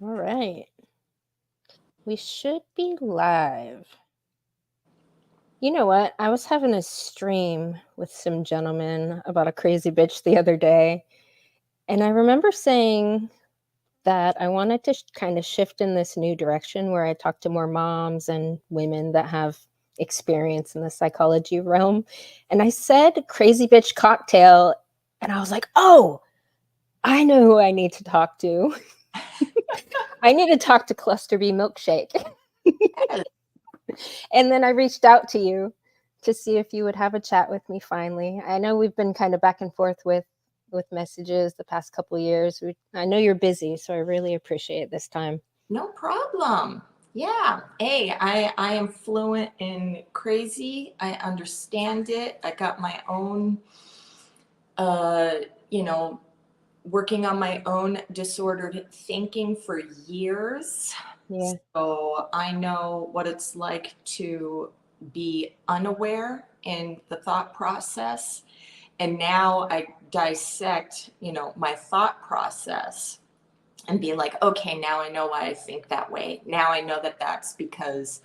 All right. We should be live. You know what? I was having a stream with some gentlemen about a crazy bitch the other day, and I remember saying that I wanted to kind of shift in this new direction where I talk to more moms and women that have experience in the psychology realm. And I said crazy bitch cocktail, and I was like, oh, I know who I need to talk to. I need to talk to Cluster B Milkshake. And then I reached out to you to see if you would have a chat with me finally. I know we've been kind of back and forth with messages the past couple of years. I know you're busy, so I really appreciate this time. No problem. Yeah. Hey, I am fluent in crazy. I understand it. I got my own, uh, you know, working on my own disordered thinking for years. Yeah. So I know what it's like to be unaware in the thought process. And now I dissect, my thought process and be like, okay, now I know why I think that way. Now I know that that's because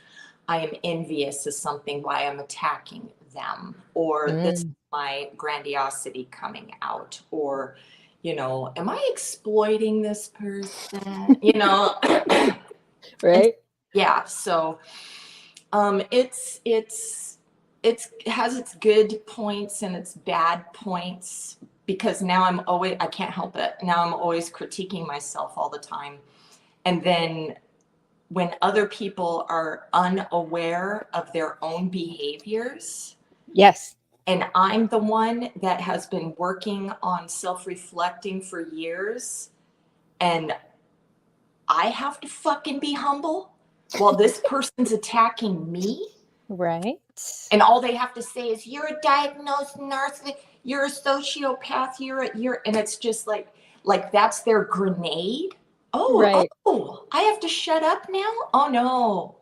I am envious of something, why I'm attacking them, or this is Mm. my grandiosity coming out, or, am I exploiting this person? And Right? yeah, so it's it has its good points and its bad points because now I can't help it. Now I'm always critiquing myself all the time. And then when other people are unaware of their own behaviors, Yes. and I'm the one that has been working on self-reflecting for years, and I have to fucking be humble while this person's attacking me. Right. And all they have to say is, "You're a diagnosed narcissist. You're a sociopath. And it's just like that's their grenade. Right. Oh, I have to shut up now. Oh no,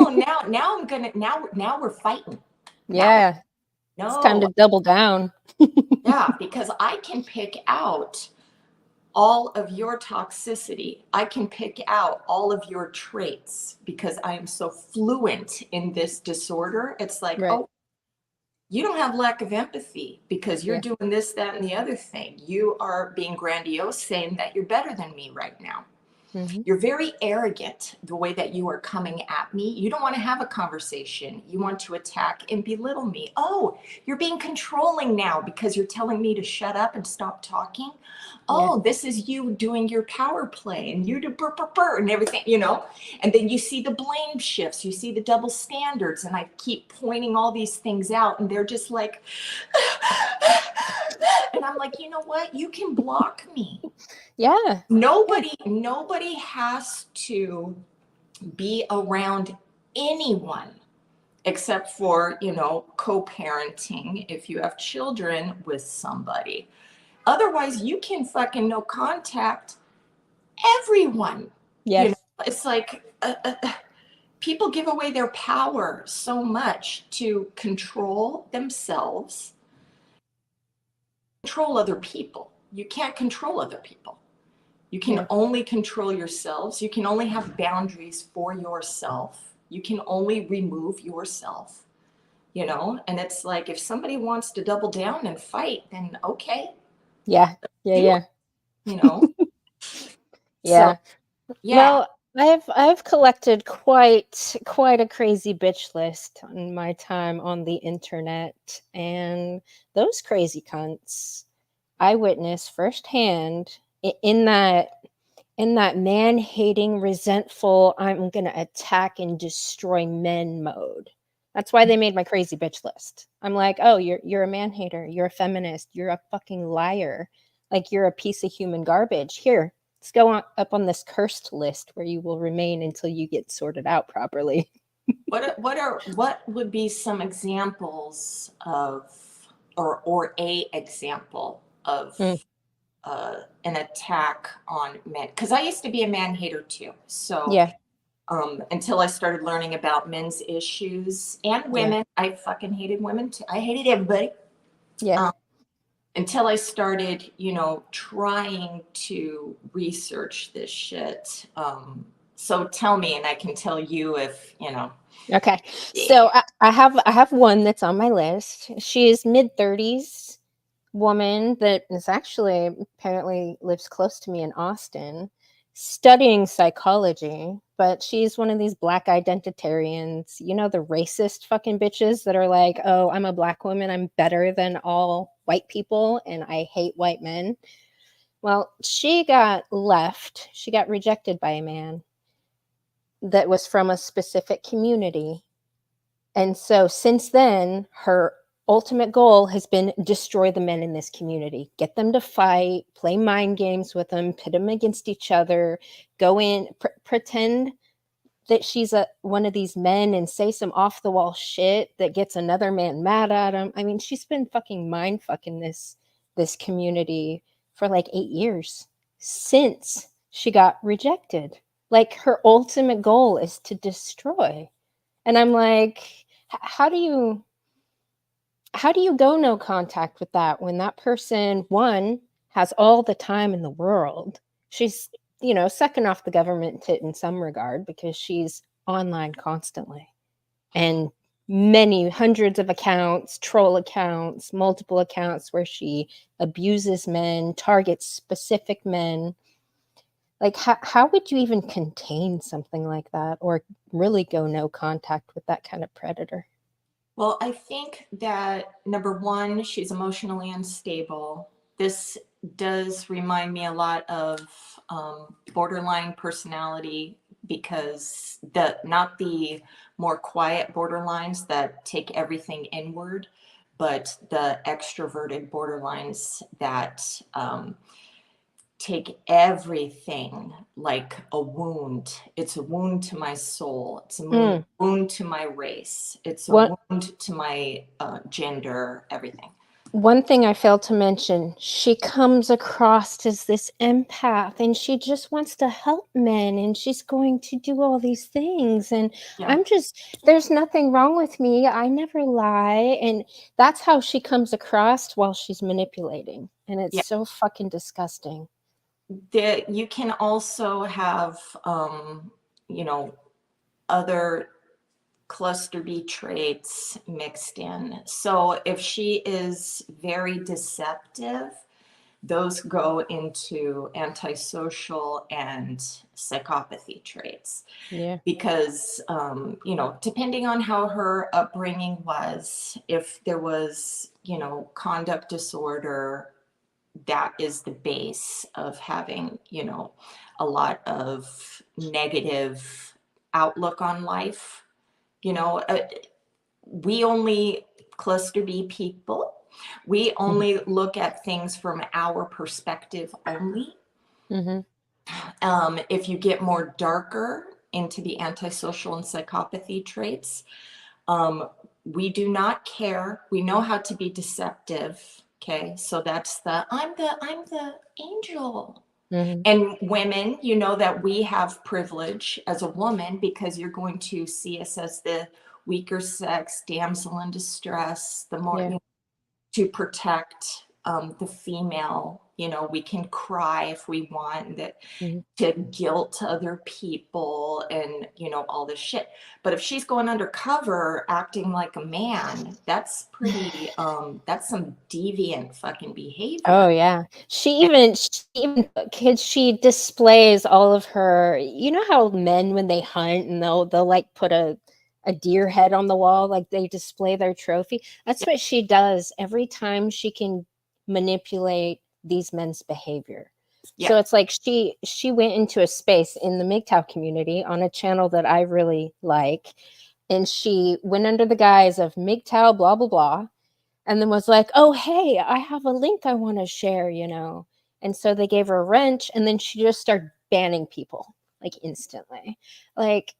now I'm gonna now we're fighting. Now Yeah. It's time no, to double down. yeah, because I can pick out all of your toxicity. I can pick out all of your traits because I am so fluent in this disorder. It's like, Right. oh, you don't have lack of empathy because you're Yeah. doing this, that, and the other thing. You are being grandiose, saying that you're better than me right now. Hmm. You're very arrogant the way that you are coming at me. You don't want to have a conversation. You want to attack and belittle me. Oh, you're being controlling now because you're telling me to shut up and stop talking. Yeah. Oh, this is you doing your power play and you do burr, burr, burr and everything. And then you see the blame shifts, you see the double standards. And I keep pointing all these things out, and they're just like, and I'm like, you know what? You can block me. Yeah. Yeah. Nobody has to be around anyone except for, co-parenting if you have children with somebody. Otherwise, you can fucking no contact everyone. You know, Yes. it's like people give away their power so much to control themselves, control other people. You can't control other people. You can Yeah. only control yourselves. You can only have boundaries for yourself. You can only remove yourself. And it's like if somebody wants to double down and fight, then okay, Yeah. Yeah. do Yeah. it, you know? So, Yeah. yeah. Well, I've collected quite a crazy bitch list on my time on the internet, and those crazy cunts I witnessed firsthand in that man-hating, resentful, I'm gonna attack and destroy men mode. That's why they made my crazy bitch list. I'm like, oh, you're a man hater, you're a feminist, you're a fucking liar, like you're a piece of human garbage. Here, let's go up on this cursed list where you will remain until you get sorted out properly. What would be some examples of, or a example of Mm, an attack on men? Because I used to be a man hater too. So yeah, until I started learning about men's issues and yeah, women, I fucking hated women too. I hated everybody. yeah, Um, until I started, trying to research this shit. So tell me, and I can tell you if, Okay. So I have one that's on my list. She is mid-30s woman that is actually apparently lives close to me in Austin, studying psychology, but she's one of these black identitarians, the racist fucking bitches that are like, "Oh, I'm a black woman, I'm better than all white people and I hate white men." Well, she got left. She got rejected by a man that was from a specific community, and so since then, her ultimate goal has been destroy the men in this community, get them to fight, play mind games with them, pit them against each other, go in, pretend that she's one of these men and say some off the wall shit that gets another man mad at him. I mean, she's been fucking mind fucking this community for like 8 years since she got rejected. Like her ultimate goal is to destroy. And I'm like, how do you go no contact with that when that person, one, has all the time in the world? She's, second off the government tit in some regard because she's online constantly, and many hundreds of accounts, troll accounts, multiple accounts where she abuses men, targets specific men. Like, how would you even contain something like that, or really go no contact with that kind of predator? Well, I think that number one, she's emotionally unstable. This does remind me a lot of borderline personality, because not the more quiet borderlines that take everything inward, but the extroverted borderlines that take everything like a wound. It's a wound to my soul. It's a Mm. wound to my race. It's a What wound to my gender, everything. One thing I failed to mention, she comes across as this empath and she just wants to help men and she's going to do all these things. And Yeah. there's nothing wrong with me. I never lie. And that's how she comes across while she's manipulating. And it's Yeah. so fucking disgusting. You can also have, other cluster B traits mixed in. So if she is very deceptive, those go into antisocial and psychopathy traits. Yeah. Because, depending on how her upbringing was, if there was, conduct disorder, that is the base of having, a lot of negative outlook on life. You know, uh, we only, cluster B people, we only look at things from our perspective only. Mm-hmm. If you get more darker into the antisocial and psychopathy traits, we do not care. We know how to be deceptive. Okay, so that's I'm the angel. Mm-hmm. And women, you know that we have privilege as a woman because you're going to see us as the weaker sex, damsel in distress, the more, Yeah. to protect the female. We can cry if we want, that Mm-hmm. to guilt other people and, all this shit. But if she's going undercover acting like a man, that's pretty, that's some deviant fucking behavior. Oh yeah. She even kids she displays all of her, how men when they hunt and they'll like put a deer head on the wall, like they display their trophy. That's Yeah, what she does every time she can manipulate these men's behavior. yeah, So it's like she went into a space in the MGTOW community on a channel that I really like, and she went under the guise of MGTOW blah blah blah, and then was like, "Oh, hey, I have a link I want to share." And so they gave her a wrench, and then she just started banning people like instantly. Like,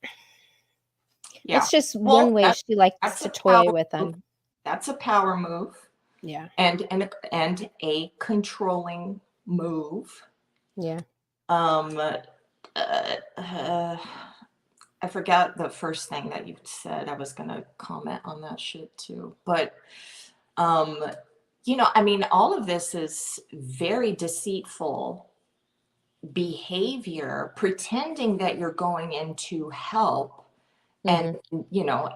yeah. it's just one Well, way she likes that's to a toy power with move. them. That's a power move, Yeah. and a controlling move. Yeah. Um, uh, I forgot the first thing that you said. I was gonna comment on that shit too, but um, I mean, all of this is very deceitful behavior, pretending that you're going in to help and, Hmm.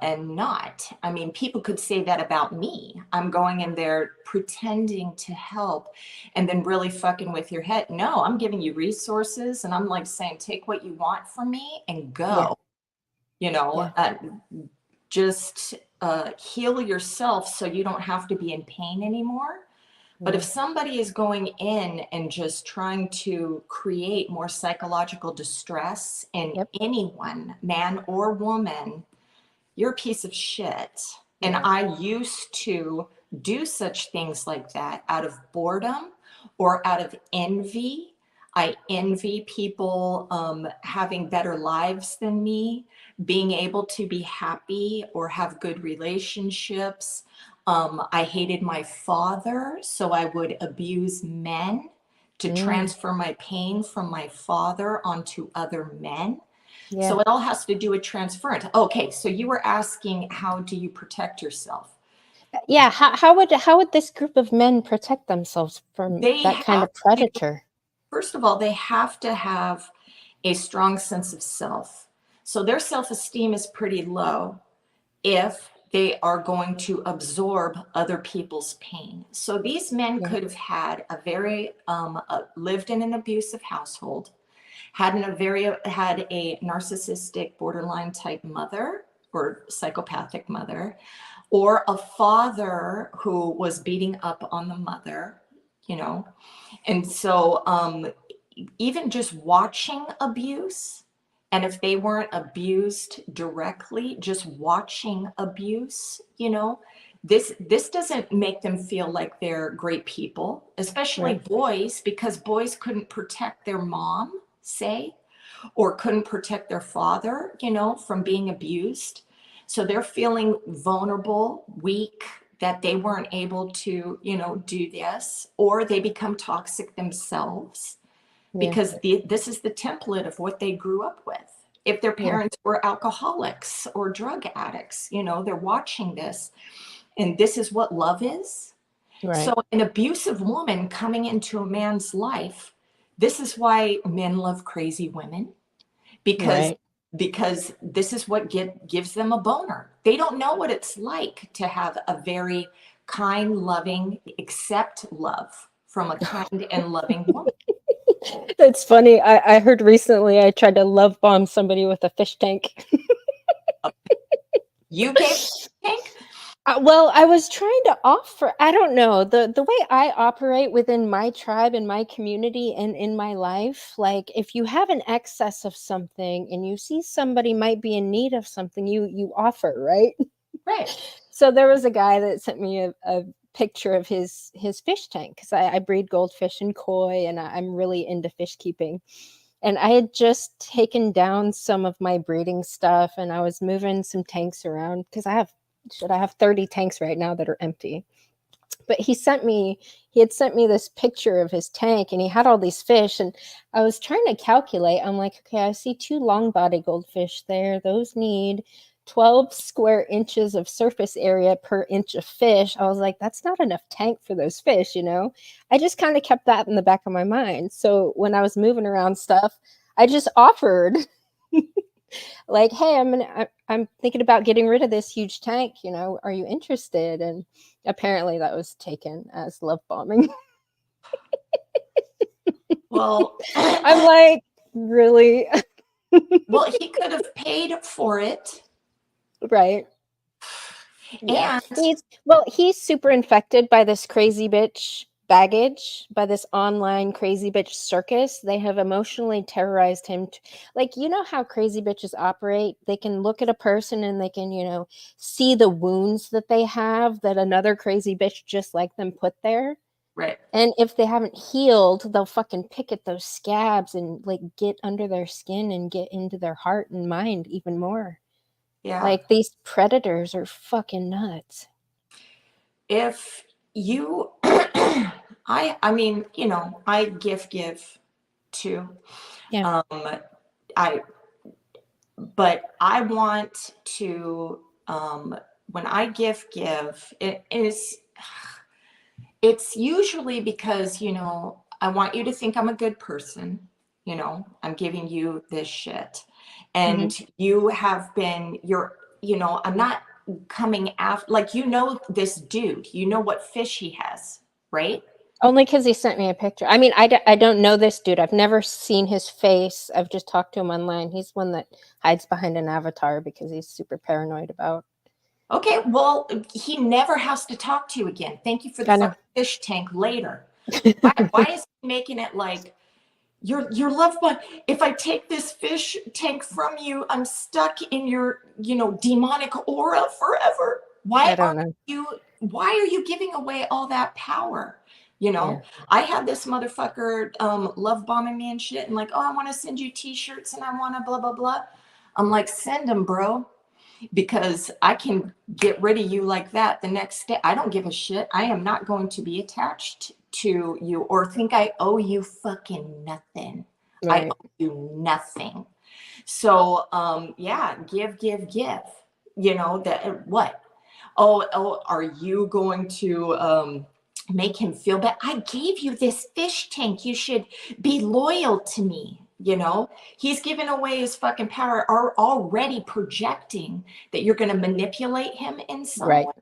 and not. I mean, people could say that about me. I'm going in there pretending to help and then really fucking with your head. No, I'm giving you resources and I'm like saying, take what you want from me and Yeah. go, you know, Yeah. uh, just heal yourself so you don't have to be in pain anymore. But if Yeah. somebody is going in and just trying to create more psychological distress in Yep. anyone, man or woman, you're a piece of shit. And Yeah. I used to do such things like that out of boredom or out of envy. I envy people having better lives than me, being able to be happy or have good relationships. I hated my father, so I would abuse men to Mm. transfer my pain from my father onto other men. Yeah. So it all has to do with transference. Okay, so you were asking, how do you protect yourself? Yeah. How would this group of men protect themselves from They that kind have of to, predator? first of all, they have to have a strong sense of self. So their self esteem is pretty low if they are going to absorb other people's pain. So these men Yeah. could have had lived in an abusive household, had a narcissistic borderline type mother or psychopathic mother, or a father who was beating up on the mother, you know. And so even just watching abuse, and if they weren't abused directly, just watching abuse, this doesn't make them feel like they're great people, especially Right. boys, because boys couldn't protect their mom, say, or couldn't protect their father, from being abused. So they're feeling vulnerable, weak, that they weren't able to, do this, or they become toxic themselves Yeah. because this is the template of what they grew up with. If their Yeah. parents were alcoholics or drug addicts, they're watching this and this is what love is. So Right. an abusive woman coming into a man's life, this is why men love crazy women, because Right. because this is what gives them a boner. They don't know what it's like to have a very kind, loving, accept love from a kind and loving woman. That's funny. I heard recently I tried to love bomb somebody with a fish tank. You gave Pink? Well, I was trying to offer, I don't know, the way I operate within my tribe and my community and in my life, like if you have an excess of something and you see somebody might be in need of something, you offer, right? Right. So there was a guy that sent me a picture of his fish tank because I breed goldfish and koi, and I'm really into fish keeping. And I had just taken down some of my breeding stuff, and I was moving some tanks around because I have 30 tanks right now that are empty. But he had sent me this picture of his tank, and he had all these fish, and I was trying to calculate. I'm like, okay, I see two long body goldfish there. Those need 12 square inches of surface area per inch of fish. I was like, that's not enough tank for those fish. I just kind of kept that in the back of my mind. So when I was moving around stuff, I just offered like, hey, I'm thinking about getting rid of this huge tank, are you interested? And apparently that was taken as love bombing. Well, I'm like, really? well, he could have paid for it. Right. Yeah. And He's super infected by this crazy bitch baggage, by this online crazy bitch circus. They have emotionally terrorized him. Like, you know how crazy bitches operate? They can look at a person and they can, see the wounds that they have that another crazy bitch just like them put there. right. And if they haven't healed, they'll fucking pick at those scabs and like get under their skin and get into their heart and mind even more. Yeah. Like these predators are fucking nuts. If you I mean, I give too. Yeah. Um I but I want to when I give, it is It's usually because, I want you to think I'm a good person. I'm giving you this shit. Hmm. And you have been, I'm not coming after, like, this dude, what fish he has, right? Only because he sent me a picture. I mean, I don't know this dude. I've never seen his face. I've just talked to him online. He's one that hides behind an avatar because he's super paranoid about. Okay, well, he never has to talk to you again. Thank you for the I know. fucking fish tank later. Why is he making it like your loved one? If I take this fish tank from you, I'm stuck in your, demonic aura forever. I don't know. Why are you giving away all that power? Yeah. I had this motherfucker love bombing me and shit, and like, oh, I want to send you t-shirts and I want to blah blah blah. I'm like, send them, bro, because I can get rid of you like that the next day. I don't give a shit. I am not going to be attached to you or think I owe you fucking nothing. I Right. owe you nothing. So, yeah, give, give, give. That what? Oh, are you going to make him feel bad? I gave you this fish tank. You should be loyal to me. He's giving away his fucking power, are already projecting that you're going to manipulate him in some Right. way.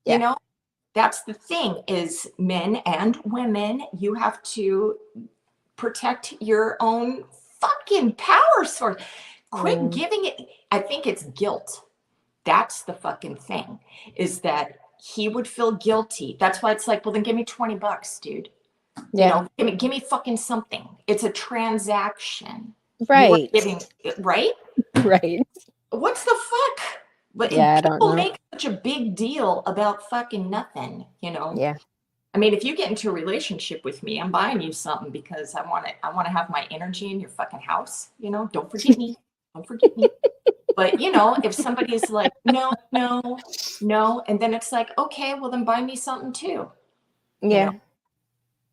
You Yeah. know, that's the thing, is men and women, you have to protect your own fucking power source. Quit Mm. giving it. I think it's guilt. That's the fucking thing, is that he would feel guilty. That's why it's like, well, then give me $20, dude. Yeah. Give me fucking something. It's a transaction. You are Right. giving, right? Right. What's the fuck? But Yeah. I don't people know. make such a big deal about fucking nothing. Yeah. I mean, if you get into a relationship with me, I'm buying you something because I want to have my energy in your fucking house. Don't forget me. Don't forget me. But if somebody's like, no, no, no, and then it's like, okay, well then buy me something too. You know, Yeah.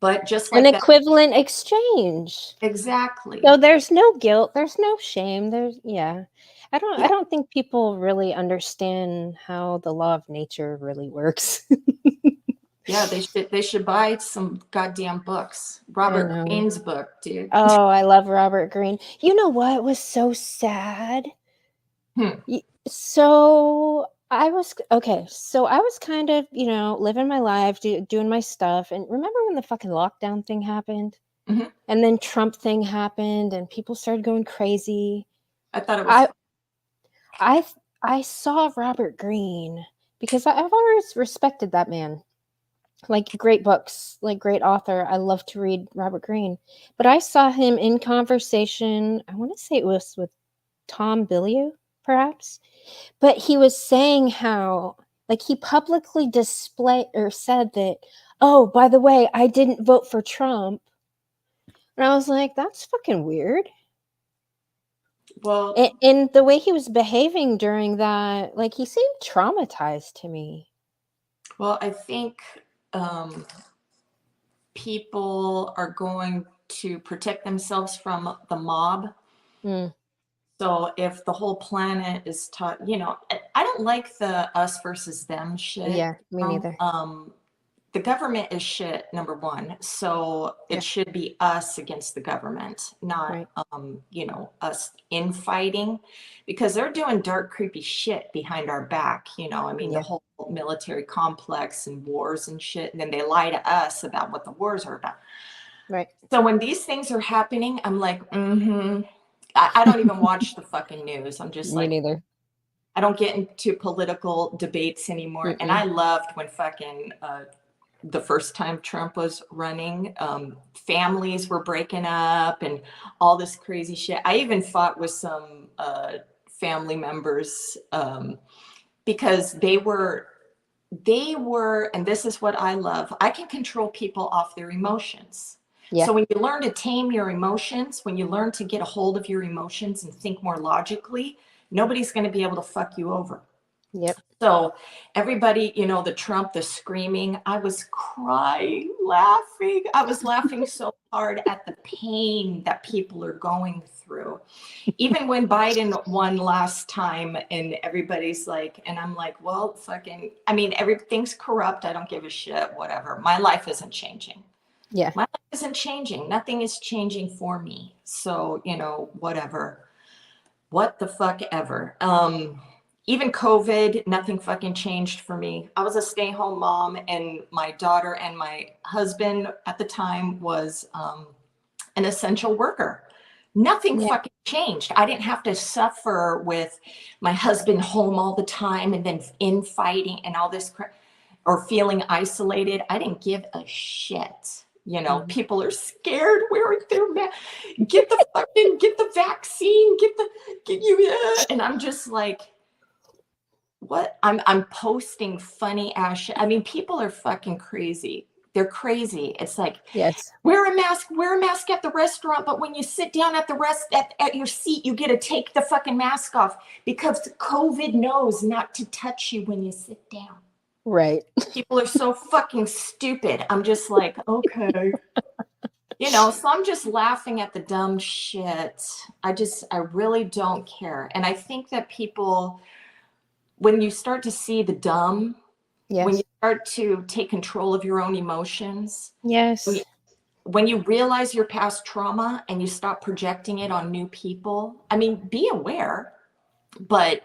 but just An like that, equivalent exchange. exactly. So there's no guilt, there's no shame, there's yeah. I Yeah, don't think people really understand how the law of nature really works. yeah, they should buy some goddamn books. I Robert know. Greene's book, dude. Oh, I love Robert Greene. You know what was so sad? Hmm. So I was okay. So I was kind of, living my life, doing my stuff. And remember when the fucking lockdown thing happened? Mhm. And then Trump thing happened and people started going crazy. I thought it was I I I saw Robert Greene because I've always respected that man. Like great books, like great author. I love to read Robert Greene. But I saw him in conversation, I want to say it was with Tom Bilyeu, perhaps. But he was saying how like he publicly displayed or said that, "Oh, by the way, I didn't vote for Trump." And I was like, "That's fucking weird." well. And the way he was behaving during that, like he seemed traumatized to me. Well, I think um, people are going to protect themselves from the mob. Mm, So if the whole planet is taught, I don't like the us versus them shit. yeah, me neither. The government is shit, number one. So it Yeah, should be us against the government, not, right. us infighting, because they're doing dark, creepy shit behind our back. I mean, the Yeah, whole military complex and wars and shit. And then they lie to us about what the wars are about. right. So when these things are happening, I'm like, I don't even watch the fucking news. I'm just Me like, neither. I don't get into political debates anymore. And I Mm-mm. loved when fucking the first time Trump was running, families were breaking up and all this crazy shit. I even fought with some family members because they were, and this is what I love. I can control people off their emotions. Yeah, So when you learn to tame your emotions, when you learn to get a hold of your emotions and think more logically, nobody's going to be able to fuck you over. Yep. So everybody, the screaming, I was crying, laughing. I was laughing so hard at the pain that people are going through. Even when Biden won last time and everybody's like, and I'm like, well, fucking, I mean, everything's corrupt. I don't give a shit, whatever. My life isn't changing. Yeah. My life isn't changing. Nothing is changing for me. So, whatever. What the fuck ever. Even COVID, nothing fucking changed for me. I was a stay-home mom, and my daughter and my husband at the time was an essential worker. Nothing Yeah. fucking changed. I didn't have to suffer with my husband home all the time and then infighting and all this crap, or feeling isolated. I didn't give a shit. Mhm. People are scared wearing their mask. Get the vaccine, get you. And I'm just like, what? I'm posting funny ass shit. I mean, people are fucking crazy. They're crazy. It's like, Yes. wear a mask at the restaurant, but when you sit down at at your seat, you get to take the fucking mask off because COVID knows not to touch you when you sit down. Right. People are so fucking stupid. I'm just like, okay. So I'm just laughing at the dumb shit. I really don't care. And I think that people, when you start to see the dumb, when you Yes. start to take control of your own emotions, when Yes. you, when you realize your past trauma and you stop projecting it on new people, I mean, be aware, but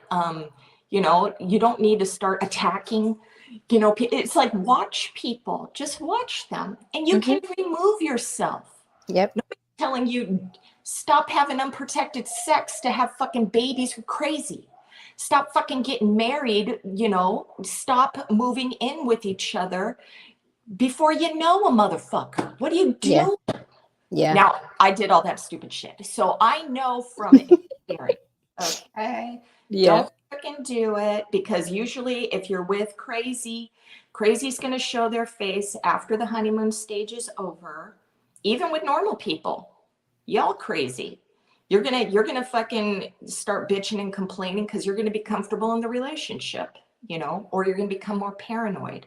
you don't need to start attacking. It's like, watch people, just watch them, and you Hmm. can remove yourself. Yep. Nobody's telling you stop having unprotected sex to have fucking babies. You're crazy. Stop fucking getting married. Stop moving in with each other before you know a motherfucker. What do you Yeah. do? Yeah. Now, I did all that stupid shit. So I know from experience, okay? Yeah. Don't fucking do it, because usually if you're with crazy's going to show their face after the honeymoon stage is over. Even with normal people, y'all crazy. You're gonna fucking start bitching and complaining because you're gonna be comfortable in the relationship, or you're gonna become more paranoid,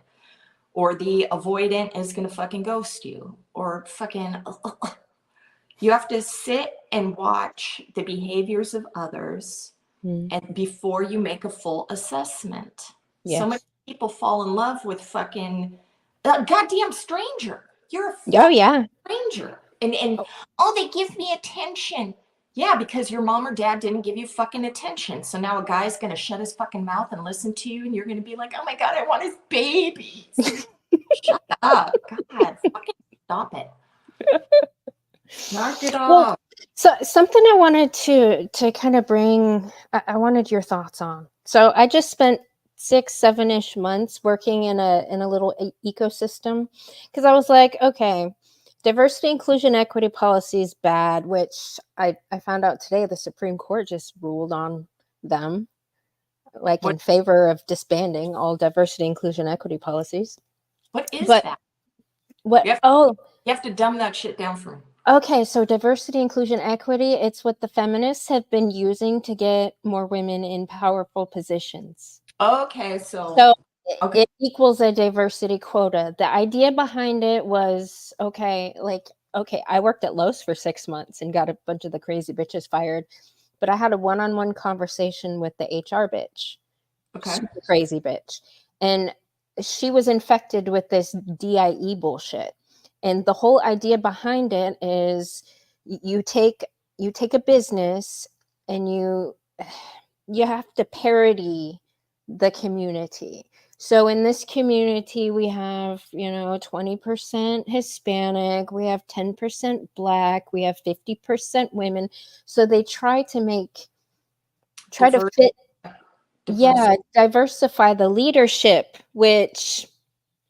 or the avoidant is gonna fucking ghost you, or fucking you have to sit and watch the behaviors of others, Mm. and before you make a full assessment. So many Yes. people fall in love with fucking a goddamn stranger. You're a Oh, fucking yeah. stranger. And Oh, oh, they give me attention. Yeah, because your mom or dad didn't give you fucking attention. So now a guy's gonna shut his fucking mouth and listen to you, and you're gonna be like, oh my God, I want his babies. Shut up. God, fucking stop it. Knock it well, off. so something I wanted to kind of bring, I wanted your thoughts on. So I just spent 6, 7-ish months working in a little ecosystem, because I was like, okay, diversity, inclusion, equity policy is bad, which I found out today the Supreme Court just ruled on them, like What in favor of disbanding all diversity, inclusion, equity policies. what is But that? what? You have Oh, you have to dumb that shit down for me. okay, so diversity, inclusion, equity, it's what the feminists have been using to get more women in powerful positions. Okay, so So okay. it equals a diversity quota. The idea behind it was, okay, like, okay, I worked at Lowe's for 6 months and got a bunch of the crazy bitches fired, but I had a one-on-one conversation with the HR bitch, Okay. super crazy bitch. And she was infected with this DIE bullshit. And the whole idea behind it is you take a business and you have to parody the community. So in this community, we have, 20% Hispanic, we have 10% Black, we have 50% women. So they try to Divert fit, diversity. yeah, diversify the leadership, which,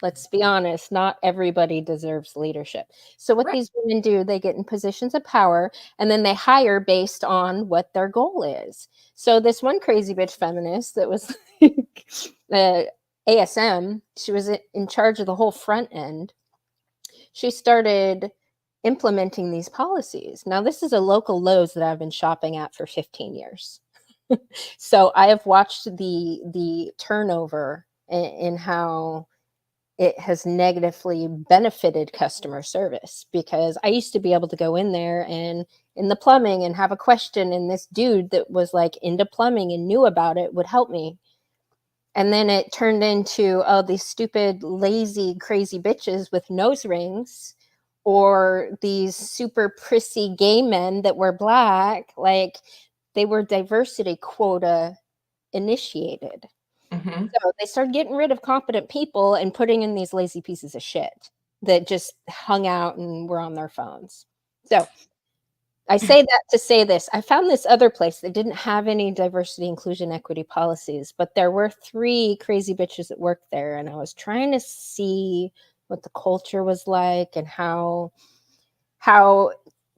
let's be honest, not everybody deserves leadership. So what Right. these women do, they get in positions of power and then they hire based on what their goal is. So this one crazy bitch feminist that was like, ASM, she was in charge of the whole front end. She started implementing these policies. Now this is a local Lowe's that I've been shopping at for 15 years. So I have watched the turnover in how it has negatively benefited customer service, because I used to be able to go in there and in the plumbing and have a question, and this dude that was like into plumbing and knew about it would help me. And then it turned into, oh, these stupid, lazy, crazy bitches with nose rings, or these super prissy gay men that were black. Like, they were diversity quota initiated. Hmm. So they started getting rid of competent people and putting in these lazy pieces of shit that just hung out and were on their phones. So I say that to say this. I found this other place that didn't have any diversity, inclusion, equity policies, but there were 3 crazy bitches that worked there. And I was trying to see what the culture was like, and how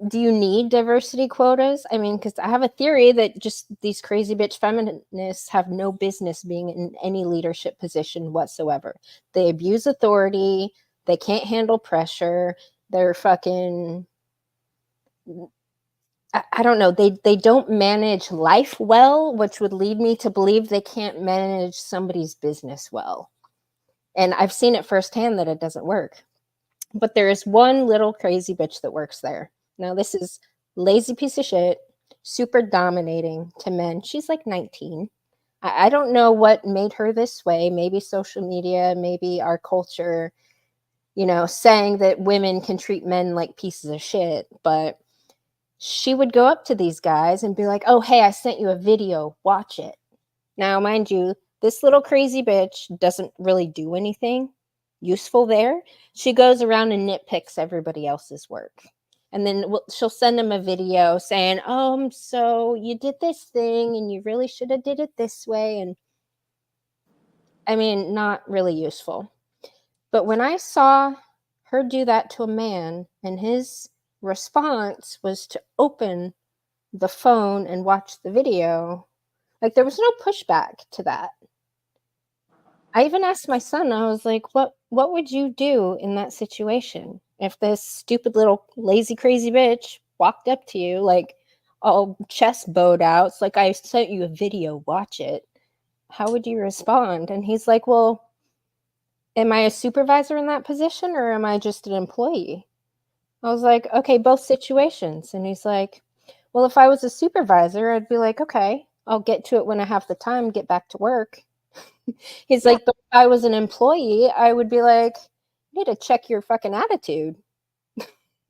do you need diversity quotas? I mean, because I have a theory that just these crazy bitch feminists have no business being in any leadership position whatsoever. They abuse authority. They can't handle pressure. They're fucking, I don't know. They don't manage life well, which would lead me to believe they can't manage somebody's business well. And I've seen it firsthand that it doesn't work. But there is one little crazy bitch that works there. Now, this is lazy piece of shit, super dominating to men. She's like 19. I don't know what made her this way. Maybe social media, maybe our culture, saying that women can treat men like pieces of shit. But she would go up to these guys and be like, oh, hey, I sent you a video. Watch it. Now, mind you, this little crazy bitch doesn't really do anything useful there. She goes around and nitpicks everybody else's work. And then she'll send them a video saying, so you did this thing and you really should have did it this way. And I mean, not really useful. But when I saw her do that to a man and his response was to open the phone and watch the video, like, there was no pushback to that. I even asked my son, I was like, what would you do in that situation if this stupid little lazy crazy bitch walked up to you, like, all chest bowed out? It's like, I sent you a video, watch it. How would you respond? And he's like, well, am I a supervisor in that position, or am I just an employee? I was like, okay, both situations. And he's like, well, if I was a supervisor, I'd be like, okay, I'll get to it when I have the time, get back to work. He's Yeah. like, but if I was an employee, I would be like, you need to check your fucking attitude.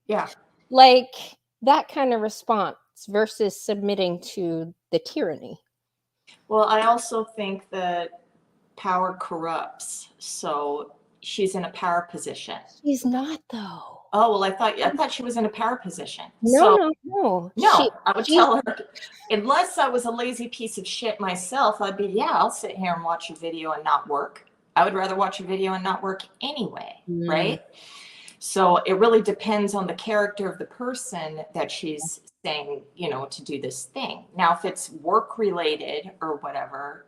Yeah. Like, that kind of response versus submitting to the tyranny. Well, I also think that power corrupts. So she's in a power position. She's not, though. Oh, well, I thought she was in a power position. No, So no, no. no, I would She's tell her, unless I was a lazy piece of shit myself, I'd be, yeah, I'll sit here and watch a video and not work. I would rather watch a video and not work anyway, right? So it really depends on the character of the person that she's saying, to do this thing. Now, if it's work related or whatever,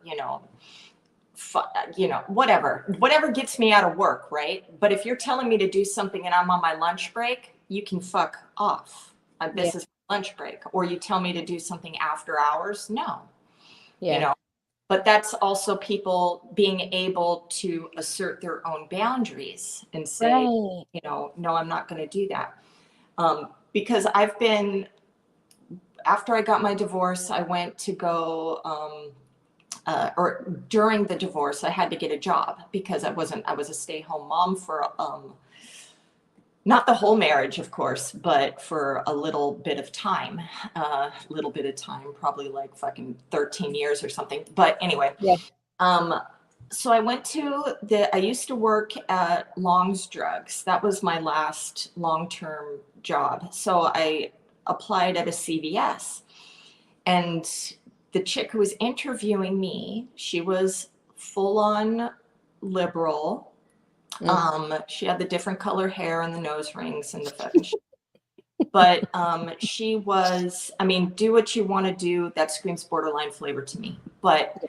whatever gets me out of work, right? But if you're telling me to do something and I'm on my lunch break, you can fuck off. Yeah, This is lunch break. Or you tell me to do something after hours. No, you yeah, know, but that's also people being able to assert their own boundaries and say, right. no, I'm not going to do that. Because after I got my divorce, I went to go, or during the divorce, I had to get a job because I was a stay-home mom for, not the whole marriage, of course, but for a little bit of time, probably like fucking 13 years or something. But anyway, Yeah. So I used to work at Long's Drugs. That was my last long-term job. So I applied at a CVS, and the chick who was interviewing me, she was full on liberal. She had the different color hair and the nose rings and the fucking shit. But she was, I mean, do what you want to do. That screams borderline flavor to me. But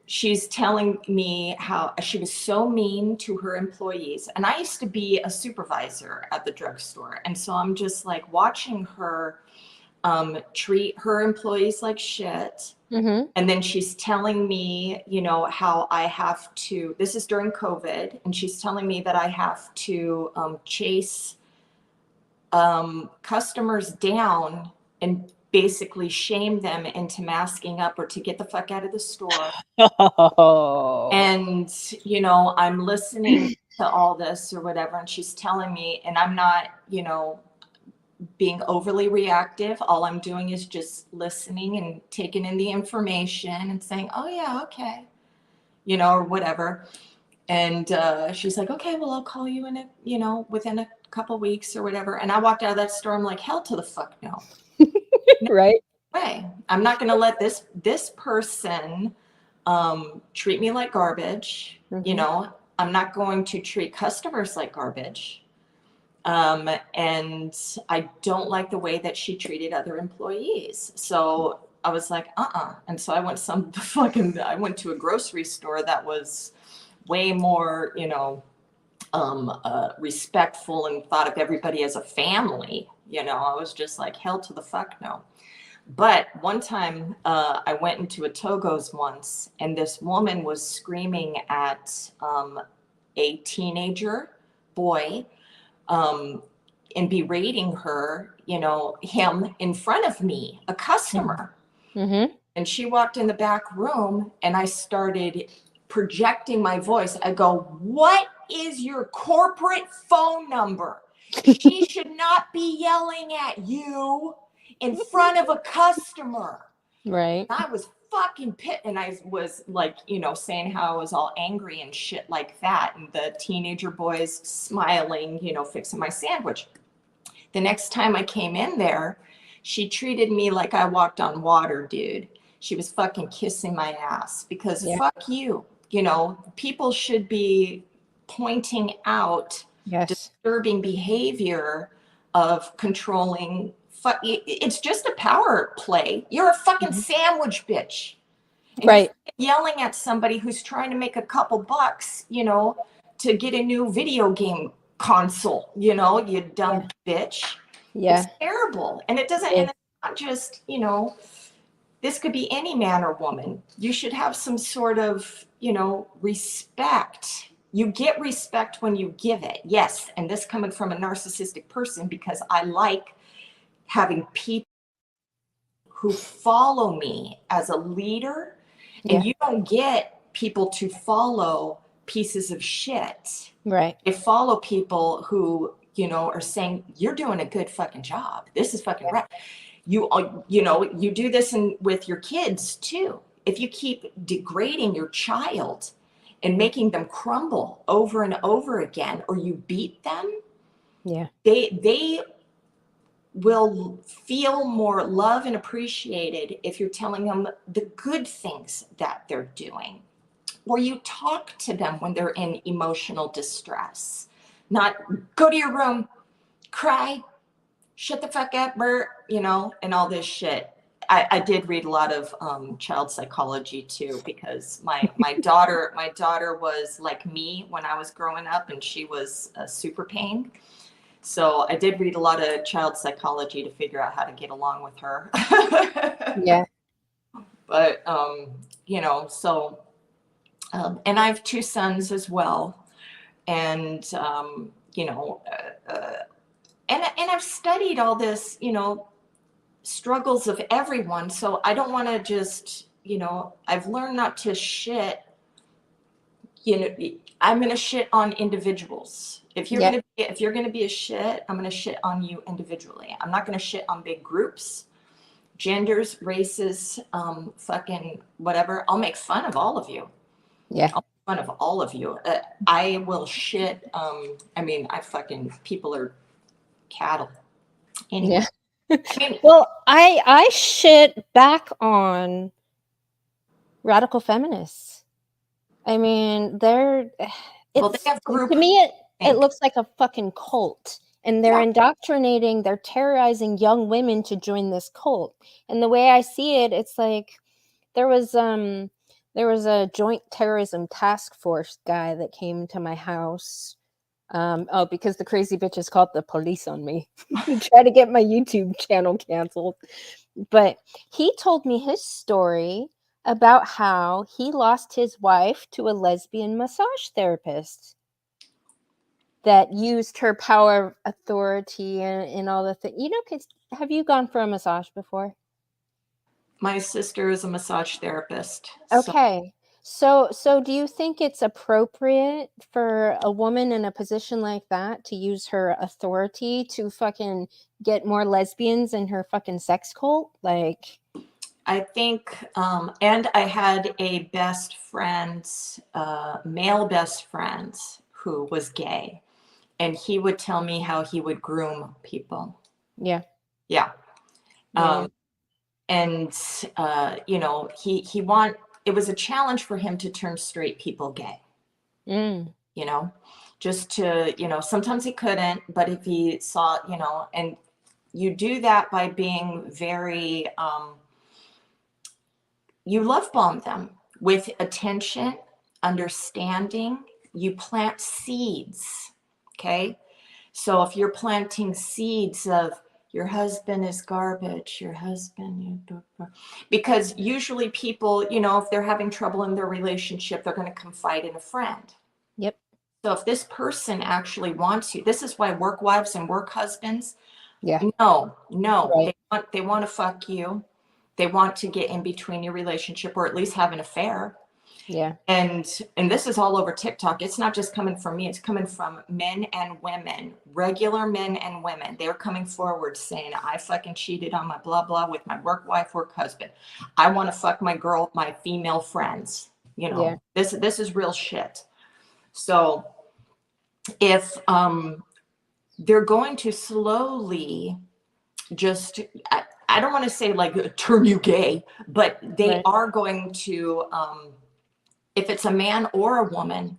she's telling me how she was so mean to her employees. And I used to be a supervisor at the drugstore. And so I'm just like watching her treat her employees like shit. Mm-hmm. And then she's telling me, you know, how I have to, this is during COVID, and she's telling me that I have to chase customers down and basically shame them into masking up or to get the fuck out of the store. Oh. And, you know, I'm listening to all this or whatever, and she's telling me, and I'm not, you know, being overly reactive. All I'm doing is just listening and taking in the information and saying, oh, yeah, okay, you know, or whatever. And she's like, okay, well, I'll call you in a, you know, within a couple weeks or whatever. And I walked out of that store. I'm like, hell to the fuck no. Right. Way. I'm not going to let this person treat me like garbage. You Mm-hmm. know, I'm not going to treat customers like garbage. And I don't like the way that she treated other employees. So I was like, And so I went I went to a grocery store that was way more, you know, respectful and thought of everybody as a family. You know, I was just like, hell to the fuck no. But one time I went into a Togo's once, and this woman was screaming at a teenager boy and berating her, you know, him in front of me, a customer. Mm-hmm. And she walked in the back room, and I started projecting my voice. I go, what is your corporate phone number? She should not be yelling at you in front of a customer. Right. I was fucking pissed, and I was like, you know, saying how I was all angry and shit like that. And the teenager boys smiling, you know, fixing my sandwich. The next time I came in there, she treated me like I walked on water, dude. She was fucking kissing my ass because Yeah. fuck you. You know, people should be pointing out Yes. disturbing behavior of controlling. It's just a power play. You're a fucking Mhm. sandwich bitch. And Right. you're yelling at somebody who's trying to make a couple bucks, you know, to get a new video game console, you know, you dumb bitch. Yeah. It's terrible. And it doesn't, and it's not just, you know, this could be any man or woman. You should have some sort of, you know, respect. You get respect when you give it. Yes. And this coming from a narcissistic person, because I like having people who follow me as a leader. Yeah. And you don't get people to follow pieces of shit. Right. They follow people who, you know, are saying, you're doing a good fucking job. This is fucking right. You know, you do this with your kids too. If you keep degrading your child and making them crumble over and over again, or you beat them, Yeah. they will feel more loved and appreciated if you're telling them the good things that they're doing, or you talk to them when they're in emotional distress, not go to your room, cry, shut the fuck up, Bert, you know, and all this shit. I did read a lot of child psychology too, because my daughter was like me when I was growing up, and she was a super pain. So I did read a lot of child psychology to figure out how to get along with her. Yeah. But you know, so and I have two sons as well, and you know, and I've studied all this, you know, struggles of everyone. So I don't want to just, you know, I've learned not to shit. You know, I'm going to shit on individuals. If you're Yeah. going to be a shit, I'm going to shit on you individually. I'm not going to shit on big groups, genders, races, fucking whatever. I'll make fun of all of you. Yeah. I'll make fun of all of you. I will shit. I mean, people are cattle. Anyway. Yeah. I mean, Well, I shit back on radical feminists. I mean, well, they it's have group to me it think. looks like a fucking cult. And they're Yeah. indoctrinating, they're terrorizing young women to join this cult. And the way I see it, it's like there was a joint terrorism task force guy that came to my house Oh, because the crazy bitch has called the police on me. Try to get my YouTube channel canceled. But he told me his story about how he lost his wife to a lesbian massage therapist that used her power of authority and all the things. You know, 'cause have you gone for a massage before? My sister is a massage therapist. So Okay. So do you think it's appropriate for a woman in a position like that to use her authority to fucking get more lesbians in her fucking sex cult? Like, I think, and I had a best friend, male best friend, who was gay, and he would tell me how he would groom people. yeah, Yeah. yeah, And it was a challenge for him to turn straight people gay, mm, you know, just to, sometimes he couldn't, but if he saw, and you do that by being very, you love bomb them with attention, understanding. You plant seeds. Okay. So if you're planting seeds of your husband is garbage, your husband, because usually people, if they're having trouble in their relationship, they're going to confide in a friend. yep, So if this person actually wants you, this is why work wives and work husbands, yeah, no, right, they want to fuck you. They want to get in between your relationship or at least have an affair. yeah, And this is all over TikTok. It's not just coming from me. It's coming from men and women, regular men and women. They're coming forward saying, I fucking cheated on my blah, blah with my work wife, work husband. I want to fuck my female friends. yeah, This is real shit. So if they're going to slowly just, I don't want to say like turn you gay, but they right, are going to, if it's a man or a woman,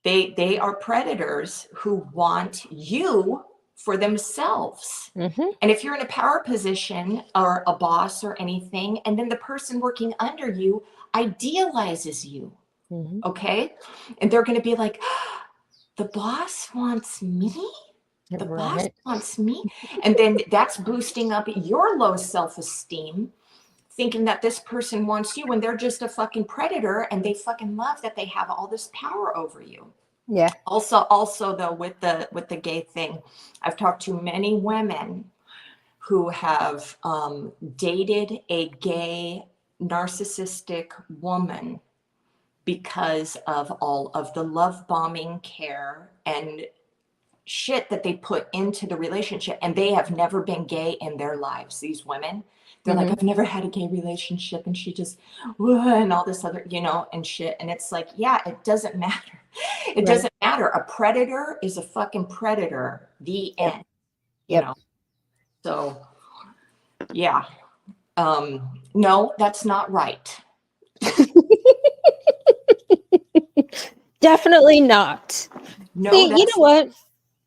they are predators who want you for themselves. mm-hmm, And if you're in a power position or a boss or anything, and then the person working under you idealizes you, mm-hmm, okay? And they're going to be like, the boss wants me? The boss right, wants me? And then that's boosting up your low self-esteem, thinking that this person wants you when they're just a fucking predator and they fucking love that they have all this power over you. yeah, Also though, with the gay thing, I've talked to many women who have dated a gay narcissistic woman because of all of the love bombing, care, and shit that they put into the relationship, and they have never been gay in their lives. These women, they're like, mm-hmm, I've never had a gay relationship, and she just and all this other, and shit. And it's like, yeah, it doesn't matter. It right, doesn't matter. A predator is a fucking predator. The yep, end. you yep. know so yeah. No, that's not right. Definitely not. No, See, you know that's what?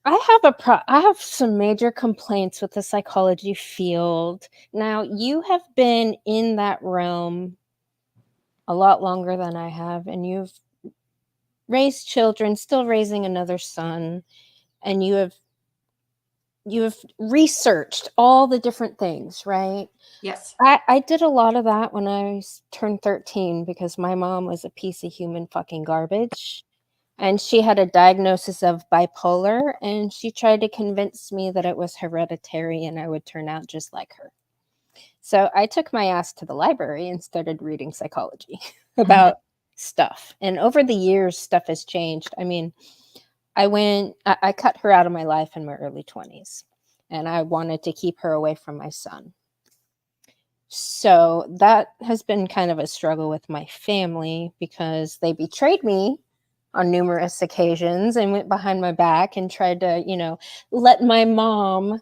I have some major complaints with the psychology field. Now, you have been in that realm a lot longer than I have, and you've raised children, still raising another son, and you have researched all the different things, right? yes. I did a lot of that when turned 13 because my mom was a piece of human fucking garbage. And she had a diagnosis of bipolar, and she tried to convince me that it was hereditary and I would turn out just like her. So I took my ass to the library and started reading psychology Mhm. about stuff. And over the years, stuff has changed. I mean, I cut her out of my life in my early 20s, and I wanted to keep her away from my son. So that has been kind of a struggle with my family because they betrayed me on numerous occasions and went behind my back and tried to, let my mom,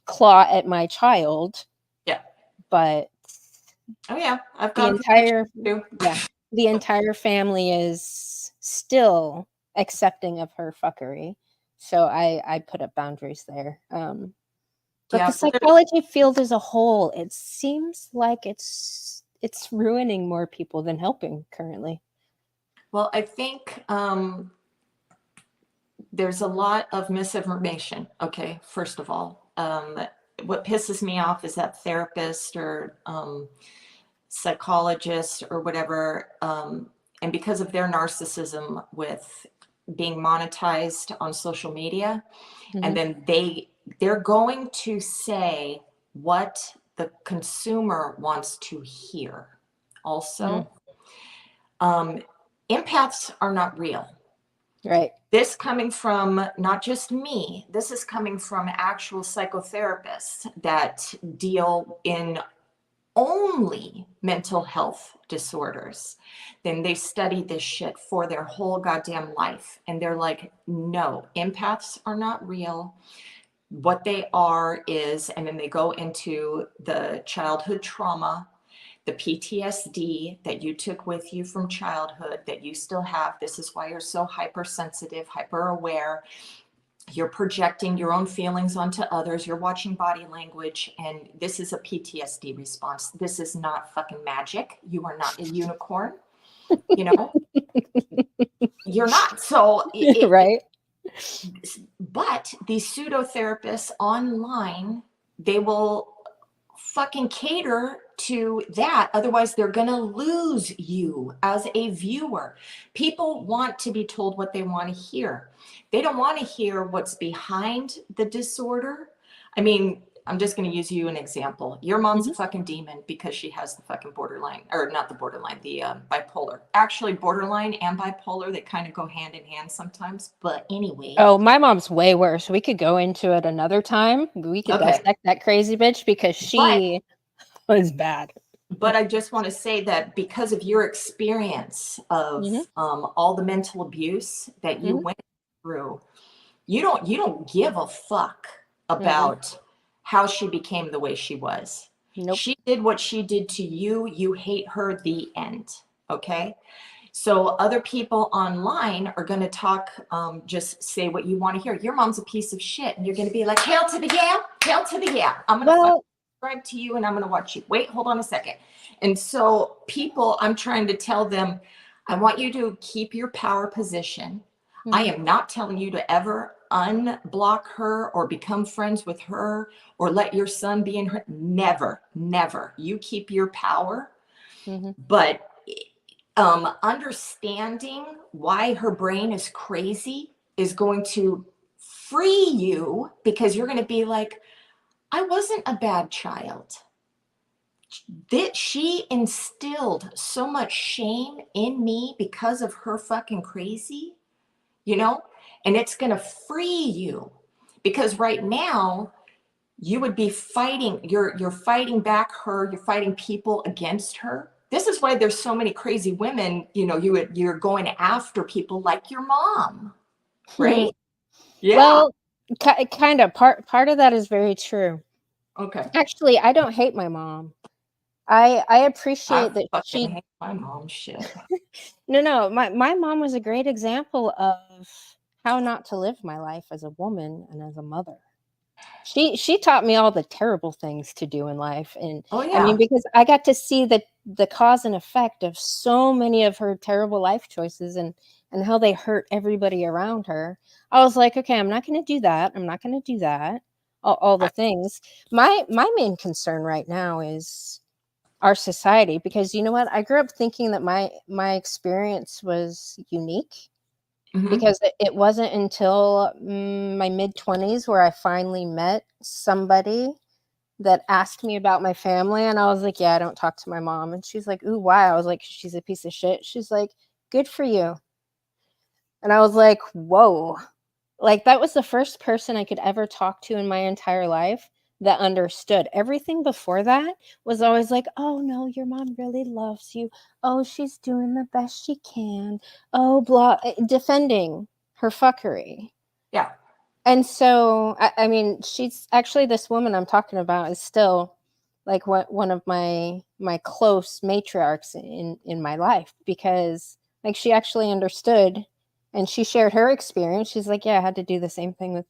claw at my child. Yeah. But Oh yeah, I've the gone through that entire, too. yeah, the entire family is still accepting of her fuckery. So I put up boundaries there. But Yeah, the psychology field as a whole, it seems like it's ruining more people than helping currently. well, I think there's a lot of misinformation. Okay, first of all, what pisses me off is that therapist or psychologist or whatever, and because of their narcissism with being monetized on social media, and Mhm. then they're going to say what the consumer wants to hear. Mm. Also, empaths are not real. Right. This coming from not just me, this is coming from actual psychotherapists that deal in only mental health disorders. Then they study this shit for their whole goddamn life. And they're like, no, empaths are not real. What they are is, and then they go into the childhood trauma, the PTSD that you took with you from childhood that you still have. This is why you're so hypersensitive, hyper aware. You're projecting your own feelings onto others. You're watching body language. And this is a PTSD response. This is not fucking magic. You are not a unicorn. You know, you're not. So, Right. but these pseudo therapists online, they will fucking cater to that. Otherwise, they're going to lose you as a viewer. People want to be told what they want to hear. They don't want to hear what's behind the disorder. I mean, I'm just going to use you an example. Your mom's a Mhm. fucking demon because she has the fucking borderline, or not the borderline, the bipolar. Actually, borderline and bipolar, they kind of go hand in hand sometimes. But anyway, Oh, my mom's way worse. We could go into it another time. We could okay. dissect that crazy bitch because But she was bad. I just want to say that because of your experience of Mhm. all the mental abuse that you Mhm. went through, you don't give a fuck Mm-mm. about how she became the way she was. Nope. She did what she did to you. You hate her. The end. Okay. So other people online are going to talk, just say what you want to hear. Your mom's a piece of shit, and you're going to be like, "Hail to the yeah, hail to the yeah." I'm going to fucking Well, subscribe to you, and I'm going to watch you. Wait, hold on a second. And so people, I'm trying to tell them, I want you to keep your power position. I mhm. am not telling you to ever unblock her or become friends with her or let your son be in her. Never, never. You keep your power, Mhm. but understanding why her brain is crazy is going to free you because you're going to be like, I wasn't a bad child. That she instilled so much shame in me because of her fucking crazy, you know, and it's going to free you because right now you would be fighting, you're fighting back her, you're fighting people against her. This is why there's so many crazy women, you know, you're going after people like your mom, right? Yeah. Well, kind of part of that is very true. Okay. Actually, I don't hate my mom. I I appreciate that fucking she hate my mom shit. no, my mom was a great example of how not to live my life as a woman and as a mother. She taught me all the terrible things to do in life, and Oh I mean, yeah. because I got to see the cause and effect of so many of her terrible life choices and how they hurt everybody around her. I was like, okay, I'm not going to do that. I'm not going to do that. All the I, things. My main concern right now is our society because you know what? I grew up thinking that my experience was unique mhm. because it wasn't until my mid 20s where I finally met somebody that asked me about my family, and I was like, "Yeah, I don't talk to my mom." And she's like, "Ooh, why?" I was like, "She's a piece of shit." She's like, "Good for you." And I was like, "Whoa." Like that was the first person I could ever talk to in my entire life that understood. Everything before that was always like, "Oh no, your mom really loves you. Oh, she's doing the best she can. Oh, blah," defending her fuckery. Yeah. And so, I mean, she's actually this woman I'm talking about is still like one of my close matriarchs in my life because like she actually understood and she shared her experience. She's like, yeah, I had to do the same thing with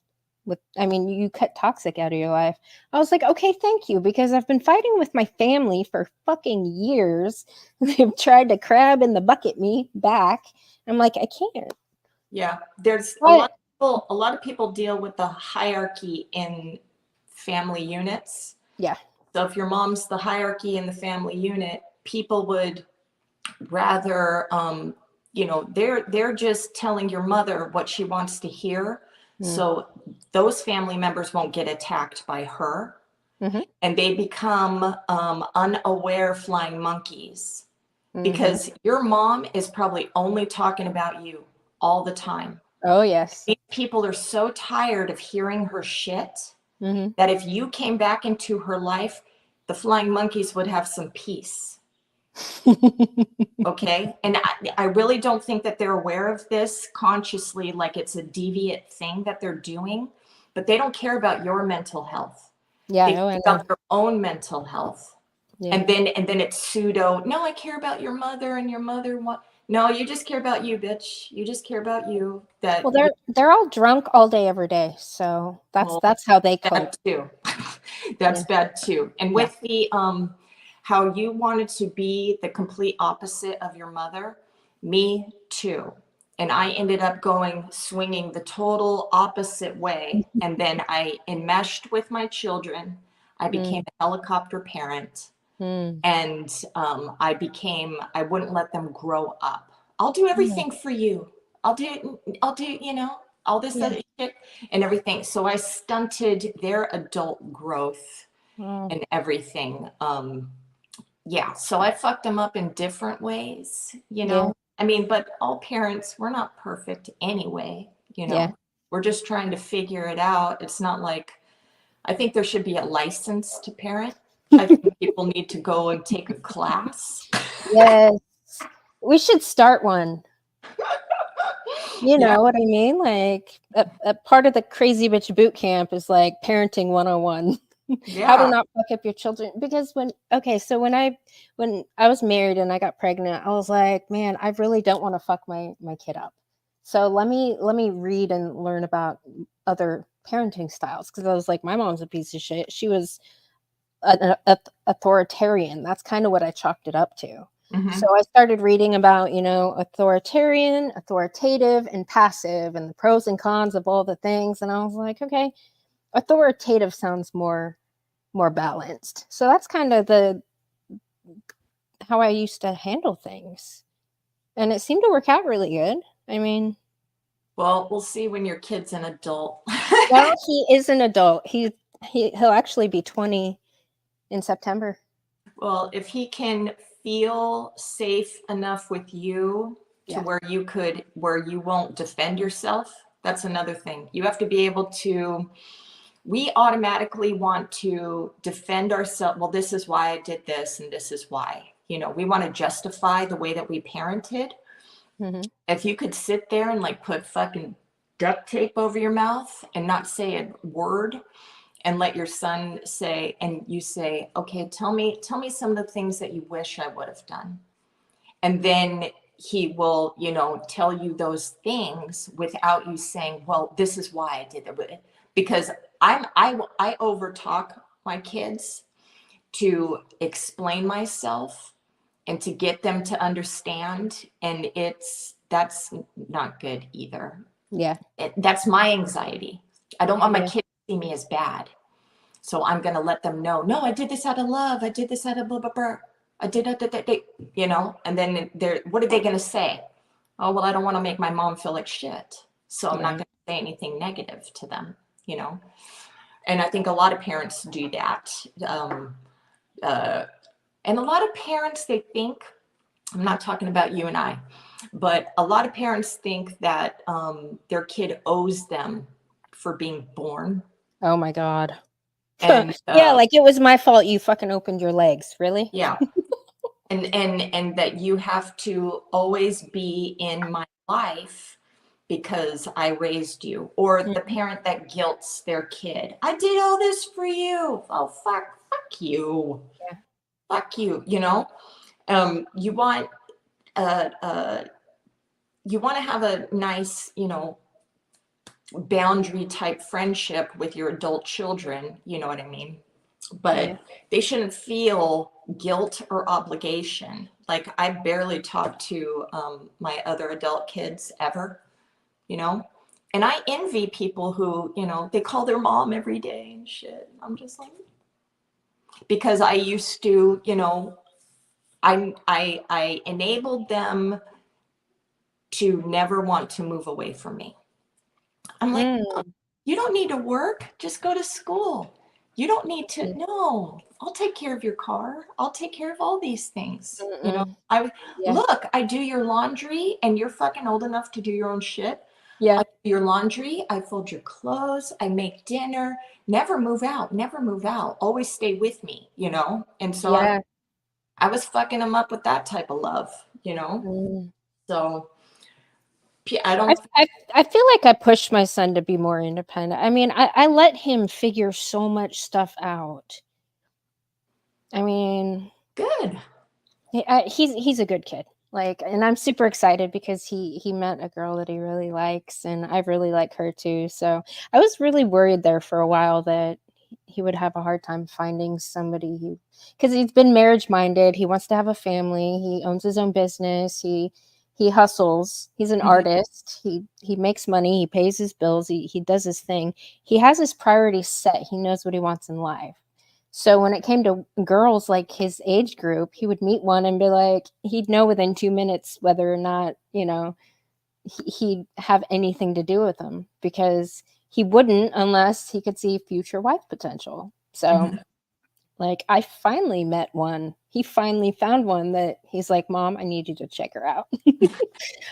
I mean, you cut toxic out of your life. I was like, okay, thank you, because I've been fighting with my family for fucking years. They've tried to crab in the bucket me back. I'm like, I can't. Yeah. There's a But lot. Well, a lot of people deal with the hierarchy in family units. Yeah. So if your mom's the hierarchy in the family unit, people would rather, they're just telling your mother what she wants to hear. Mm. So those family members won't get attacked by her, Mhm. and they become unaware flying monkeys, Mhm. because your mom is probably only talking about you all the time. Oh, yes. These people are so tired of hearing her shit Mhm. that if you came back into her life, the flying monkeys would have some peace. Okay. And I really don't think that they're aware of this consciously, like it's a deviant thing that they're doing, but they don't care about your mental health. Yeah, They oh, care I know. about their own mental health. Yeah. And then it's pseudo, no, I care about your mother, and your mother what? No, you just care about you, bitch. You just care about you. Well, That they're all drunk all day every day, so that's well, that's how they cope. bad too. Yeah. That's bad too. And Yeah. with the how you wanted to be the complete opposite of your mother, me too. And I ended up going swinging the total opposite way. And then I enmeshed with my children. I became Mm. a helicopter parent, Mm. and I wouldn't let them grow up. I'll do Mm. everything for you. I'll do, all this Yeah. other shit and everything. So I stunted their adult growth Oh, and everything. Yeah, so I fucked them up in different ways, you yeah. know. I mean, but all parents, we're not perfect anyway, you Yeah. know. We're just trying to figure it out. It's not like, I think there should be a license to parent. I think people need to go and take a class. Yes. We should start one. You Yeah, know what I mean? Like a part of the crazy bitch boot camp is like parenting 101. How to yeah. not fuck up your children. Because so when I was married and I got pregnant, I was like, man, I really don't want to fuck my kid up. So let me read and learn about other parenting styles, because I was like, my mom's a piece of shit. She was an authoritarian. That's kind of what I chalked it up to. Hmm. So I started reading about, authoritarian, authoritative, and passive, and the pros and cons of all the things. And I was like, okay, authoritative sounds more balanced. So that's kind of the how I used to handle things. And it seemed to work out really good. I mean, Well, we'll see when your kid's an adult. well, he is an adult. He'll actually be 20 in September. Well, if he can feel safe enough with you to Yeah. where you won't defend yourself, that's another thing. You have to be able to, we automatically want to defend ourselves. Well, this is why I did this, and this is why. We want to justify the way that we parented. Hmm. If you could sit there and like put fucking duct tape over your mouth and not say a word, and let your son say, and you say, okay, tell me some of the things that you wish I would have done. And then he will, tell you those things without you saying, well, this is why I did it. Because I overtalk my kids to explain myself and to get them to understand. And that's not good either. Yeah. That's my anxiety. I don't want my Yeah. kids to see me as bad. So I'm going to let them know, no, I did this out of love. I did this out of blah, blah, blah. I did it, and then what are they going to say? Oh, well, I don't want to make my mom feel like shit. So I'm not Right. going to say anything negative to them, you know? And I think a lot of parents do that. Uh, and a lot of parents, they think, I'm not talking about you and I, but a lot of parents think that their kid owes them for being born. Oh my God. And Yeah, like it was my fault you fucking opened your legs. Really? yeah, and that you have to always be in my life because I raised you, or the Mhm. parent that guilts their kid. I did all this for you. Oh, fuck you. Yeah. Fuck you, you know? You want uh, uh, you want to have a nice, boundary type friendship with your adult children, you know what I mean? Yeah. But they shouldn't feel guilt or obligation. Like I barely talk to my other adult kids ever, you know, And I envy people who, they call their mom every day and shit. I'm just like, because I used to, I enabled them to never want to move away from me. I'm like, Mm, you don't need to work, just go to school. You don't need to, mm, no, I'll take care of your car. I'll take care of all these things. mm-mm. I Yeah. look, I do your laundry and you're fucking old enough to do your own shit. I Yeah. do your laundry, I fold your clothes, I make dinner, never move out, never move out. Always stay with me. And so Yeah. I was fucking them up with that type of love. Mm. So I I, don't, I I feel like I pushed my son to be more independent. I mean, I let him figure so much stuff out. I mean, good. he's a good kid. Like, and I'm super excited because he met a girl that he really likes, and I really like her too. So I was really worried there for a while that he would have a hard time finding somebody who, because he's been marriage minded. He wants to have a family. He owns his own business. He hustles. He's an Mhm. artist. He makes money. He pays his bills. He does his thing. He has his priorities set. He knows what he wants in life. So when it came to girls like his age group, he would meet one and be like, he'd know within 2 minutes whether or not, he'd have anything to do with them because he wouldn't unless he could see future wife potential. So, Mhm. like, I finally met one. He finally found one that he's like, Mom, I need you to check her out.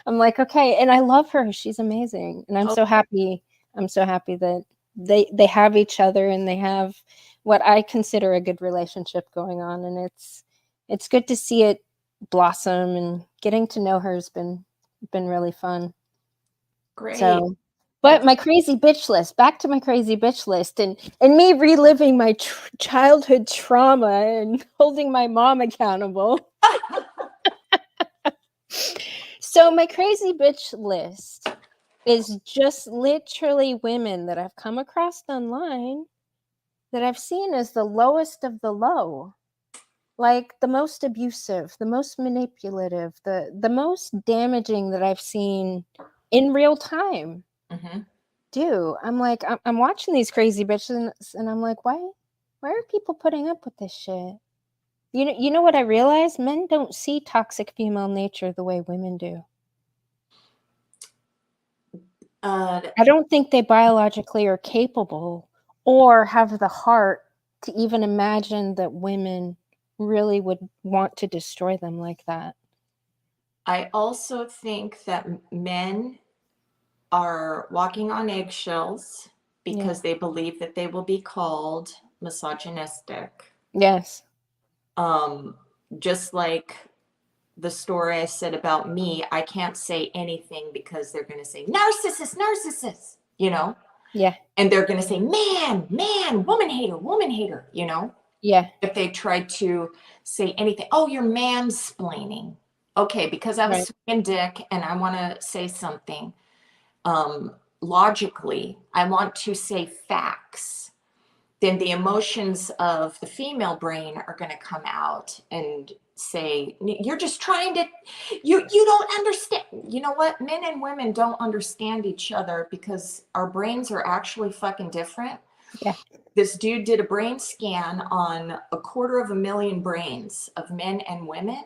I'm like, okay. And I love her. She's amazing. And I'm Oh, so happy. I'm so happy that they have each other and they have what I consider a good relationship going on. And it's good to see it blossom, and getting to know her has been really fun. great. So, but That's my crazy bitch list, back to my crazy bitch list, and me reliving my childhood trauma and holding my mom accountable. So my crazy bitch list is just literally women that I've come across online that I've seen as the lowest of the low. Like the most abusive, the most manipulative, the most damaging that I've seen in real time Mhm. do. I'm like, I'm watching these crazy bitches, and I'm like, why are people putting up with this shit? You know what I realized? Men don't see toxic female nature the way women do. Uh, I don't think they biologically are capable or have the heart to even imagine that women really would want to destroy them like that. I also think that men are walking on eggshells Yeah. because they believe that they will be called misogynistic. Yes. Um, just like the story I said about me, I can't say anything because they're going to say narcissist, narcissist, Yeah. and they're going to say man, man, woman hater. Yeah. If they try to say anything, oh, you're mansplaining. Okay, because I was Right. swinging dick and I want to say something logically, I want to say facts, then the emotions of the female brain are going to come out and say you're just trying to you don't understand. You know what, men and women don't understand each other because our brains are actually fucking different. Yeah. This dude did a brain scan on 250,000 brains of men and women,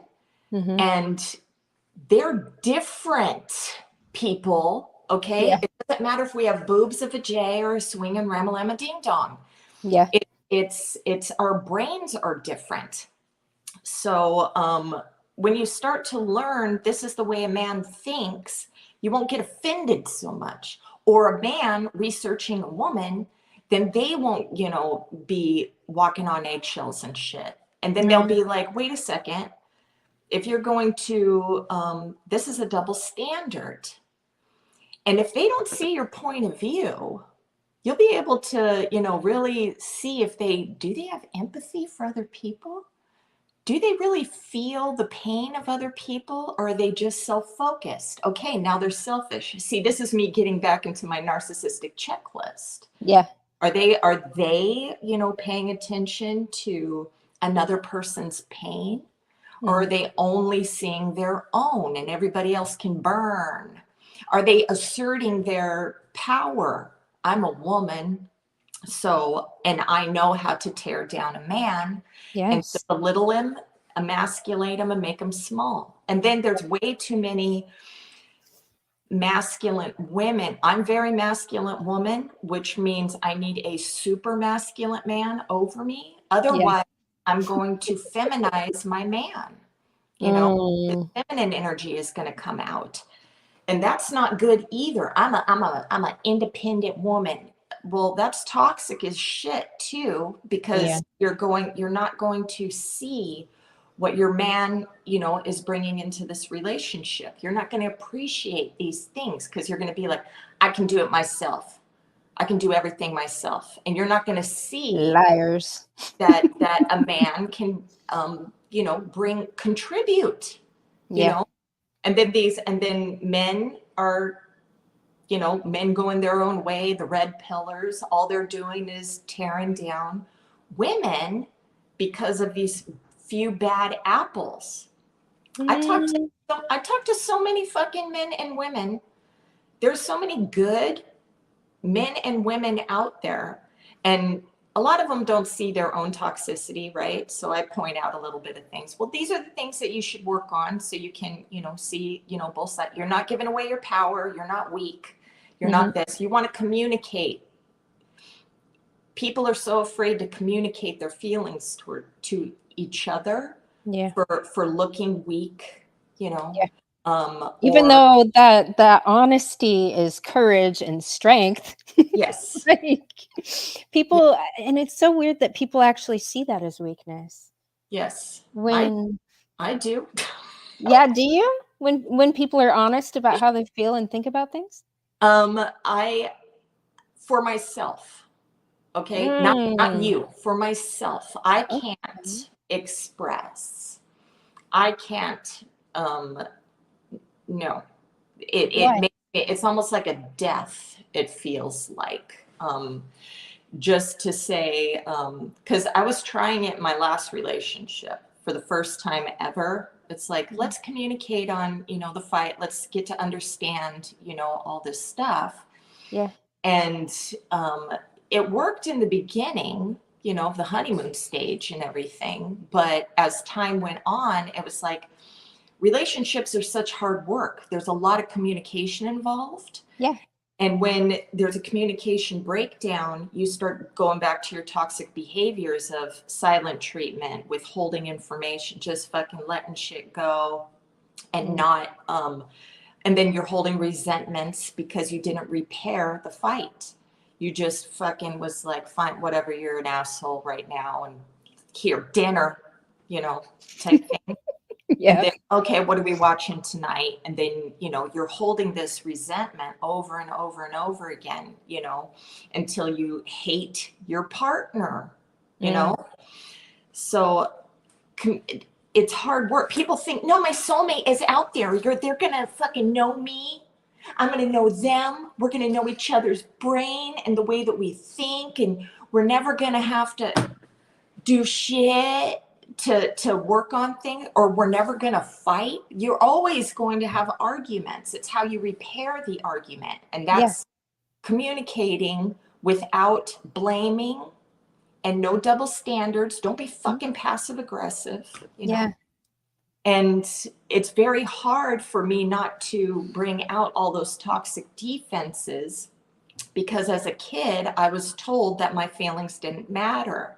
Mhm. and they're different people. Yeah. Okay, it doesn't matter if we have boobs of a J or a swinging ramalama ding dong. Yeah. It's our brains are different. So when you start to learn this is the way a man thinks, you won't get offended so much. Or a man researching a woman, then they won't, be walking on eggshells and shit. And then they'll Right. be like, wait a second, if you're going to, this is a double standard. And if they don't see your point of view, you'll be able to, really see if do they have empathy for other people? Do they really feel the pain of other people, or are they just self-focused? Okay, now they're selfish. See, this is me getting back into my narcissistic checklist. Yeah. Are they, paying attention to another person's pain? Or are Mhm. they only seeing their own and everybody else can burn? Are they asserting their power? I'm a woman, so, and I know how to tear down a man and to Yes. belittle him, emasculate him, and make him small. And then there's way too many masculine women. I'm very masculine woman, which means I need a super masculine man over me. Yeah. Otherwise, I'm going to feminize my man. You know, the Mm. feminine energy is going to come out. And that's not good either. I'm an independent woman. Well, that's toxic as shit too, Yeah. because you're not going to see what your man, is bringing into this relationship. You're not going to appreciate these things because you're going to be like, I can do it myself. I can do everything myself. And you're not going to see Liars. that a man can, contribute, you Yeah. know, and then men are, men going their own way, the red pillars, all they're doing is tearing down women because of these few bad apples. I talked to Mm. I talked to so many fucking men and women. There's so many good men and women out there, and a lot of them don't see their own toxicity, right? So I point out a little bit of things. Well, these are the things that you should work on so you can, see, both sides. You're not giving away your power. You're not weak. You're Mhm. not this. You want to communicate. People are so afraid to communicate their feelings to each other Yeah. for looking weak, Yeah. Even or though that honesty is courage and strength, yes, like, yeah, people and it's so weird that people actually see that as weakness. yes, I When I do. Yeah, do you? When people are honest about how they feel and think about things? I for myself, okay, not Mm. you, for myself, I Okay. can't express. I can't. Um, no, it Why? makes it's almost like a death. It feels like. Just to say, because I was trying it in my last relationship for the first time ever. It's like, Mhm. let's communicate on, the fight. Let's get to understand, all this stuff. Yeah. And it worked in the beginning, of the honeymoon stage and everything. But as time went on, it was like relationships are such hard work. There's a lot of communication involved. Yeah. And when there's a communication breakdown, you start going back to your toxic behaviors of silent treatment, withholding information, just fucking letting shit go and Mm. not, and then you're holding resentments because you didn't repair the fight. You just fucking was like, fine, whatever, you're an asshole right now. And here, dinner, type thing. And Yeah. then, okay, what are we watching tonight? And then, you're holding this resentment over and over and over again, until you hate your partner, you know? Mm. So com- it's hard work. People think, no, my soulmate is out there. They're going to fucking know me. I'm going to know them. We're going to know each other's brain and the way that we think. And we're never going to have to do shit to work on things, or we're never going to fight. You're always going to have arguments. It's how you repair the argument, and Yeah. that's communicating without blaming and no double standards. Don't be Mm. fucking passive aggressive, Yeah. and it's very hard for me not to bring out all those toxic defenses, because as a kid I was told that my feelings didn't matter.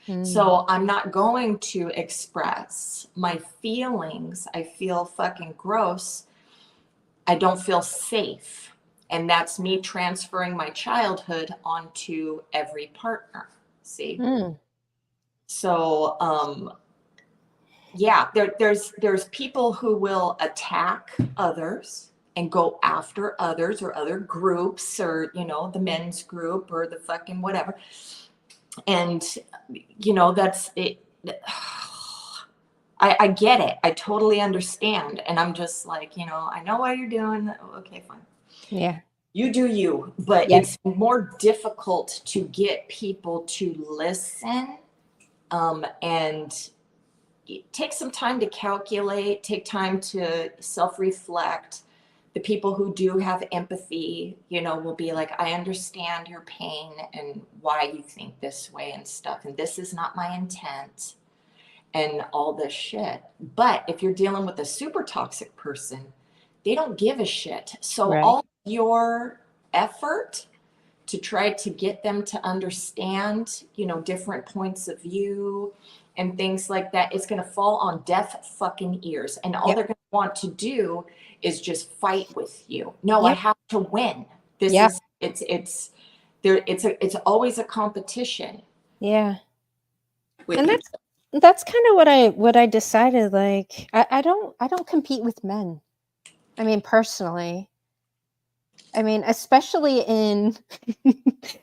Mm. So I'm not going to express my feelings. I feel fucking gross. I don't feel safe. And that's me transferring my childhood onto every partner. See? Mm. So yeah, there's people who will attack others and go after others or other groups, or the men's group or the fucking whatever. And that's it. I get it. I totally understand. And I'm just like, I know why you're doing that. Okay, fine. Yeah. You do you. But Yeah. it's more difficult to get people to listen, and take some time to calculate, take time to self reflect, the people who do have empathy, you know, will be like, I understand your pain and why you think this way and stuff. And this is not my intent and all this shit. But if you're dealing with a super toxic person, they don't give a shit. So Right. all your effort to try to get them to understand, you know, different points of view and things like that, it's going to fall on deaf fucking ears. And all Yep. they're going to want to do is just fight with you. No, I Yep. have to win. This Yeah. is, it's there. It's always a competition Yeah. with And each. that's kind of what I decided. Like, I don't compete with men. I mean, personally. I mean, especially in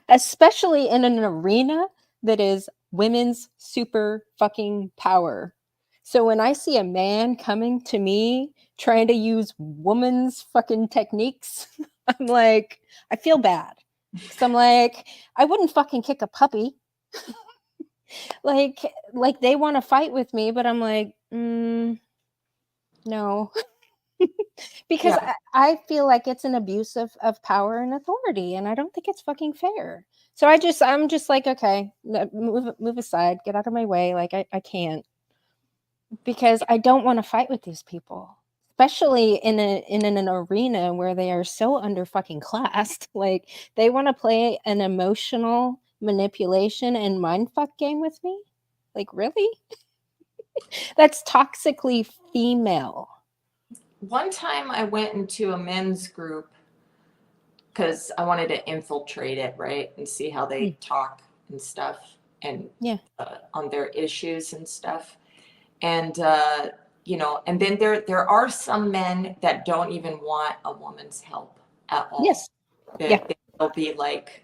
an arena that is women's super fucking power. So when I see a man coming to me trying to use woman's fucking techniques, I'm like, I feel bad. Cause I'm like, I wouldn't fucking kick a puppy. Like they want to fight with me, but I'm like, no. Because Yeah, I feel like it's an abuse of power and authority, and I don't think it's fucking fair. So I'm just like, okay, move aside, get out of my way. Like I can't, because I don't want to fight with these people, especially in an arena where they are so under fucking classed. Like they want to play an emotional manipulation and mind fuck game with me. Like really? That's toxically female. one time I went into a men's group because I wanted to infiltrate it, right, and see how they Mm, talk and stuff, and yeah. on their issues and stuff. And you know, and then there are some men that don't even want a woman's help at all. Yes. Yeah. They'll be like,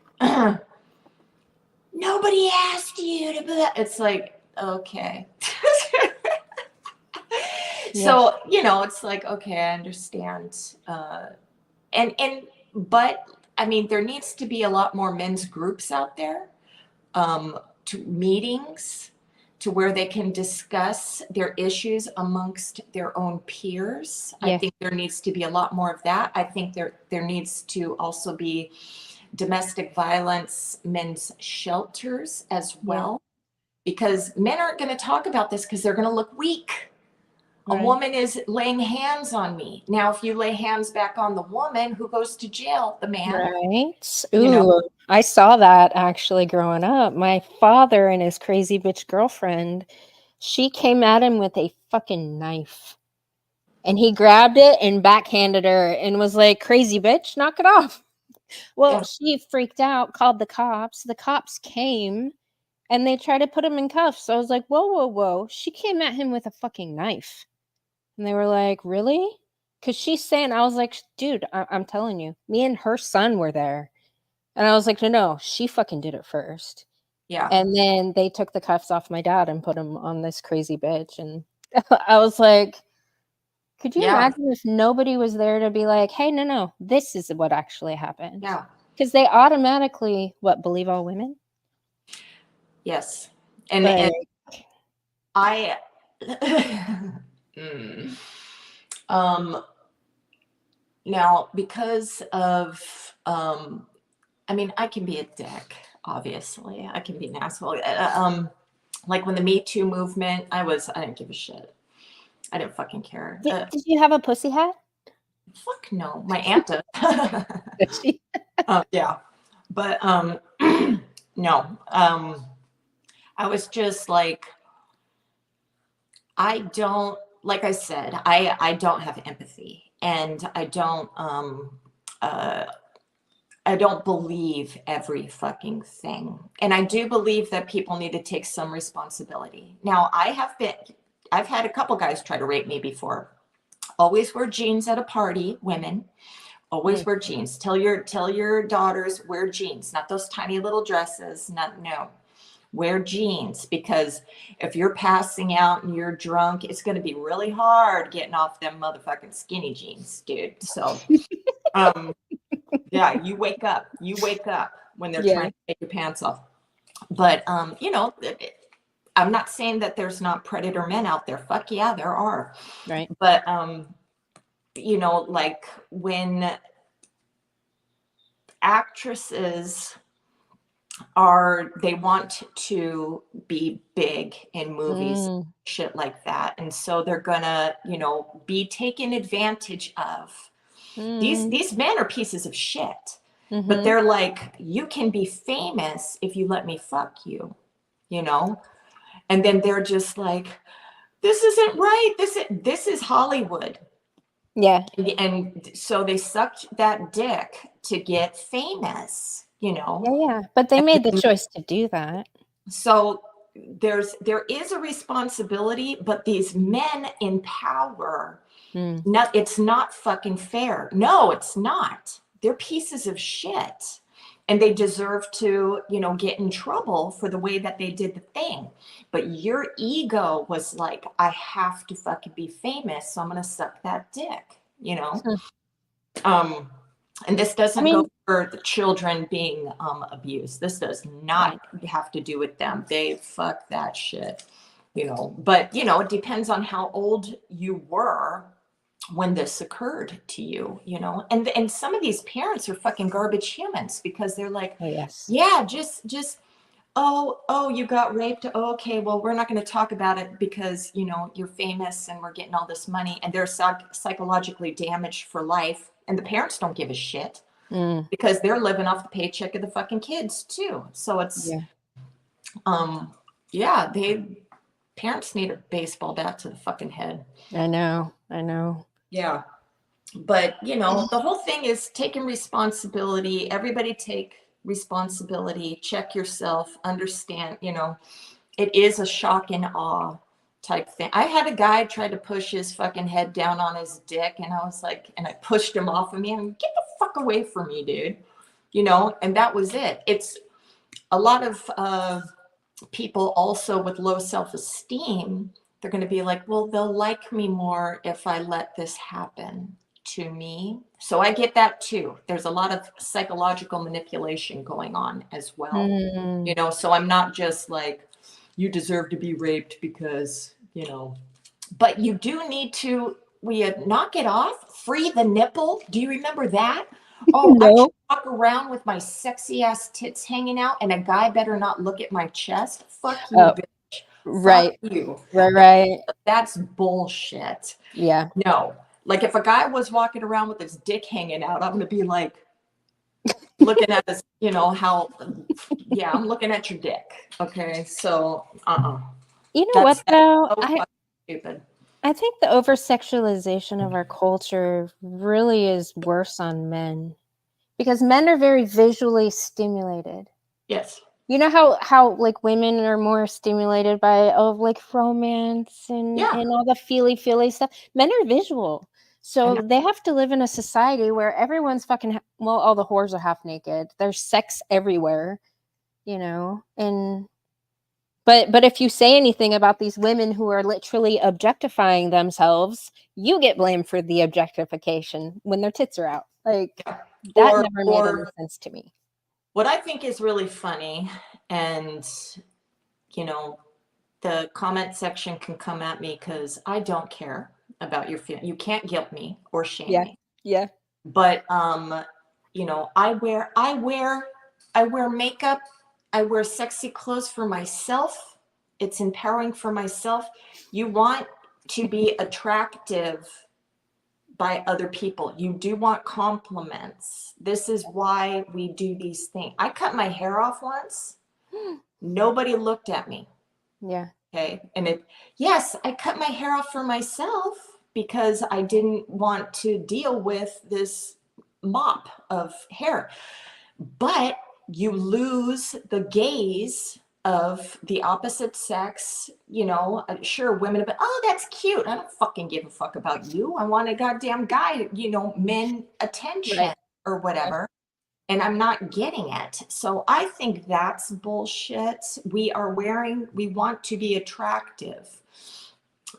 nobody asked you to. It's like, okay. Yeah. So you know, it's like, okay, I understand. And but I mean, there needs to be a lot more men's groups out there, to meetings to where they can discuss their issues amongst their own peers. I Yeah. think there needs to be a lot more of that. I think there needs to also be domestic violence men's shelters as Yeah. well, because men aren't going to talk about this because they're going to look weak. A Right. woman is laying hands on me. Now, if you lay hands back on the woman, who goes to jail? The man, Right. you know? Ooh, I saw that actually growing up. My father and his crazy bitch girlfriend, she came at him with a fucking knife. And he grabbed it and backhanded her and was like, crazy bitch, knock it off. Well, Yeah, she freaked out, called the cops. The cops came and they tried to put him in cuffs. So I was like, whoa, whoa, whoa. She came at him with a fucking knife. And they were like, really? Because she's saying, I was like, dude, I'm telling you, me and her son were there. And I was like, no, no, she fucking did it first. yeah, And then they took the cuffs off my dad and put him on this crazy bitch. And I was like, could you yeah, imagine if nobody was there to be like, hey, no, no, this is what actually happened? yeah. Because they automatically, what, believe all women? Yes. And Like, I Mm. um now because of I mean, I can be a dick, obviously. I can be an asshole. Like when the Me Too movement, I didn't give a shit. I didn't fucking care. did you have a pussy hat? Fuck no. My aunt does. Did she? Yeah. But no. I was just like, I don't, like I said, I don't have empathy, and uh I don't believe every fucking thing. And I do believe that people need to take some responsibility. Now, I've had a couple guys try to rape me before. Always wear jeans at a party, women. Always Mm, wear jeans. Tell your daughters wear jeans, not those tiny little dresses. Not no. Wear jeans, because if you're passing out and you're drunk, it's going to be really hard getting off them motherfucking skinny jeans, dude. So, um, yeah, you wake up when they're yeah, trying to take your pants off. But you know, I'm not saying that there's not predator men out there. Fuck yeah, there are. right. But you know, like when actresses they want to be big in movies, Mm, shit like that. And so they're gonna, you know, be taken advantage of. mm, These men are pieces of shit. But mm-hmm. they're like, you can be famous if you let me fuck you, you know? And then they're just like, this isn't right. This is Hollywood. Yeah. And so they sucked that dick to get famous, you know? Yeah, yeah. But they made the choice to do that. So there is a responsibility, but these men in power, Mm. no, it's not fucking fair. No, it's not. They're pieces of shit. And they deserve to, you know, get in trouble for the way that they did the thing. But your ego was like, I have to fucking be famous, so I'm gonna suck that dick, you know? Hmm. Um, and this I doesn't go mean, for the children being abused. This does not right. have to do with them. They fuck that shit, you know. But you know, it depends on how old you were when this occurred to you, you know. And some of these parents are fucking garbage humans because they're like, Oh, yes. yeah, just oh, you got raped. Oh, okay, well, we're not going to talk about it because, you know, you're famous and we're getting all this money, and they're psychologically damaged for life. And the parents don't give a shit Mm, because they're living off the paycheck of the fucking kids too. So it's, yeah. um, yeah, parents need a baseball bat to the fucking head. I know. I know. Yeah. But, you know, the whole thing is taking responsibility. Everybody take responsibility, check yourself, understand, you know, it is a shock and awe type thing. I had a guy try to push his fucking head down on his dick, and I was like, and I pushed him off of me. I'm like, get the fuck away from me, dude. You know, and that was it. It's a lot of people also with low self-esteem. They're going to be like, well, they'll like me more if I let this happen to me. So I get that too. There's a lot of psychological manipulation going on as well. You Mm. know, so I'm not just like, you deserve to be raped because, you know, but you do need to, we knock it off, free the nipple. Do you remember that? Oh, I should No. walk around with my sexy ass tits hanging out and a guy better not look at my chest. Fuck you, Oh, bitch. Fuck right. you. Right, That, right. that's bullshit. Yeah. No. Like if a guy was walking around with his dick hanging out, I'm going to be like, looking at his, you know, how, yeah, I'm looking at your dick. Okay. So, You know what that's though? so fucking stupid. I think the over sexualization of our culture really is worse on men because men are very visually stimulated. Yes. You know how like women are more stimulated by like romance Yeah. and all the feely stuff. Men are visual. I know. So they have to live in a society where everyone's fucking well, all the whores are half naked. There's sex everywhere, you know. And but if you say anything about these women who are literally objectifying themselves, you get blamed for the objectification when their tits are out. Like Yeah. that never made any Or sense to me. what I think is really funny, and, you know, the comment section can come at me because I don't care about your feeling. You can't guilt me or shame Yeah. me. Yeah. But you know, I wear makeup, I wear sexy clothes for myself. It's empowering for myself. You want to be attractive by other people. You do want compliments. This is why we do these things. I cut my hair off once. Nobody looked at me. Yeah. Okay. And yes, I cut my hair off for myself because I didn't want to deal with this mop of hair. But you lose the gaze of the opposite sex. You know, sure, women have been, oh, that's cute. I don't fucking give a fuck about you. I want a goddamn guy, you know, men attention Right. or whatever. And I'm not getting it. So I think that's bullshit. We want to be attractive.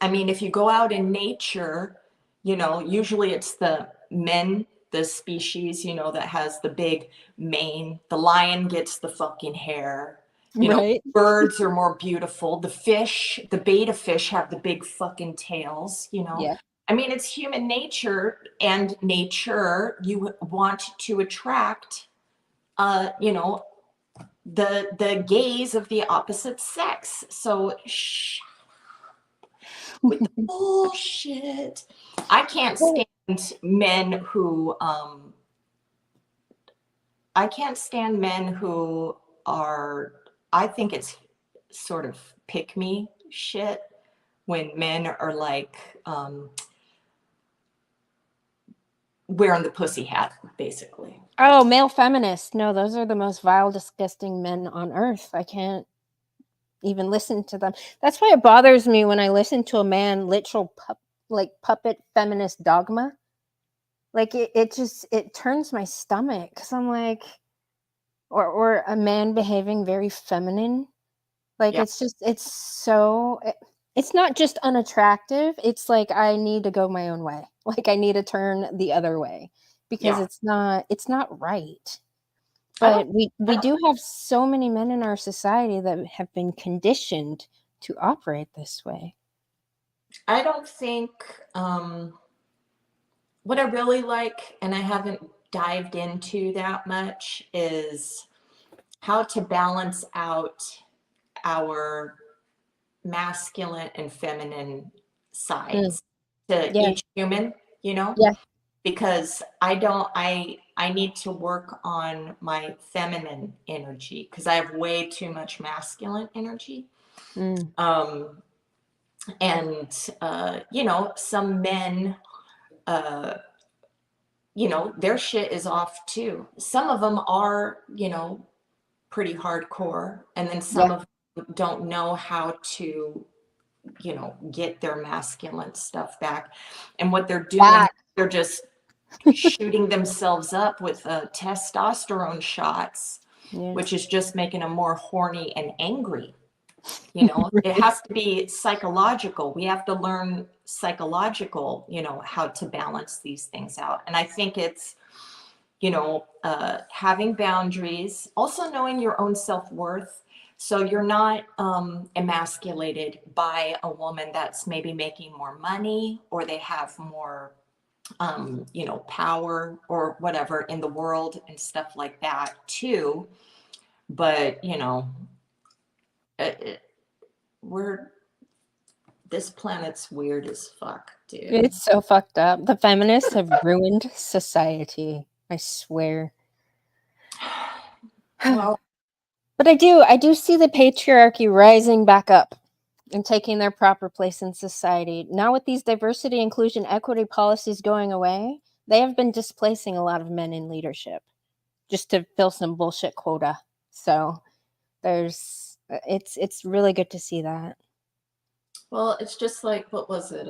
I mean, if you go out in nature, you know, usually it's the men, the species, you know, that has the big mane. The lion gets the fucking hair. You know, Right. birds are more beautiful. The fish, the beta fish have the big fucking tails, you know. Yeah. I mean, it's human nature and nature. You want to attract, you know, the gaze of the opposite sex. So with the bullshit. I can't Well, stand men who I can't stand men who are, I think it's sort of pick me shit when men are like wearing the pussy hat, basically. oh, male feminists. No, those are the most vile, disgusting men on earth. I can't even listen to them. That's why it bothers me when I listen to a man literal like puppet feminist dogma. Like it just it turns my stomach because I'm like, or a man behaving very feminine. Like Yeah. it's just it's so it's not just unattractive. It's like I need to go my own way. Like I need to turn the other way because Yeah. it's not right. I But don't I we don't do have so many men in our society that have been conditioned to operate this way. I don't think what I really like, and I haven't dived into that much, is how to balance out our masculine and feminine Mm, sides to yeah, each human, you know, yeah. because I need to work on my feminine energy because I have way too much masculine energy. Mm, Um, and you know, some men, uh, you know, their shit is off too. Some of them are, you know, pretty hardcore, and then some yeah. of them don't know how to, you know, get their masculine stuff back. And what they're doing, Back. they're just shooting themselves up with testosterone shots, Yeah. which is just making them more horny and angry. You know, it has to be psychological. We have to learn psychological, you know, how to balance these things out. And I think it's, you know, having boundaries, also knowing your own self-worth. So you're not emasculated by a woman that's maybe making more money or they have more, you know, power or whatever in the world and stuff like that too. But, you know, we're, this planet's weird as fuck, dude. It's so fucked up. The feminists have ruined society. I swear. Well, But I do see the patriarchy rising back up and taking their proper place in society. Now with these diversity, inclusion, equity policies going away, they have been displacing a lot of men in leadership just to fill some bullshit quota. So there's it's really good to see that. well, it's just like, what was it?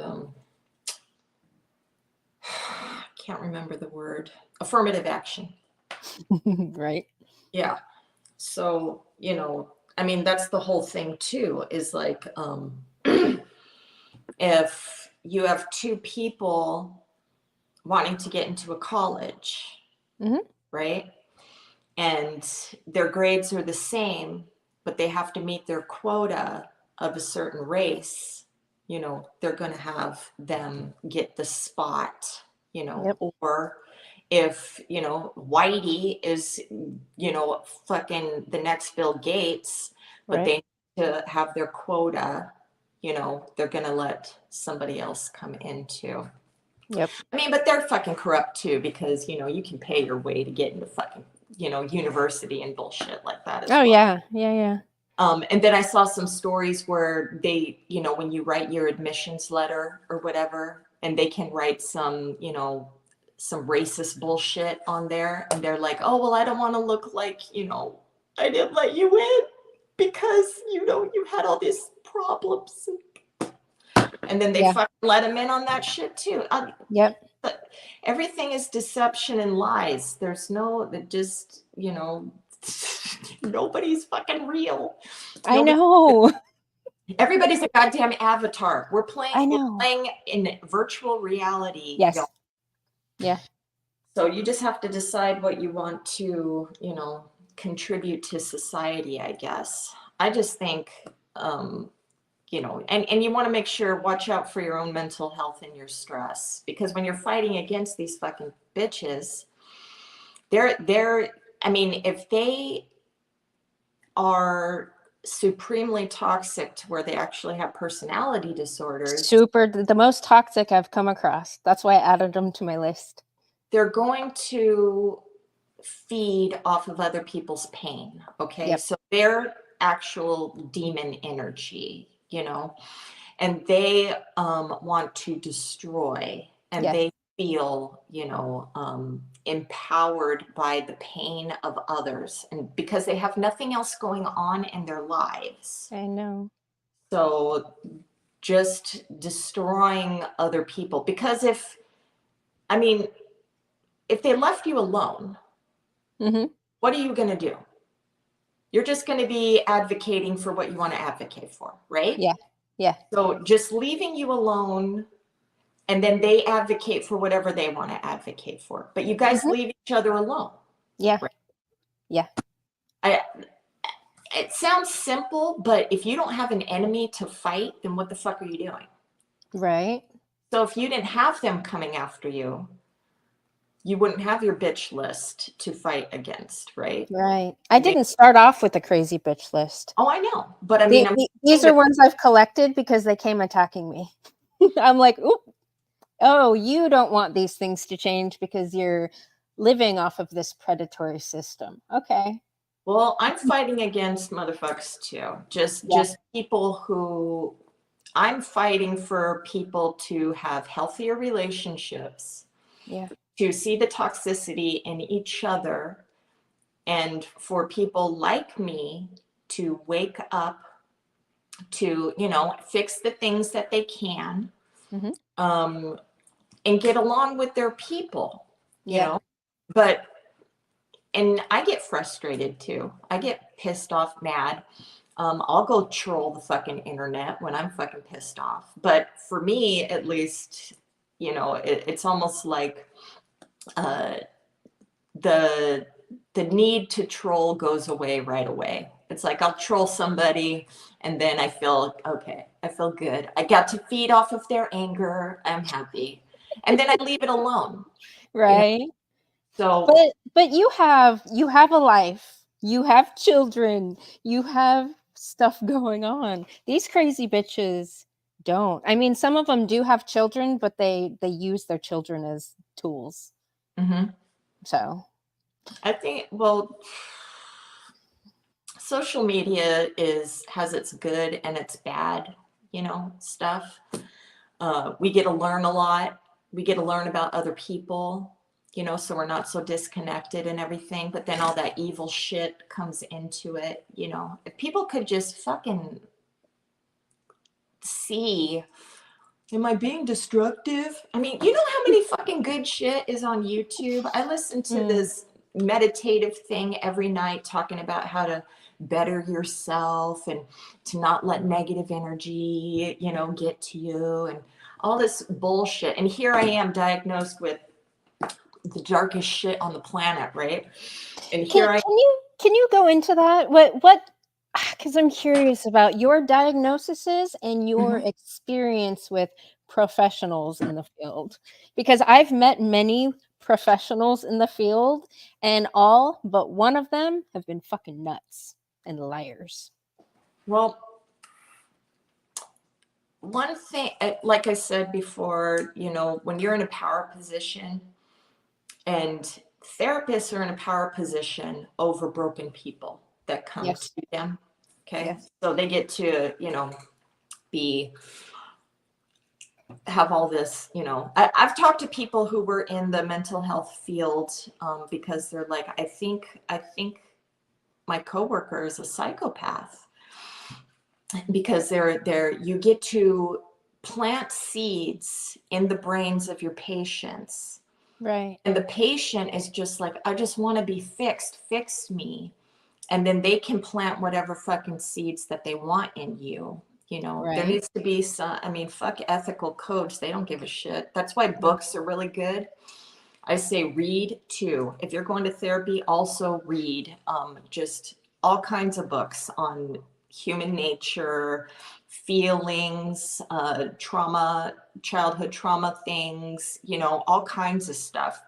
Can't remember the word. Affirmative action. Right? Yeah. So, you know, I mean, that's the whole thing too, is like, if you have two people wanting to get into a college, Hmm. right? And their grades are the same, but they have to meet their quota of a certain race, you know, they're going to have them get the spot, you know, Yep. or if, you know, Whitey is, you know, fucking the next Bill Gates, but Right. they need to have their quota, you know, they're going to let somebody else come into. Yep. I mean, but they're fucking corrupt too because, you know, you can pay your way to get into fucking, you know, university and bullshit like that as Oh well. yeah. Yeah, yeah. And then I saw some stories where they, you know, when you write your admissions letter or whatever, and they can write some, you know, some racist bullshit on there. And they're like, oh, well, I don't want to look like, you know, I didn't let you in because, you know, you had all these problems. And then they Yeah. fucking let them in on that shit too. Yep. But everything is deception and lies. There's no, that just, you know, nobody's fucking real. I Nobody, know. everybody's a goddamn avatar. I We're know. playing in virtual reality. Yes. Yeah. So you just have to decide what you want to, you know, contribute to society, I guess. I just think, um, and you want to make sure, watch out for your own mental health and your stress, because when you're fighting against these fucking bitches, I mean, if they are supremely toxic to where they actually have personality disorders, The most toxic I've come across. That's why I added them to my list. they're going to feed off of other people's pain. Okay. Yep. So they're actual demon energy, and they want to destroy, and Yes. they feel, empowered by the pain of others, and because they have nothing else going on in their lives. I know. So just destroying other people, because I mean, if they left you alone, what are you going to do? You're just going to be advocating for what you want to advocate for, right? Yeah. Yeah. So just leaving you alone, and then they advocate for whatever they want to advocate for. But you guys leave each other alone. Yeah. Right? Yeah. It sounds simple, but if you don't have an enemy to fight, then what the fuck are you doing? Right. So if you didn't have them coming after you, you wouldn't have your bitch list to fight against, right? Right. I didn't start off with a crazy bitch list. Oh, I know. But I mean, these are ones I've collected because they came attacking me. I'm like, oop. Oh, you don't want these things to change because you're living off of this predatory system. Okay. Well, I'm fighting against motherfuckers too. Just people who, I'm fighting for people to have healthier relationships. Yeah. To see the toxicity in each other, and for people like me to wake up, to, fix the things that they can, and get along with their people, you know. But, and I get frustrated too. I get pissed off, mad. I'll go troll the fucking internet when I'm fucking pissed off. But for me, at least, it's almost like the need to troll goes away right away. It's like I'll troll somebody, and then I feel okay. I feel good. I got to feed off of their anger. I'm happy, and then I leave it alone. Right. So, but you have a life. You have children. You have stuff going on. These crazy bitches don't. I mean, some of them do have children, but they use their children as tools. So I think, well, social media has its good and its bad, stuff. We get to learn a lot. We get to learn about other people, so we're not so disconnected and everything. But then all that evil shit comes into it, If people could just fucking see, am I being destructive? I mean, you know how many fucking good shit is on YouTube? I listen to this meditative thing every night talking about how to better yourself and to not let negative energy, get to you, and all this bullshit. And here I am diagnosed with the darkest shit on the planet, right? And here can you go into that? What because I'm curious about your diagnoses and your experience with professionals in the field, because I've met many professionals in the field, and all but one of them have been fucking nuts and liars. Well, one thing, like I said before, when you're in a power position, and therapists are in a power position over broken people that come to them. Okay. So they get to, have all this, I've talked to people who were in the mental health field, because they're like, I think my coworker is a psychopath, because you get to plant seeds in the brains of your patients. Right. And the patient is just like, I just want to be fixed, fix me. And then they can plant whatever fucking seeds that they want in you. There needs to be some, fuck ethical codes. They don't give a shit. That's why books are really good. I say read too. If you're going to therapy, also read just all kinds of books on human nature, feelings, trauma, childhood trauma things, all kinds of stuff.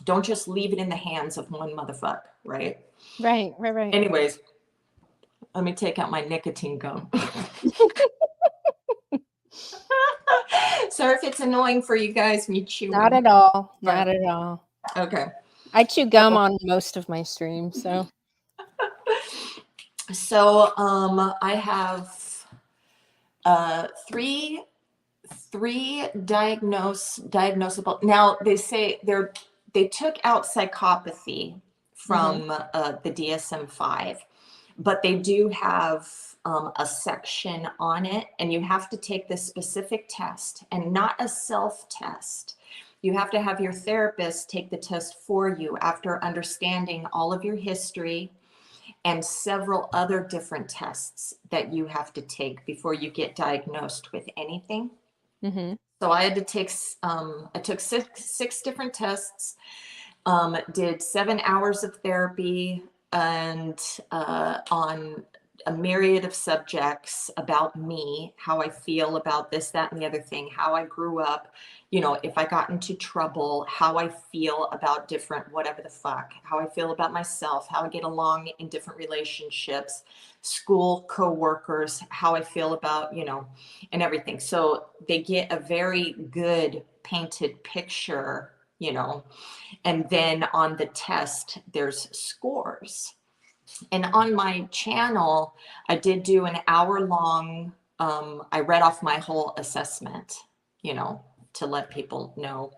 Don't just leave it in the hands of one motherfucker, right? Right, right, right. Anyways, let me take out my nicotine gum. Sorry if it's annoying for you guys, me chewing. Not at all. Not at all. Okay. I chew gum on most of my streams, so. So I have three diagnosable. Now they say they took out psychopathy from the DSM-5, but they do have a section on it, and you have to take this specific test, and not a self-test. You have to have your therapist take the test for you after understanding all of your history and several other different tests that you have to take before you get diagnosed with anything. So I had to take, I took six different tests, did 7 hours of therapy, and on a myriad of subjects about me, how I feel about this, that, and the other thing, how I grew up, if I got into trouble, how I feel about different, whatever the fuck, how I feel about myself, how I get along in different relationships, school, coworkers, how I feel about, and everything. So they get a very good painted picture, and then on the test, there's scores. And on my channel, I did do an hour-long, I read off my whole assessment, to let people know.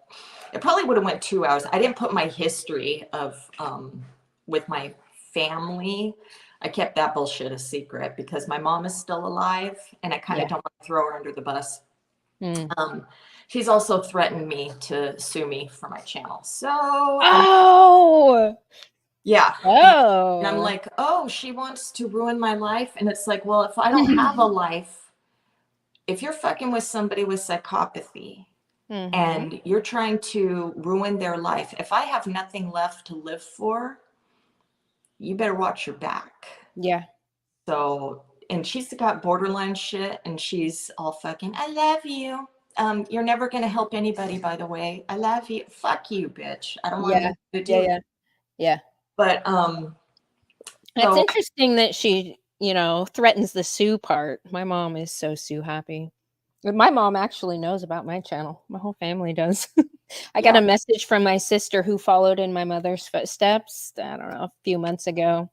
It probably would have went 2 hours. I didn't put my history of with my family. I kept that bullshit a secret because my mom is still alive, and I kind of don't want to throw her under the bus. She's also threatened me to sue me for my channel. So yeah. And I'm like, oh, she wants to ruin my life. And it's like, well, if I don't have a life, if you're fucking with somebody with psychopathy and you're trying to ruin their life, if I have nothing left to live for, you better watch your back. Yeah. So, and she's got borderline shit, and she's all fucking, I love you. You're never going to help anybody, by the way. I love you. Fuck you, bitch. I don't want to do it. Yeah. But it's interesting that she, threatens the sue part. My mom is so sue happy. My mom actually knows about my channel. My whole family does. I got a message from my sister who followed in my mother's footsteps, I don't know, a few months ago.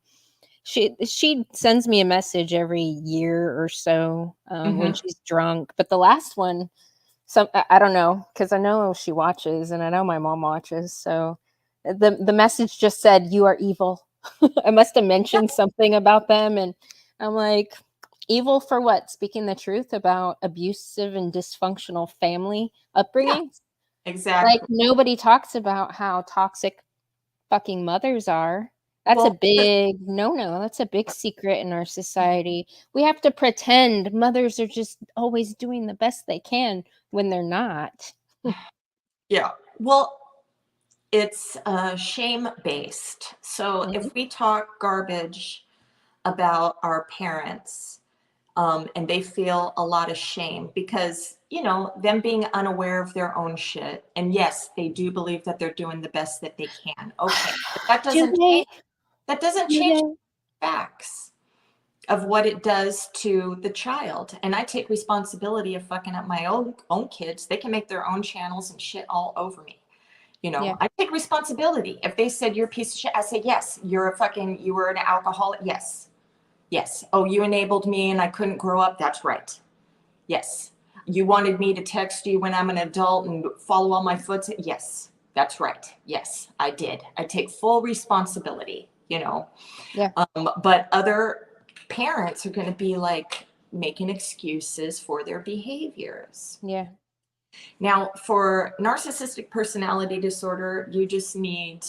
She sends me a message every year or so when she's drunk. But the last one, I don't know, because I know she watches and I know my mom watches. So the message just said, "You are evil." I must have mentioned something about them, and I'm like, evil for what? Speaking the truth about abusive and dysfunctional family upbringing? Yeah, exactly. Like, nobody talks about how toxic fucking mothers are. That's a big no-no. That's a big secret in our society. We have to pretend mothers are just always doing the best they can when they're not. Yeah. Well, it's shame-based. So if we talk garbage about our parents, and they feel a lot of shame because, them being unaware of their own shit. And yes, they do believe that they're doing the best that they can. Okay. But that doesn't change facts of what it does to the child. And I take responsibility of fucking up my own kids. They can make their own channels and shit all over me. I take responsibility. If they said you're a piece of shit, I say, yes, you were an alcoholic. Yes. Yes. Oh, you enabled me and I couldn't grow up. That's right. Yes. You wanted me to text you when I'm an adult and follow all my footsteps. Yes, that's right. Yes, I did. I take full responsibility, Yeah. But other parents are going to be like making excuses for their behaviors. Yeah. Now, for narcissistic personality disorder, you just need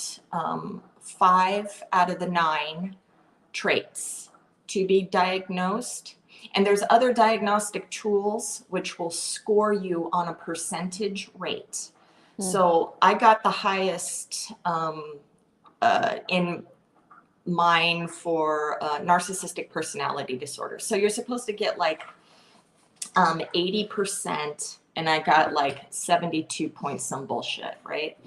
5 out of the 9 traits to be diagnosed. And there's other diagnostic tools which will score you on a percentage rate. So I got the highest in mine for narcissistic personality disorder. So you're supposed to get like 80%, and I got like 72 point some bullshit, right?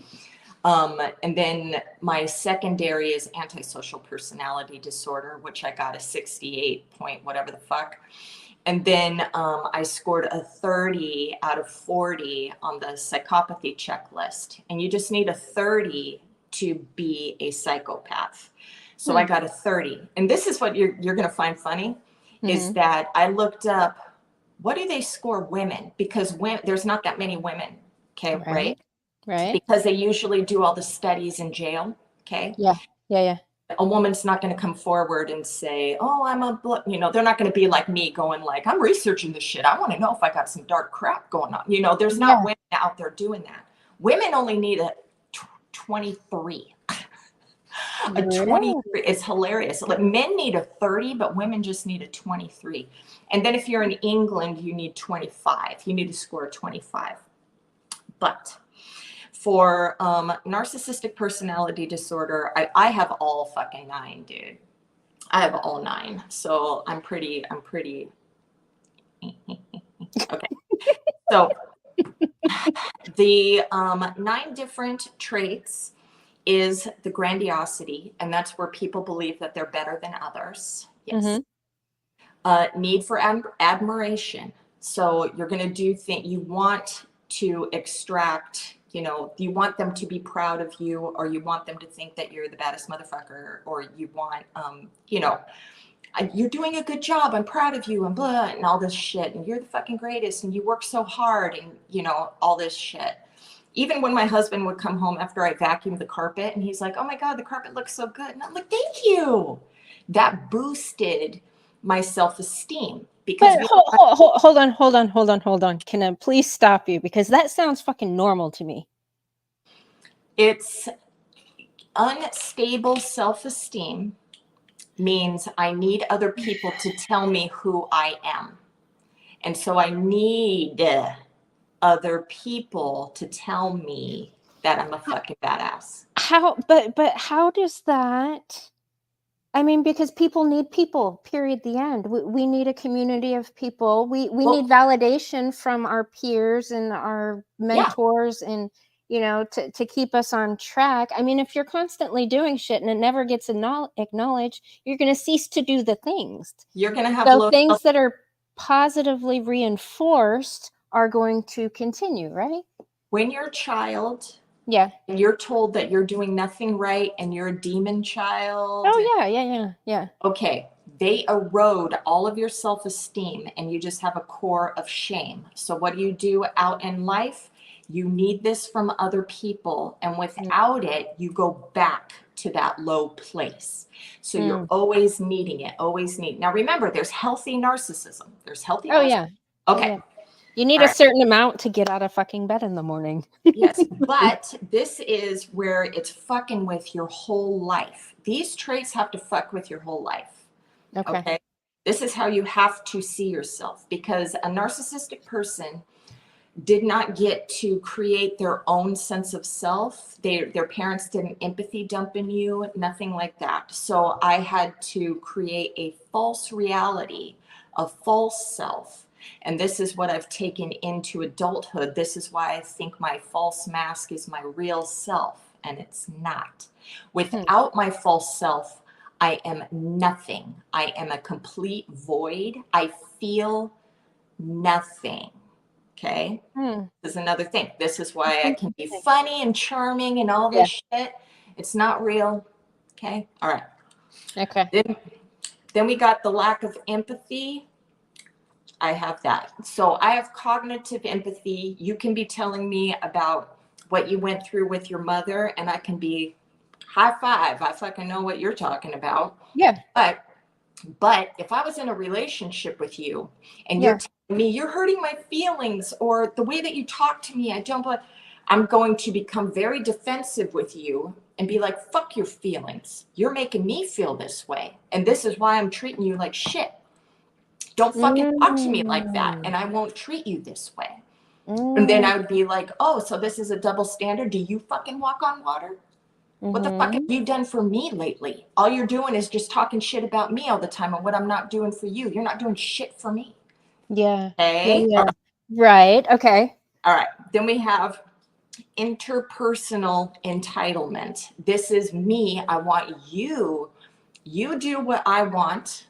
And then my secondary is antisocial personality disorder, which I got a 68 point whatever the fuck. And then I scored a 30 out of 40 on the psychopathy checklist. And you just need a 30 to be a psychopath. So I got a 30. And this is what you're going to find funny, is that I looked up, what do they score women? Because there's not that many women, okay, right? Right. Because they usually do all the studies in jail, okay? Yeah. A woman's not going to come forward and say, oh, they're not going to be like me going like, I'm researching this shit. I want to know if I got some dark crap going on. There's not women out there doing that. Women only need a 23. A 23 is hilarious. Like, men need a 30, but women just need a 23. And then if you're in England, you need 25. You need to score a 25. But for narcissistic personality disorder, I have all fucking 9, dude. I have all 9. So I'm pretty okay. So the 9 different traits is the grandiosity, and that's where people believe that they're better than others. Yes. Need for admiration. So you're going to do things, you want to extract, you want them to be proud of you, or you want them to think that you're the baddest motherfucker, or you want, you're doing a good job, I'm proud of you, and blah, and all this shit, and you're the fucking greatest, and you work so hard, and all this shit. Even when my husband would come home after I vacuumed the carpet, and he's like, oh my God, the carpet looks so good. And I'm like, thank you. That boosted my self-esteem. Because hold on. Can I please stop you? Because that sounds fucking normal to me. It's unstable self-esteem means I need other people to tell me who I am. And so I need other people to tell me that I'm a fucking badass. But how does that, I mean, because people need people, period, the end. We need a community of people. We need validation from our peers and our mentors, and to keep us on track. I mean, if you're constantly doing shit and it never gets acknowledged, you're going to cease to do the things. You're going to have things that are positively reinforced are going to continue, right? When you're a child, and you're told that you're doing nothing right and you're a demon child. Oh, yeah. Okay, they erode all of your self-esteem, and you just have a core of shame. So what do you do out in life? You need this from other people, and without it, you go back to that low place. So you're always needing it, Now remember, there's healthy narcissism. There's healthy narcissism. Yeah. Okay. Yeah. You need a certain amount to get out of fucking bed in the morning. Yes, but this is where it's fucking with your whole life. These traits have to fuck with your whole life. Okay. This is how you have to see yourself, because a narcissistic person did not get to create their own sense of self. Their parents didn't empathy dump in you, nothing like that. So I had to create a false reality, a false self. And this is what I've taken into adulthood. This is why I think my false mask is my real self, and it's not. Without my false self, I am nothing. I am a complete void. I feel nothing. Okay. This is another thing. This is why I can be funny and charming and all this shit. It's not real. Okay. All right. Okay. Then we got the lack of empathy. I have that. So I have cognitive empathy. You can be telling me about what you went through with your mother, and I can be high five. I fucking know what you're talking about. Yeah. But if I was in a relationship with you and you're telling me you're hurting my feelings, or the way that you talk to me, I'm going to become very defensive with you and be like, fuck your feelings. You're making me feel this way. And this is why I'm treating you like shit. Don't fucking talk to me like that, and I won't treat you this way. And then I would be like, oh, so this is a double standard. Do you fucking walk on water? What the fuck have Mhm. you done for me lately? All you're doing is just talking shit about me all the time and what I'm not doing for you. You're not doing shit for me. Yeah. Yeah, Okay. yeah. Right, okay. All right. Then we have interpersonal entitlement. This is me. I want you. You do what I want.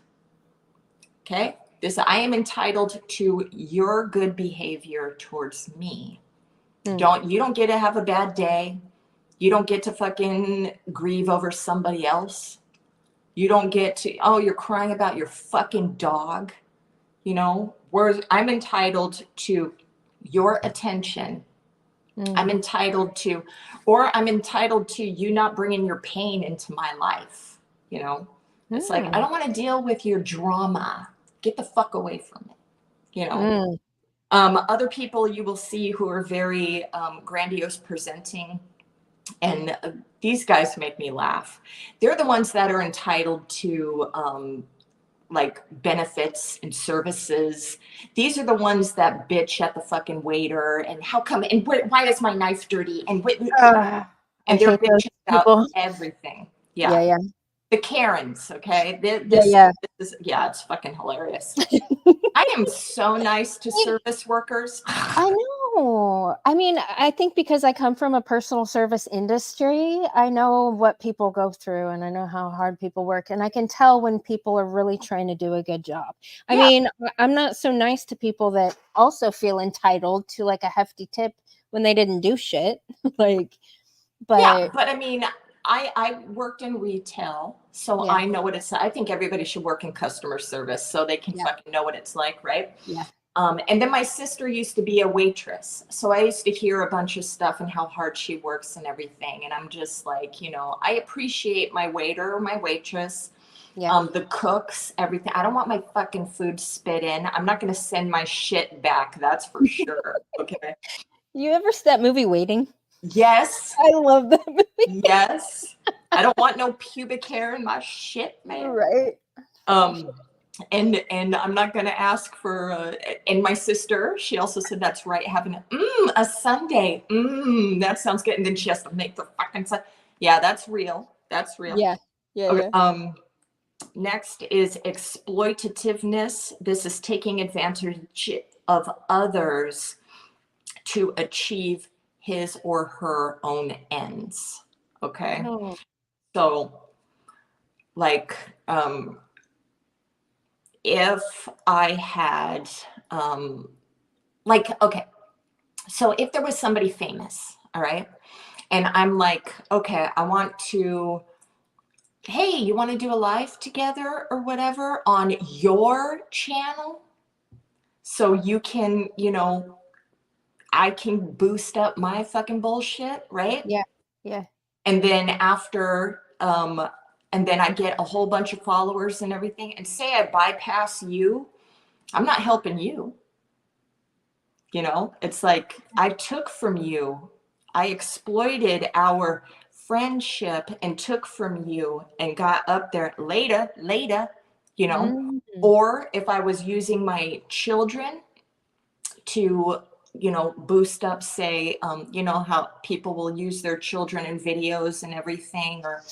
Okay. This, I am entitled to your good behavior towards me. Mm. You don't get to have a bad day. You don't get to fucking grieve over somebody else. You don't get to, oh, you're crying about your fucking dog. You know, whereas I'm entitled to your attention. Mm. I'm entitled to, or I'm entitled to you not bringing your pain into my life. You know, it's like, I Mm. don't want to deal with your drama. Get the fuck away from it. You know, Mm. other people you will see who are very grandiose presenting, and these guys make me laugh. They're the ones that are entitled to like benefits and services. These are the ones that bitch at the fucking waiter and how come and why is my knife dirty Ugh, I and they're hate those bitching about people. everything. Yeah, Yeah, yeah. the Karens. Okay, Yeah, yeah. this is yeah, it's fucking hilarious. I am so nice to You service workers. I know. I mean, I think because I come from a personal service industry, I know what people go through and I know how hard people work. And I can tell when people are really trying to do a good job. I Yeah, mean, I'm not so nice to people that also feel entitled to like a hefty tip when they didn't do shit. Like, yeah, but but I mean, I worked in retail, so yeah, I know what it's. I think everybody should work in customer service so they can yeah, fucking know what it's like, right? yeah. And then my sister used to be a waitress, so I used to hear a bunch of stuff and how hard she works and everything. And I'm just like, you know, I appreciate my waiter or my waitress, Yeah. the cooks, everything. I don't want my fucking food spit in. I'm not going to send my shit back. That's for sure. Okay. You ever see that movie Waiting? Yes. I love that movie. Yes. I don't want no pubic hair in my shit, man. Right. Um, and I'm not going to ask for. And my sister, she also said that's right. Having a Sunday, that sounds good. And then she has to make the fucking sun. Yeah, that's real. That's real. Yeah. Yeah, Okay. yeah. Next is exploitativeness. This is taking advantage of others to achieve his or her own ends. Okay. Oh. So, like, if I had, like, okay, so if there was somebody famous, all right, and I'm like, okay, I want to, hey, you want to do a live together or whatever on your channel? So you can, you know, I can boost up my fucking bullshit, right? Yeah. Yeah. And then after, and then I get a whole bunch of followers and everything, and say I bypass you, I'm not helping you. You know, it's like I took from you, I exploited our friendship and took from you and got up there later, you know. Mm. Or if I was using my children to, you know, boost up, say, you know, how people will use their children in videos and everything or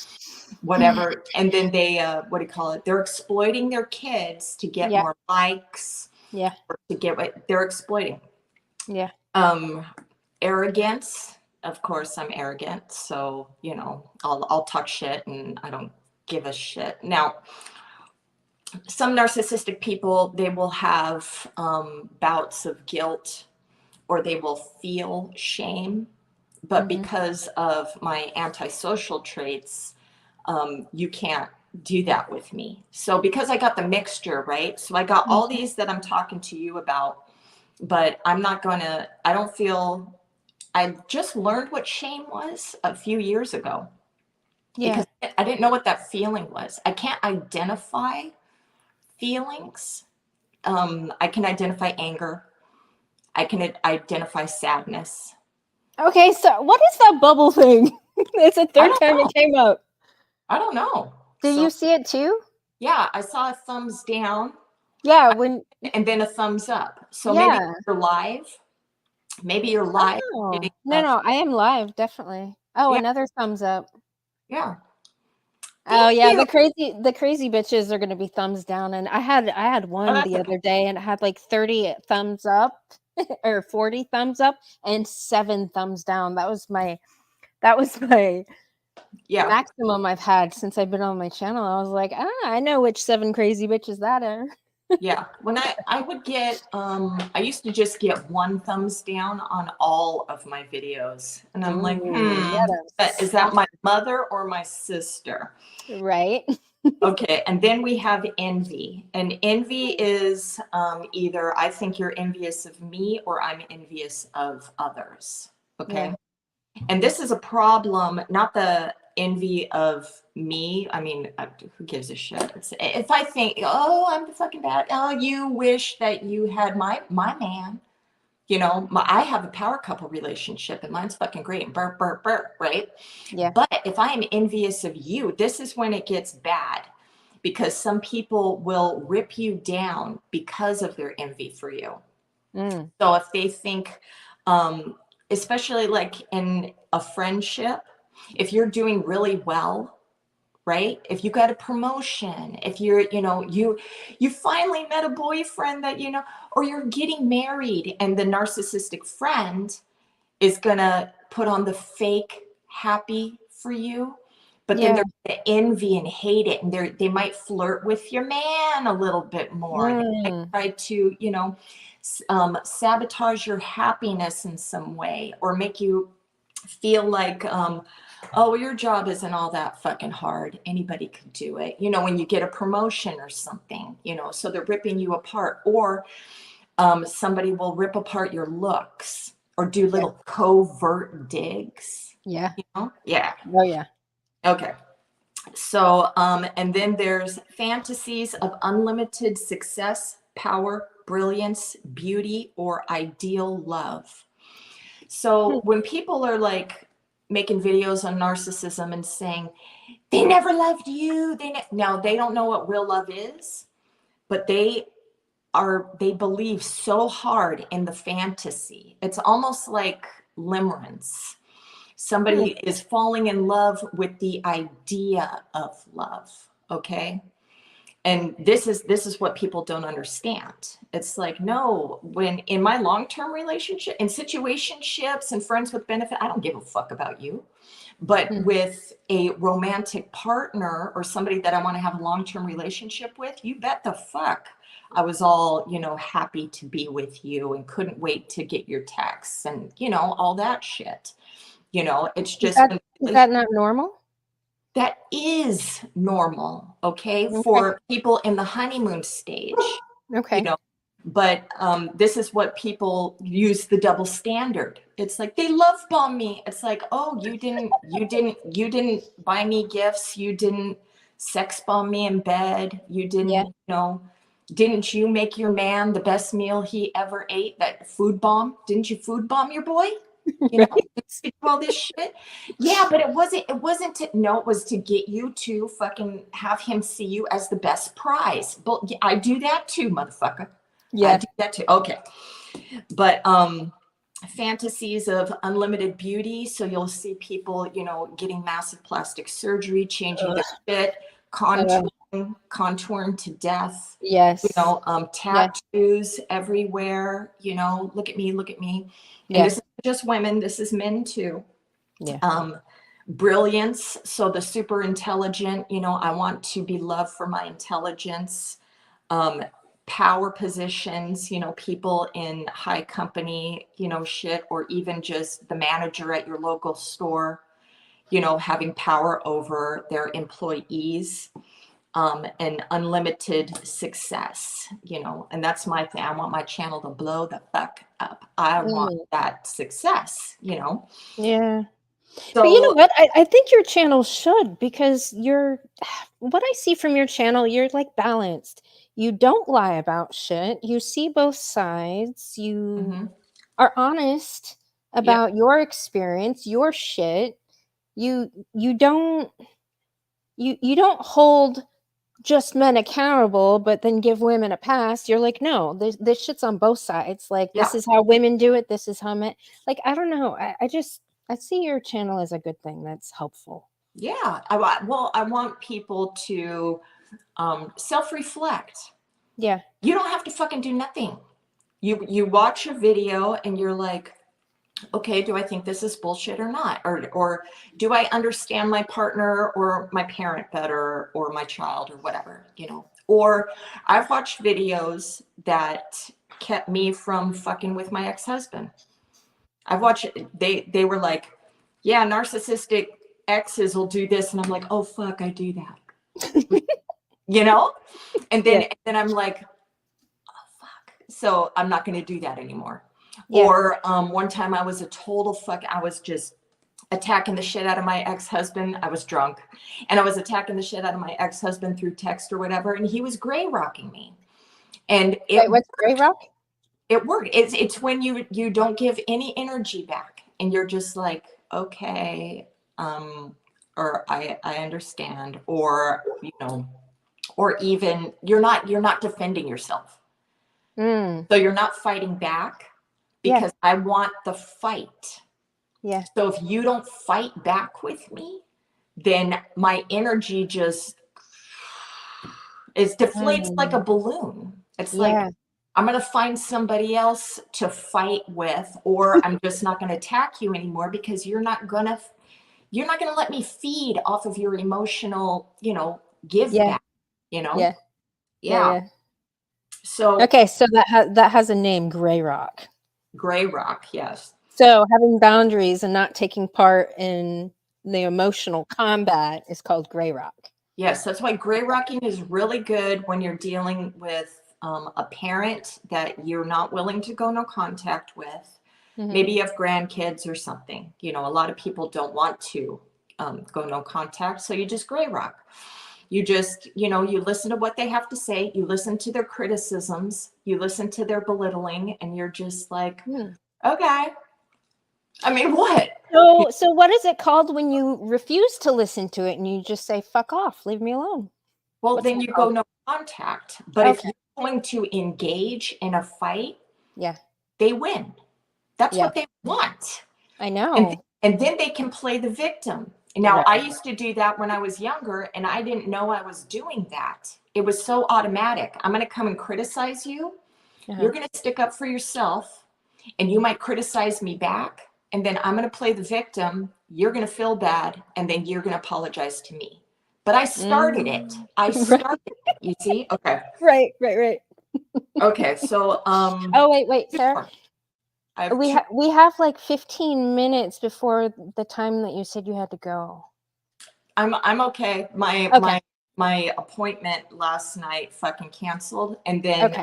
whatever. And then they, what do you call it? They're exploiting their kids to get Yeah. more likes Yeah. or to get what they're exploiting. Yeah. Um, Arrogance. Of course, I'm arrogant, so you know I'll talk shit, and I don't give a shit. Now, some narcissistic people they will have bouts of guilt, or they will feel shame, but Mhm. because of my antisocial traits, you can't do that with me. So because I got the mixture, right? So I got all Mhm. these that I'm talking to you about, but I'm not gonna. I don't feel I just learned what shame was a few years ago Yeah. because I didn't know what that feeling was. I can't identify feelings. I can identify anger. I can identify sadness. Okay, so what is that bubble thing? It's the I third don't time know. it came up. I don't know. Did So you see it too? yeah, I saw a thumbs down Yeah, when and then a thumbs up. So maybe yeah. you're live. Maybe you're live Oh. getting No, no, I am live, definitely. Oh, yeah. another thumbs up. Yeah. Oh Thank yeah, you. the crazy bitches are gonna be thumbs down, and I had Oh, one that's the okay. other day, and it had like 30 thumbs up or 40 thumbs up and 7 thumbs down. That was my Yeah. maximum I've had since I've been on my channel. I was like, I know which 7 crazy bitches that are. Yeah. When I would get I used to just get one thumbs down on all of my videos. And I'm like, Ooh, yeah, is that my mother or my sister? right? Okay, and then we have envy. And envy is either I think you're envious of me or I'm envious of others. Yeah. Okay. And this is a problem, not the envy of me. I mean, who gives a shit? If I think, oh, I'm the fucking bad. Oh, you wish that you had my man. You know, I have a power couple relationship, and mine's fucking great. And burp, burp, burp, right? Yeah. But if I am envious of you, this is when it gets bad, because some people will rip you down because of their envy for you. Mm. So if they think, um, especially like in a friendship, if you're doing really well, right? If you got a promotion, if you're, you finally met a boyfriend that, or you're getting married, and the narcissistic friend is gonna put on the fake happy for you, but then Yeah. they're gonna envy and hate it, and they might flirt with your man a little bit more. They might Mm. try to, sabotage your happiness in some way, or make you feel like, oh, your job isn't all that fucking hard. Anybody could do it. When you get a promotion or something, so they're ripping you apart. Or somebody will rip apart your looks or do Yeah. little covert digs. Yeah. Yeah. Oh yeah. Okay. So, and then there's fantasies of unlimited success, power, brilliance, beauty, or ideal love. Hmm. So when people are like making videos on narcissism and saying they never loved you, now they don't know what real love is, but they believe so hard in the fantasy. It's almost like limerence. Hmm. Somebody is falling in love with the idea of love. Okay. And this is what people don't understand. It's like, no, when in my long-term relationship, in situationships and friends with benefit, I don't give a fuck about you. But Hmm. with a romantic partner or somebody that I want to have a long-term relationship with, you bet the fuck I was all, happy to be with you and couldn't wait to get your texts and, all that shit. It's Is just that is that not normal? that is normal, okay, Okay. for people in the honeymoon stage, you Okay. know. But this is what people use the double standard. It's like they love bomb me. It's like, oh, you didn't buy me gifts. You didn't sex bomb me in bed. You didn't, Yeah. didn't you make your man the best meal he ever ate? That food bomb? Didn't you food bomb your boy? You know, Right. do all this shit. Yeah, but it wasn't to, no, it was to get you to fucking have him see you as the best prize. But I do that too, motherfucker. I Yeah. do that too. Okay. But fantasies of unlimited beauty. So you'll see people, getting massive plastic surgery, changing their Ugh. fit, Uh, contouring to death, yes. Yeah. tattoos everywhere, look at me, look at me. And Yeah. this is just women, this is men too. Yeah. Um, brilliance. So the super intelligent, I want to be loved for my intelligence. Um, power positions, people in high company, shit, or even just the manager at your local store, having power over their employees, and unlimited success, and that's my thing. I want my channel to blow the fuck up. I want Mm. that success. Yeah. But you know So, what? I think your channel should, because you're what I see from your channel, you're like balanced. You don't lie about shit. You see both sides. You mhm, are honest yeah, about your experience, your shit. You don't hold just men accountable, but then give women a pass. You're like, no, this shit's on both sides. Like, this yeah. is how women do it. This is how men. Like, I don't know. I see your channel as a good thing. That's helpful. Yeah. Well, I want people to self-reflect. Yeah. You don't have to fucking do nothing. You watch a video and you're like, okay, do I think this is bullshit or not? Or do I understand my partner or my parent better or my child or whatever, Or I've watched videos that kept me from fucking with my ex-husband. I've watched they were like, yeah, narcissistic exes will do this, and I'm like, oh fuck, I do that. you know? And then Yeah. and then I'm like, oh fuck. So I'm not gonna do that anymore. Yeah. Or one time I was a total fuck, I was just attacking the shit out of my ex-husband. I was drunk and I was attacking the shit out of my ex-husband through text or whatever, and he was gray rocking me. And Wait, what's gray rock? it worked. It's when you don't give any energy back and you're just like, okay, or I understand, or or even you're not defending yourself. Mm. So you're not fighting back Yeah. because I want the fight. Yeah. So if you don't fight back with me, then my energy just deflates like a balloon. It's like Yeah. I'm going to find somebody else to fight with, or I'm just not going to attack you anymore because you're not going to let me feed off of your emotional, give Yeah. back, Yeah. Yeah. Yeah. Yeah. So Okay, so that has a name, gray rock. gray rock, yes. So having boundaries and not taking part in the emotional combat is called gray rock. Yes, that's why gray rocking is really good when you're dealing with a parent that you're not willing to go no contact with. Mhm. Maybe you have grandkids or something. A lot of people don't want to go no contact, so you just gray rock. You just, you listen to what they have to say, you listen to their criticisms, you listen to their belittling, and you're just like, okay. I mean, what? So what is it called when you refuse to listen to it and you just say, fuck off, leave me alone? Well, What's then that you go called? no contact. But if Okay. you're going to engage in a fight, Yeah. they win. That's Yeah. what they want. I know. And then they can play the victim. Now, Right. I used to do that when I was younger, and I didn't know I was doing that. It was so automatic. I'm going to come and criticize you. Uh-huh. You're going to stick up for yourself, and you might criticize me back. And then I'm going to play the victim. You're going to feel bad, and then you're going to apologize to me. But I started it. I started it. You see? Okay. Right. Okay. So, Oh, wait, Sarah. We have like 15 minutes before the time that you said you had to go. I'm okay. My appointment last night fucking canceled, and then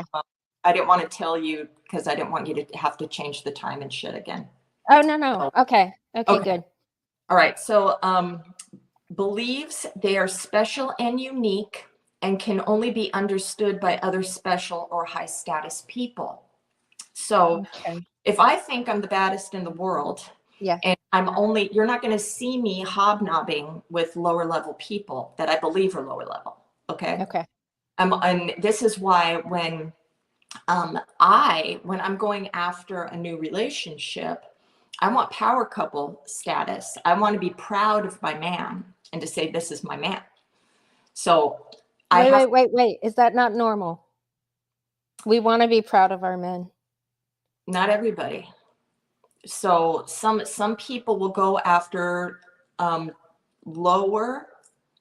I didn't want to tell you because I didn't want you to have to change the time and shit again. Oh, no. Okay, good. All right. So believes they are special and unique and can only be understood by other special or high status people. So if I think I'm the baddest in the world, and you're not going to see me hobnobbing with lower level people that I believe are lower level. Okay. And this is why when I'm going after a new relationship, I want power couple status. I want to be proud of my man and to say, this is my man. So wait. Is that not normal? We want to be proud of our men. Not everybody. So some people will go after lower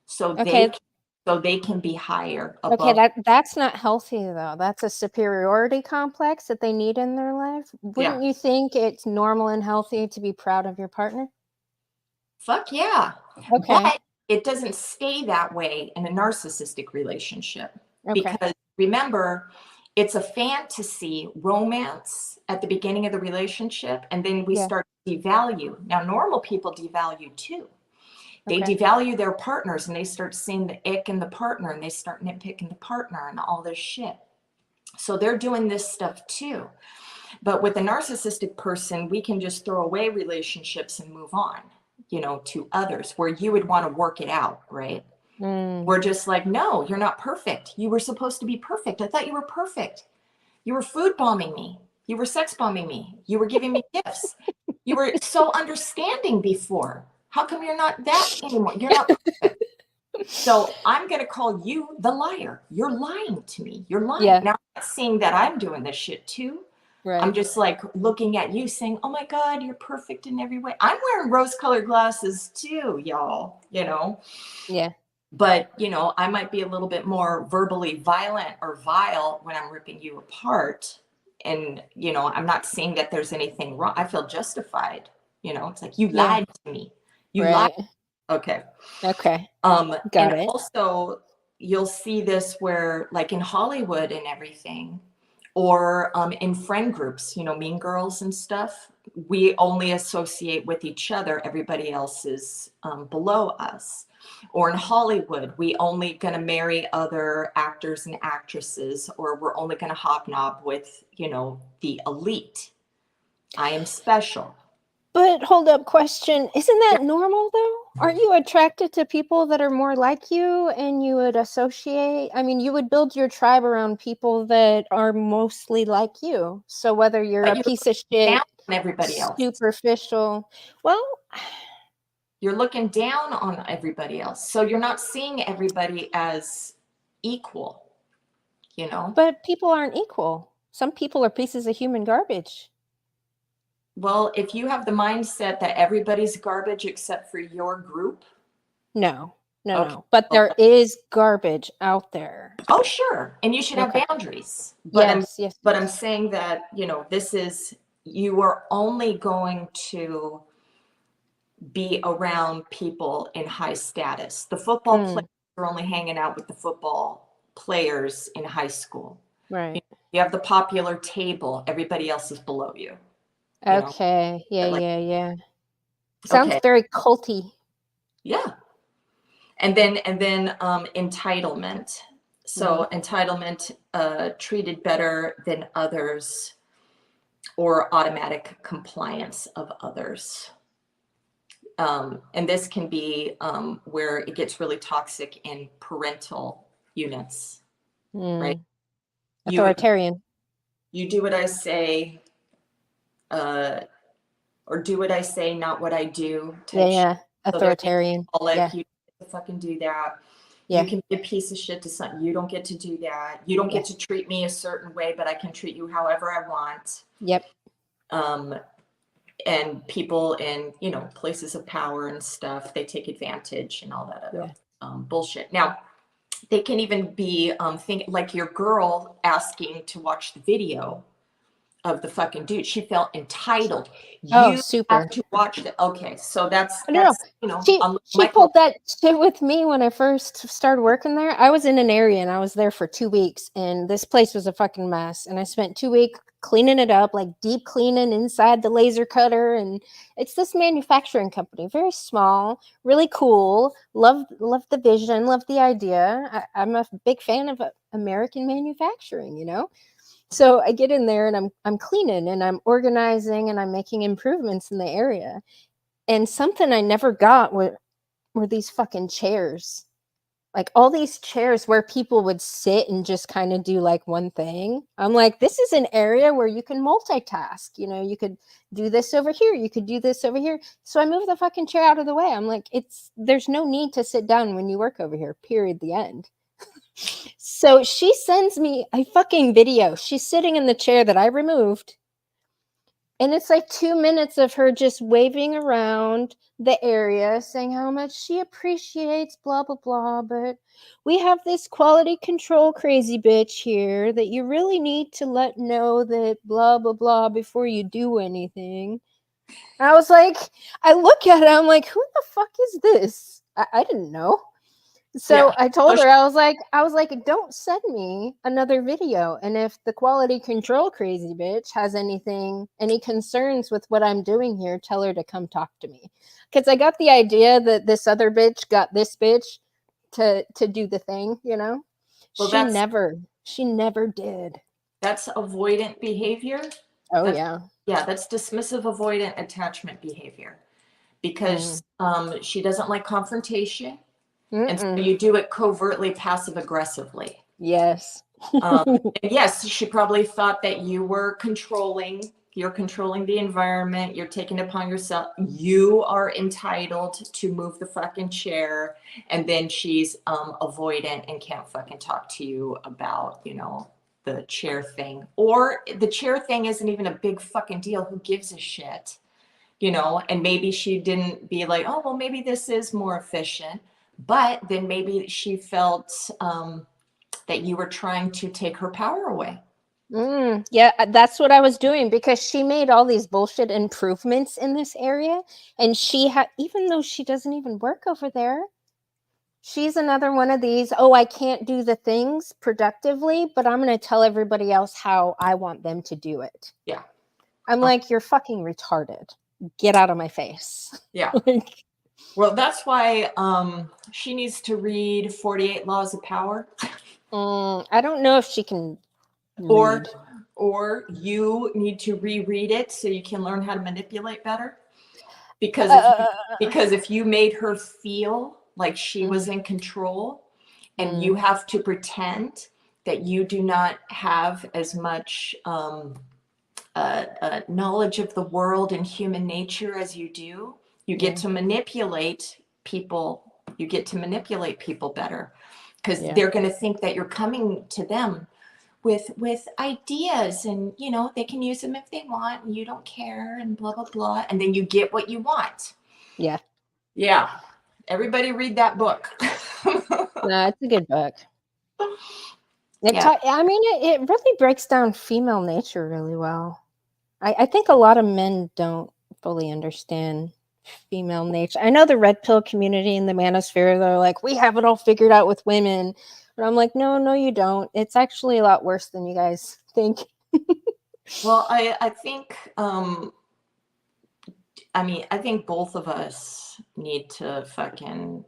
so they can be higher above. Okay, that's not healthy though. That's a superiority complex that they need in their life. Wouldn't you think it's normal and healthy to be proud of your partner? Fuck yeah. Okay. But it doesn't stay that way in a narcissistic relationship. Because remember, it's a fantasy romance at the beginning of the relationship, and then we start to devalue. Now, normal people devalue too. They devalue their partners, and they start seeing the ick in the partner, and they start nitpicking the partner and all this shit. So they're doing this stuff too. But with a narcissistic person, we can just throw away relationships and move on, to others where you would want to work it out, right? We're just like, no, you're not perfect. You were supposed to be perfect. I thought you were perfect. You were food bombing me. You were sex bombing me. You were giving me gifts. You were so understanding before. How come you're not that anymore? You're not perfect. So I'm going to call you the liar. You're lying to me. You're lying. Yeah. Now, I'm not seeing that I'm doing this shit too. Right. I'm just like looking at you saying, oh my God, you're perfect in every way. I'm wearing rose colored glasses too, y'all, you know? Yeah. But, you know, I might be a little bit more verbally violent or vile when I'm ripping you apart. And, you know, I'm not saying that there's anything wrong. I feel justified. You know, it's like you lied to me. You lied. Right. Okay. Okay. Got Got and it. also you'll see this where like in Hollywood and everything, or in friend groups, you know, Mean Girls and stuff, we only associate with each other. Everybody else is below us. Or in Hollywood, we only going to marry other actors and actresses, or we're only going to hobnob with, you know, the elite. I am special. But hold up, question. Isn't that normal though? Aren't you attracted to people that are more like you and you would associate? I mean, you would build your tribe around people that are mostly like you. So whether you're But a you're piece of down shit, on everybody else. superficial, well, You're looking down on everybody else. So you're not seeing everybody as equal, you know? but people aren't equal. Some people are pieces of human garbage. Well, if you have the mindset that everybody's garbage except for your group. No, Okay. no. But there is garbage out there. Oh, sure. And you should have Okay. boundaries. But Yes. I'm saying that, you know, you are only going to be around people in high status. The football players are only hanging out with the football players in high school. Right. You have the popular table. Everybody else is below you. Okay. Know? Yeah. Sounds okay. very culty. Yeah. And then entitlement. So entitlement, treated better than others, or automatic compliance of others. And this can be where it gets really toxic in parental units, right? Authoritarian. You do what I say, or do what I say, not what I do. Yeah. Authoritarian. I'll let Yeah. you fucking do that. Yeah. You can be a piece of shit to something. You don't get to do that. You don't get to treat me a certain way, but I can treat you however I want. Yep. And people in, you know, places of power and stuff, they take advantage and all that other bullshit. Now, they can even be like your girl asking to watch the video of the fucking dude. She felt entitled. You super. have to watch it. Okay, so that's No. you know, she pulled that shit with me when I first started working there. I was in an area and I was there for 2 weeks, and this place was a fucking mess. And I spent 2 weeks cleaning it up, like deep cleaning inside the laser cutter. And it's this manufacturing company, very small, really cool. Love the vision, love the idea. I'm a big fan of American manufacturing, you know. So I get in there and I'm cleaning and I'm organizing and I'm making improvements in the area. And something I never got were these fucking chairs. Like all these chairs where people would sit and just kind of do like one thing. I'm like, this is an area where you can multitask. You know, you could do this over here. You could do this over here. So I moved the fucking chair out of the way. I'm like, there's no need to sit down when you work over here, period, the end. So she sends me a fucking video. She's sitting in the chair that I removed. And it's like 2 minutes of her just waving around the area, saying how much she appreciates blah, blah, blah. But we have this quality control crazy bitch here that you really need to let know that blah, blah, blah before you do anything. And I was like, I look at it, I'm like, who the fuck is this? I didn't know. So I told her, I was like, don't send me another video. And if the quality control crazy bitch has any concerns with what I'm doing here, tell her to come talk to me. Because I got the idea that this other bitch got this bitch to do the thing, you know? Well, she never did. That's avoidant behavior. Oh, yeah. Yeah, that's dismissive avoidant attachment behavior. Because she doesn't like confrontation. And so you do it covertly, passive aggressively. Yes. And yes, she probably thought that you were controlling You're controlling the environment. You're taking it upon yourself. You are entitled to move the fucking chair. And then she's avoidant and can't fucking talk to you about, you know, the chair thing. Or the chair thing isn't even a big fucking deal. Who gives a shit? You know, and maybe she didn't be like, oh, well, maybe this is more efficient. But then maybe she felt that you were trying to take her power away. Yeah, that's what I was doing because she made all these bullshit improvements in this area. And she had, even though she doesn't even work over there, she's another one of these, oh, I can't do the things productively, but I'm going to tell everybody else how I want them to do it. Yeah. I'm like, you're fucking retarded. Get out of my face. Yeah. Like, Well, that's why she needs to read 48 Laws of Power. I don't know if she can Or, read. or you need to reread it so you can learn how to manipulate better. Because if you made her feel like she was in control, and you have to pretend that you do not have as much knowledge of the world and human nature as you do, you get to manipulate people. You get to manipulate people better because they're going to think that you're coming to them with ideas, and you know, they can use them if they want and you don't care and blah blah blah, and then you get what you want. Yeah, everybody read that book. No, it's a good book. I mean, it really breaks down female nature really well. I think a lot of men don't fully understand female nature. I know the red pill community and the manosphere, they're like, we have it all figured out with women. But I'm like, no, you don't. It's actually a lot worse than you guys think. Well, I think, I think both of us need to fucking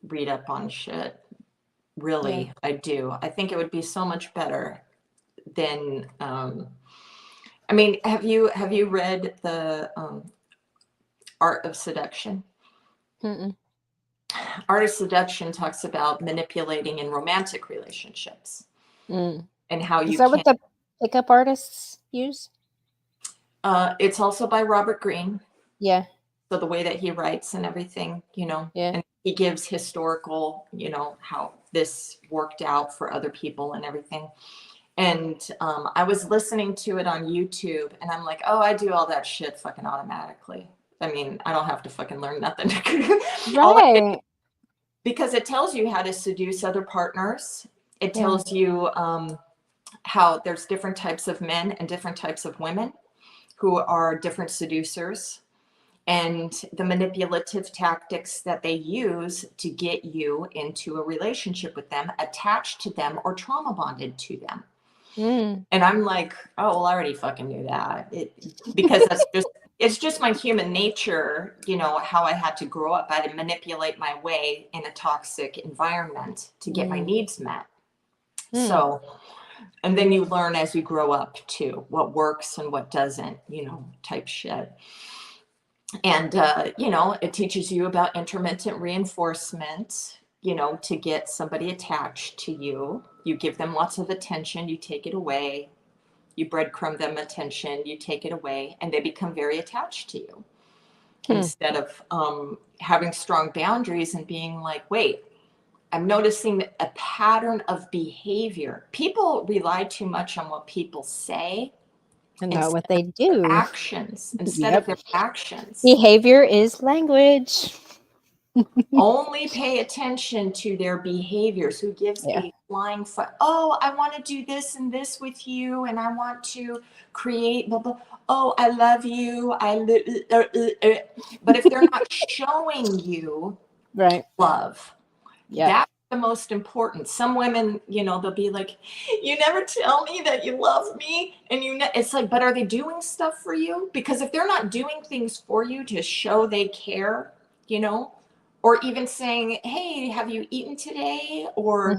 read up on shit. Really, I do. I think it would be so much better than, have you read the Art of Seduction? Art of Seduction talks about manipulating in romantic relationships and how you. Is that what the pickup artists use? It's also by Robert Greene. Yeah. So the way that he writes and everything, you know, and he gives historical, you know, how this worked out for other people and everything. And I was listening to it on YouTube, and I'm like, oh, I do all that shit fucking automatically. I mean, I don't have to fucking learn nothing. Right. Because it tells you how to seduce other partners. It tells you how there's different types of men and different types of women who are different seducers, and the manipulative tactics that they use to get you into a relationship with them, attached to them, or trauma bonded to them. And I'm like, oh, well, I already fucking knew that. Because it's just my human nature, you know, how I had to grow up. I had to manipulate my way in a toxic environment to get my needs met. So, and then you learn as you grow up too, what works and what doesn't, you know, type shit. And, you know, it teaches you about intermittent reinforcement, you know, to get somebody attached to you. You give them lots of attention, you take it away, you breadcrumb them attention, you take it away, and they become very attached to you. Instead of having strong boundaries and being like, wait, I'm noticing a pattern of behavior. People rely too much on what people say. And not what they do. Actions instead of their actions. Behavior is language. Only pay attention to their behaviors. Who gives a flying fuck? Oh, I want to do this and this with you, and I want to create blah, blah. Oh, I love you. But if they're not showing you love, that's the most important. Some women, you know, they'll be like, you never tell me that you love me. And it's like, but are they doing stuff for you? Because if they're not doing things for you to show they care, you know, or even saying, hey, have you eaten today? Or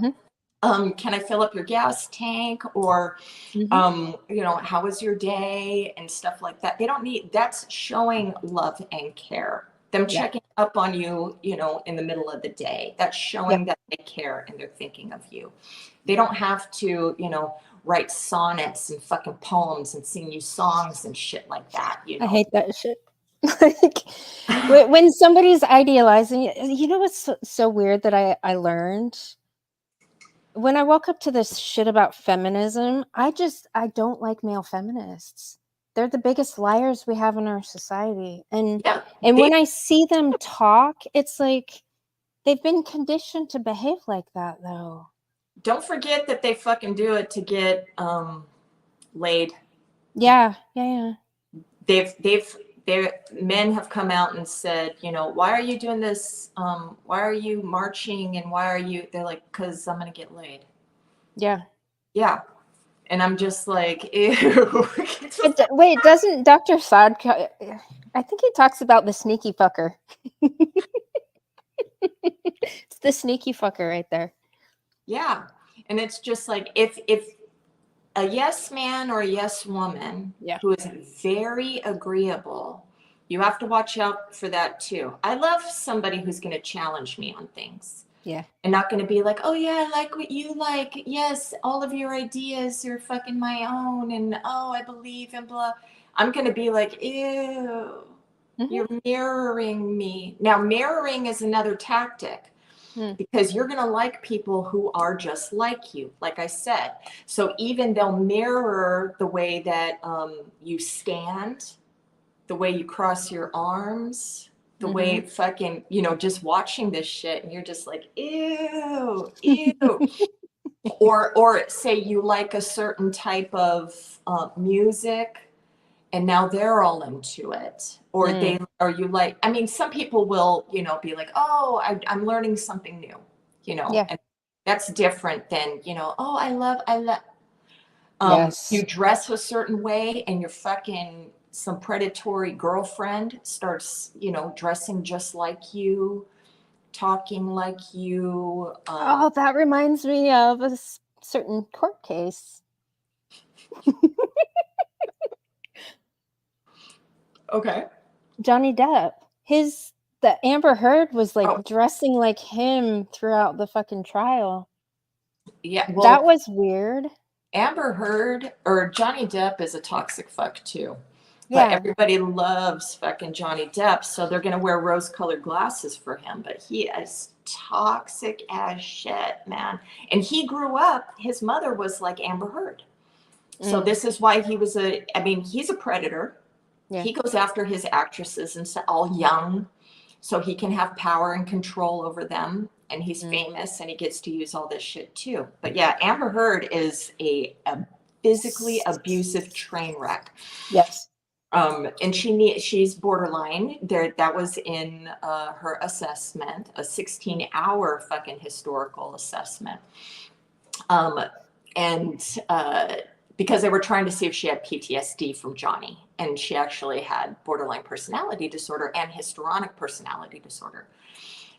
can I fill up your gas tank? Or, you know, how was your day? And stuff like that. They don't need, that's showing love and care. Them checking up on you, you know, in the middle of the day. That's showing that they care and they're thinking of you. They don't have to, you know, write sonnets and fucking poems and sing you songs and shit like that, I hate that shit. Like when somebody's idealizing it, you know what's so weird that I learned? When I woke up to this shit about feminism, I don't like male feminists. They're the biggest liars we have in our society. And Yeah, when I see them talk, it's like they've been conditioned to behave like that though. don't forget that they fucking do it to get laid. Yeah. Their men have come out and said, you know, why are you doing this? Why are you marching? And why are you? They're like, because I'm gonna get laid. Yeah. Yeah, and I'm just like, ew. Wait, doesn't Dr. Saad? I think he talks about the sneaky fucker. It's the sneaky fucker right there. Yeah, and it's just like if a yes man or a yes woman who is very agreeable, you have to watch out for that too. I love somebody who's going to challenge me on things. Yeah. And not going to be like, oh yeah, I like what you like. Yes, all of your ideas are fucking my own. And oh, I believe in blah. I'm going to be like, ew, you're mirroring me. Now, mirroring is another tactic. Because you're going to like people who are just like you, like I said. So even they'll mirror the way that you stand, the way you cross your arms, the way fucking, you know, just watching this shit and you're just like, ew, ew. or say you like a certain type of music and now they're all into it, or you like, I mean, some people will, you know, be like, oh, I'm learning something new, you know, and that's different than, you know, oh, I love you dress a certain way and your fucking some predatory girlfriend starts, you know, dressing just like you, talking like you. Oh, that reminds me of a certain court case. Okay. Johnny Depp. The Amber Heard was like dressing like him throughout the fucking trial. Yeah, well, that was weird. Amber Heard or Johnny Depp is a toxic fuck too. Yeah. But everybody loves fucking Johnny Depp, so they're gonna wear rose-colored glasses for him. But he is toxic as shit, man. And he grew up, his mother was like Amber Heard. So this is why he's a predator. Yeah. He goes after his actresses and all young, so he can have power and control over them. And he's famous and he gets to use all this shit too. But yeah, Amber Heard is a physically abusive train wreck. Yes. And she's borderline. That was in her assessment, a 16-hour fucking historical assessment. Because they were trying to see if she had PTSD from Johnny, and she actually had borderline personality disorder and histrionic personality disorder.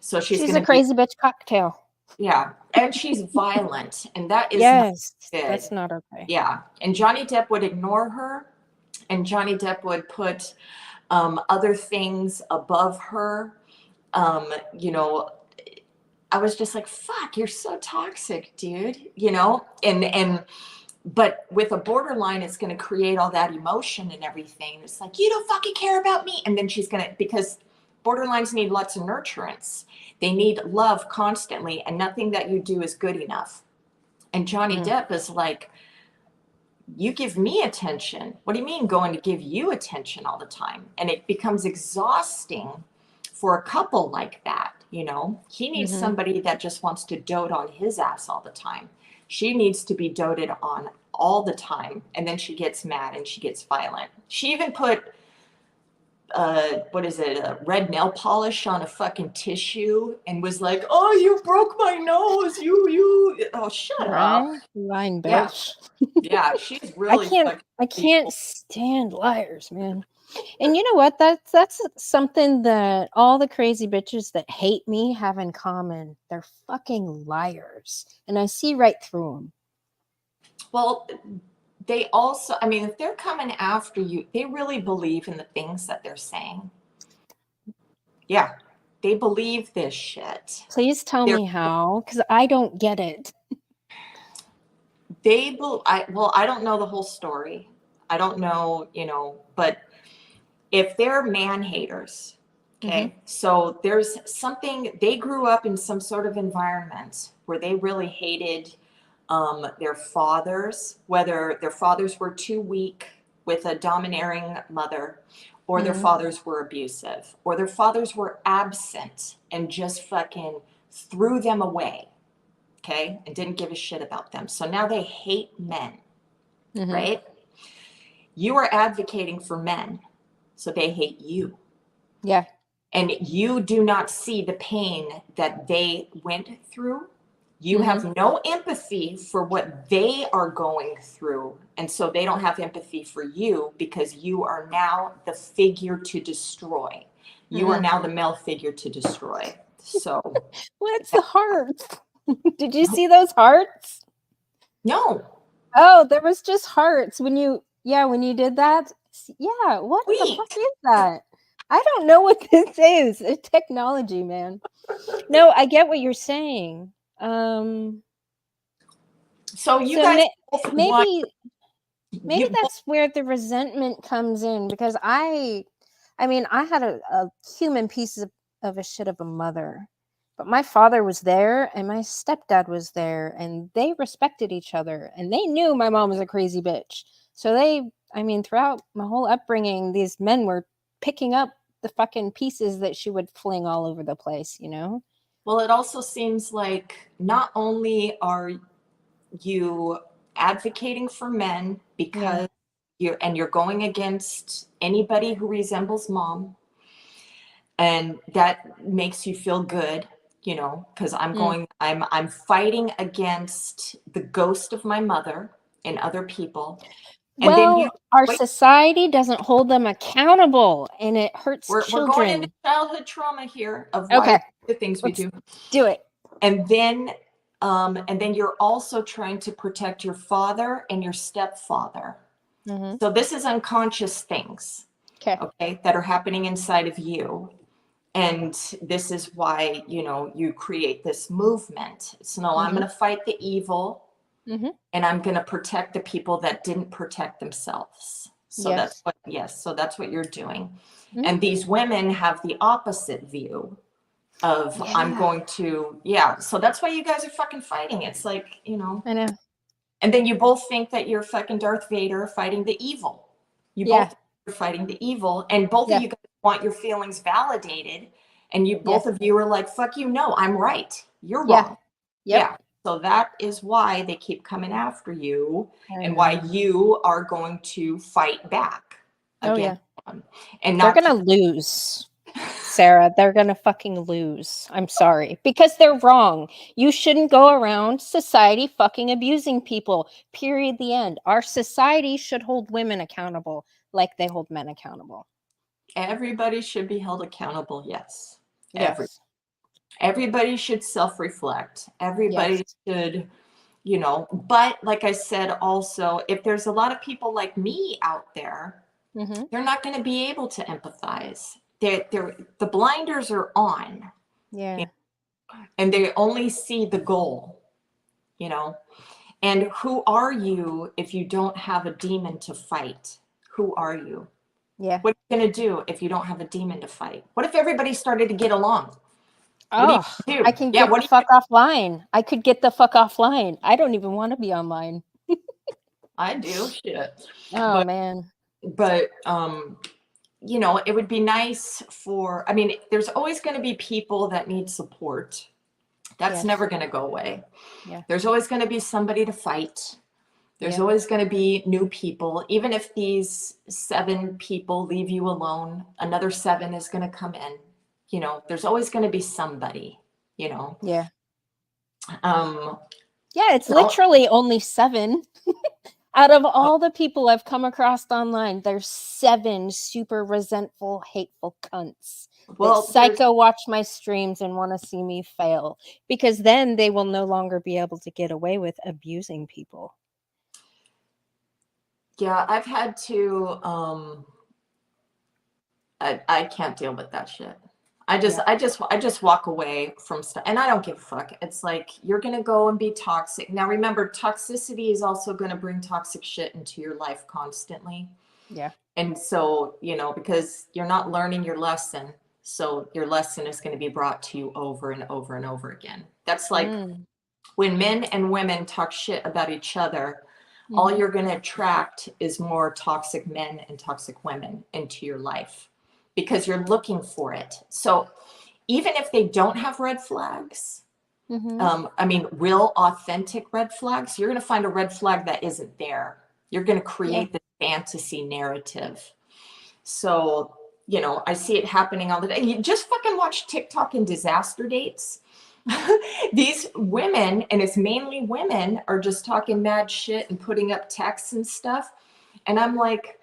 So she's a crazy bitch cocktail. Yeah, and she's violent, and that is not good. That's not okay. Yeah, and Johnny Depp would ignore her, and Johnny Depp would put other things above her. You know, I was just like, fuck, you're so toxic, dude. You know, but with a borderline, it's going to create all that emotion and everything. It's like, you don't fucking care about me. And then she's going to, because borderlines need lots of nurturance. They need love constantly, and nothing that you do is good enough. And Johnny Depp is like, you give me attention. What do you mean going to give you attention all the time? And it becomes exhausting for a couple like that, you know? He needs somebody that just wants to dote on his ass all the time. She needs to be doted on all the time. And then she gets mad and she gets violent. She even put, red nail polish on a fucking tissue and was like, oh, you broke my nose. Oh, shut up. Lying bitch. Yeah, she's really I can't stand liars, man. And you know what? That's something that all the crazy bitches that hate me have in common. They're fucking liars. And I see right through them. Well, they also, I mean, if they're coming after you, they really believe in the things that they're saying. Yeah, they believe this shit. Please tell me how, because I don't get it. I don't know the whole story. I don't know, but if they're man haters, okay, so there's something, they grew up in some sort of environment where they really hated their fathers, whether their fathers were too weak with a domineering mother, or their fathers were abusive, or their fathers were absent and just fucking threw them away, okay, and didn't give a shit about them. So now they hate men, right? You are advocating for men, so they hate you. Yeah. And you do not see the pain that they went through. You have no empathy for what they are going through. And so they don't have empathy for you because you are now the figure to destroy. You are now the male figure to destroy. So What's the hearts? Did you see those hearts? no. Oh, there was just hearts when you did that. Yeah, what the fuck is that? I don't know what this is. It's technology, man. No, I get what you're saying. So you guys maybe that's where the resentment comes in, because I mean, I had a human piece of a shit of a mother, but my father was there and my stepdad was there, and they respected each other, and they knew my mom was a crazy bitch. So throughout my whole upbringing, these men were picking up the fucking pieces that she would fling all over the place, Well, it also seems like not only are you advocating for men because you're going against anybody who resembles mom, and that makes you feel good, because I'm fighting against the ghost of my mother and other people. And then our society doesn't hold them accountable, and it hurts we're children. going into childhood trauma here of why the things we do. Do it. And then you're also trying to protect your father and your stepfather. So this is unconscious things, okay, that are happening inside of you. And this is why, you create this movement. So no, I'm going to fight the evil, and I'm going to protect the people that didn't protect themselves. So that's what you're doing. And these women have the opposite view of I'm going to, so that's why you guys are fucking fighting. It's like, I know. And then you both think that you're fucking Darth Vader fighting the evil. You both are fighting the evil, and both of you guys want your feelings validated, and both of you are like, fuck you, no, I'm right. You're wrong. Yeah. So that is why they keep coming after you, and why you are going to fight back against them. And they're gonna lose. Sarah, they're gonna fucking lose. I'm sorry, because they're wrong. You shouldn't go around society fucking abusing people. Period. The end. Our society should hold women accountable like they hold men accountable. Everybody should be held accountable. Yes. Everybody should self-reflect. Everybody should, but like I said, also, if there's a lot of people like me out there, they're not going to be able to empathize. The blinders are on. And they only see the goal, and who are you if you don't have a demon to fight? Who are you? What are you going to do if you don't have a demon to fight? What if everybody started to get along? Oh, I can get the fuck offline. I could get the fuck offline. I don't even want to be online. I do. Shit. Oh, man. But, it would be nice there's always going to be people that need support. That's never going to go away. There's always going to be somebody to fight. There's always going to be new people. Even if these 7 people leave you alone, another 7 is going to come in. There's always going to be somebody, it's literally only 7. Out of all the people I've come across online, there's 7 super resentful, hateful cunts that psycho watch my streams and want to see me fail, because then they will no longer be able to get away with abusing people. Yeah, I've had to, I can't deal with that shit. Yeah. I just walk away from stuff, and I don't give a fuck. It's like you're gonna go and be toxic. Now remember, toxicity is also gonna bring toxic shit into your life constantly. Yeah. And so, because you're not learning your lesson, so your lesson is going to be brought to you over and over and over again. That's like Mm. when men and women talk shit about each other, all Mhm. you're going to attract is more toxic men and toxic women into your life because you're looking for it. So even if they don't have red flags, Mhm. I mean, real authentic red flags, you're going to find a red flag that isn't there. You're going to Yeah. create the fantasy narrative. So, I see it happening all the day. You just fucking watch TikTok and disaster dates. These women, and it's mainly women, are just talking mad shit and putting up texts and stuff. And I'm like,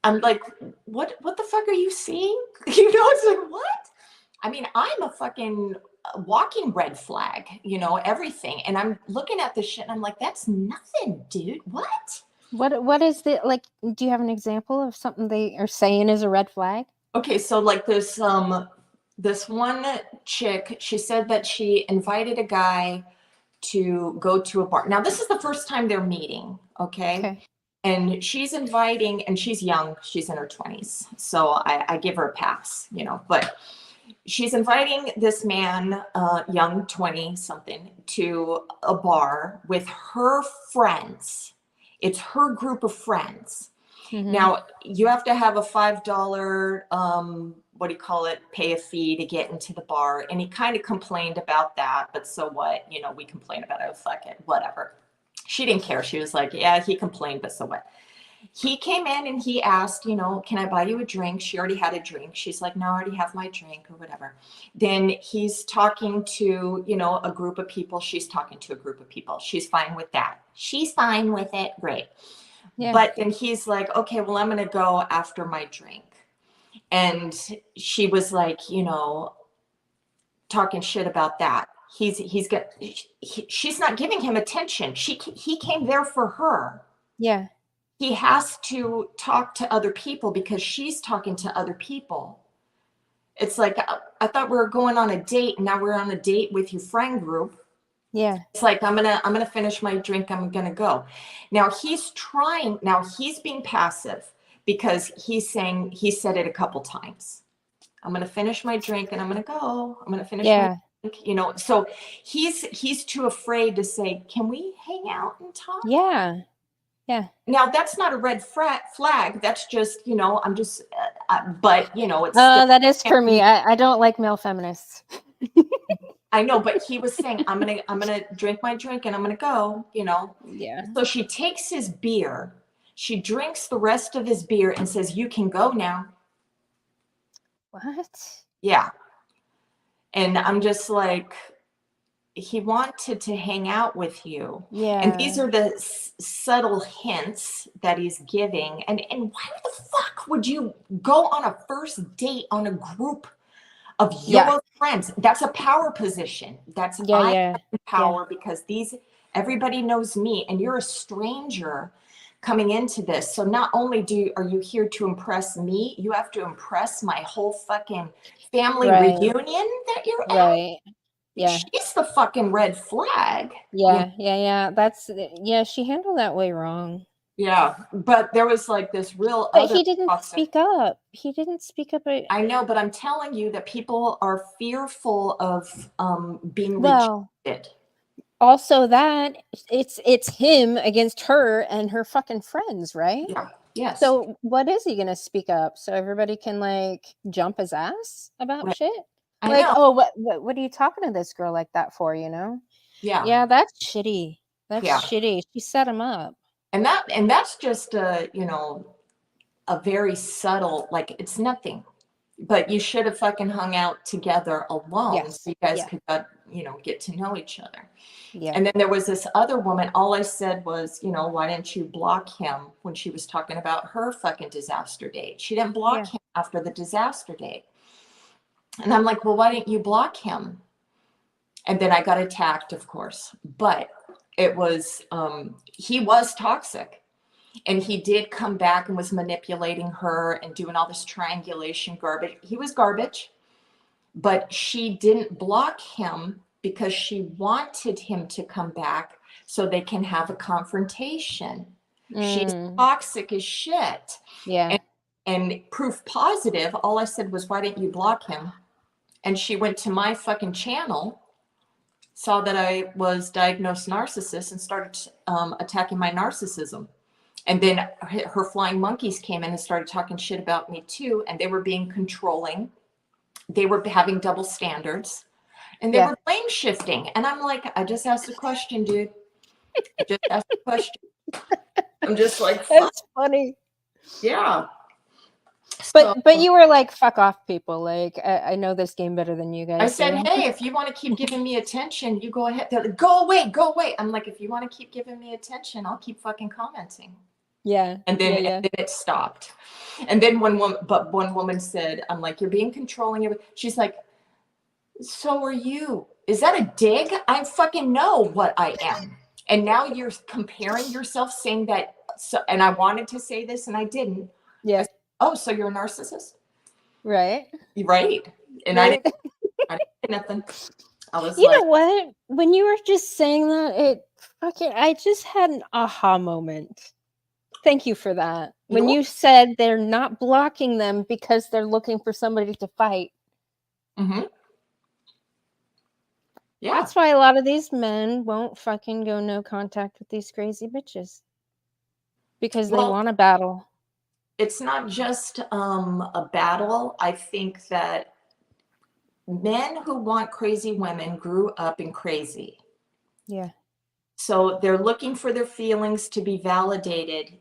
what the fuck are you seeing? It's like, what? I mean, I'm a fucking walking red flag, everything. And I'm looking at this shit and I'm like, that's nothing, dude. What? What is the like? Do you have an example of something they are saying is a red flag? Okay, so like this one chick, she said that she invited a guy to go to a bar. Now this is the first time they're meeting, okay? Okay. And she's inviting, and she's young, she's in her 20s. So I give her a pass, but she's inviting this man, young 20 something, to a bar with her friends. It's her group of friends. Mhm. Now, you have to have a $5, what do you call it, pay a fee to get into the bar. And he kind of complained about that, but so what? We complain about it. Fuck it, whatever. She didn't care. She was like, yeah, he complained, but so what? He came in and he asked, can I buy you a drink? She already had a drink. She's like, no, I already have my drink or whatever. Then he's talking to, a group of people. She's talking to a group of people. She's fine with that. She's fine with it. Great. Yeah. But then he's like, okay, well, I'm going to go after my drink. And she was like, talking shit about that. She's not giving him attention. He came there for her. Yeah. He has to talk to other people because she's talking to other people. It's like, I thought we were going on a date, and now we're on a date with your friend group. Yeah. It's like, I'm gonna finish my drink, I'm gonna go. Now he's being passive because he said it a couple times. I'm gonna finish my drink and I'm gonna go. I'm gonna finish my Yeah. drink, so he's too afraid to say, can we hang out and talk? Yeah. Yeah. Now that's not a red flag. That's just, I'm just, but it's still. That is for me. I don't like male feminists. I know, but he was saying, I'm gonna drink my drink and I'm gonna go, Yeah. So she takes his beer, she drinks the rest of his beer and says, you can go now. What? Yeah. And I'm just like, he wanted to hang out with you. And these Yeah. are the subtle hints that he's giving. And why the fuck would you go on a first date on a group of Yeah. your friends? That's a power position. That's Yeah. I Yeah. have Yeah. power because everybody knows me, and you're a stranger coming into this. So not only are you here to impress me, you have to impress my whole fucking family Right. reunion that you're at. Right. Yeah. She's the fucking red flag. Yeah. Yeah. Yeah. That's yeah. She handled that way wrong. Yeah, but there was like this real But other he didn't toxic. speak up. He didn't speak up. I know, but I'm telling you that people are fearful of being Well, rejected. also that it's him against her and her fucking friends, right? Yeah. Yes. So what is he gonna speak up so everybody can like jump his ass about Right. shit? I Like, know. oh, what are you talking to this girl like that for? Yeah. Yeah, that's shitty. That's Yeah. shitty. She set him up. And that's just a very subtle, like, it's nothing. But you should have fucking hung out together alone so Yes. you guys Yeah. could get to know each other. Yeah. And then there was this other woman. All I said was, why didn't you block him when she was talking about her fucking disaster date? She didn't block Yeah. him after the disaster date. And I'm like, well, why didn't you block him? And then I got attacked, of course. But it was, he was toxic. And he did come back and was manipulating her and doing all this triangulation garbage. He was garbage. but she didn't block him because she wanted him to come back so they can have a confrontation. She's toxic as shit. Yeah. And proof positive, all I said was, why didn't you block him? And she went to my fucking channel, saw that I was diagnosed narcissist, and started attacking my narcissism. And then her flying monkeys came in and started talking shit about me too. And they were being controlling. They were having double standards. And they were blame shifting. And I'm like, I just asked a question, dude. I just asked a question. I'm just like, fuck. That's funny. Yeah. But you were like, fuck off, people. Like, I know this game better than you guys. I said, hey, if you want to keep giving me attention, you go ahead. They're like, go away, go away. I'm like, if you want to keep giving me attention, I'll keep fucking commenting. Yeah. And then, and then it stopped. And then one woman said, I'm like, you're being controlling. She's like, so are you. Is that a dig? I fucking know what I am. And now you're comparing yourself, saying that. So, and I wanted to say this and I didn't. Yeah. Oh, so you're a narcissist? Right. Right. And right. I didn't say nothing. I was you know what? When you were just saying that, I just had an aha moment. Thank you for that. When you said they're not blocking them because they're looking for somebody to fight. Mm-hmm. Yeah. That's why a lot of these men won't fucking go no contact with these crazy bitches. Because they want a battle. It's not just a battle. I think that men who want crazy women grew up in crazy. Yeah. So they're looking for their feelings to be validated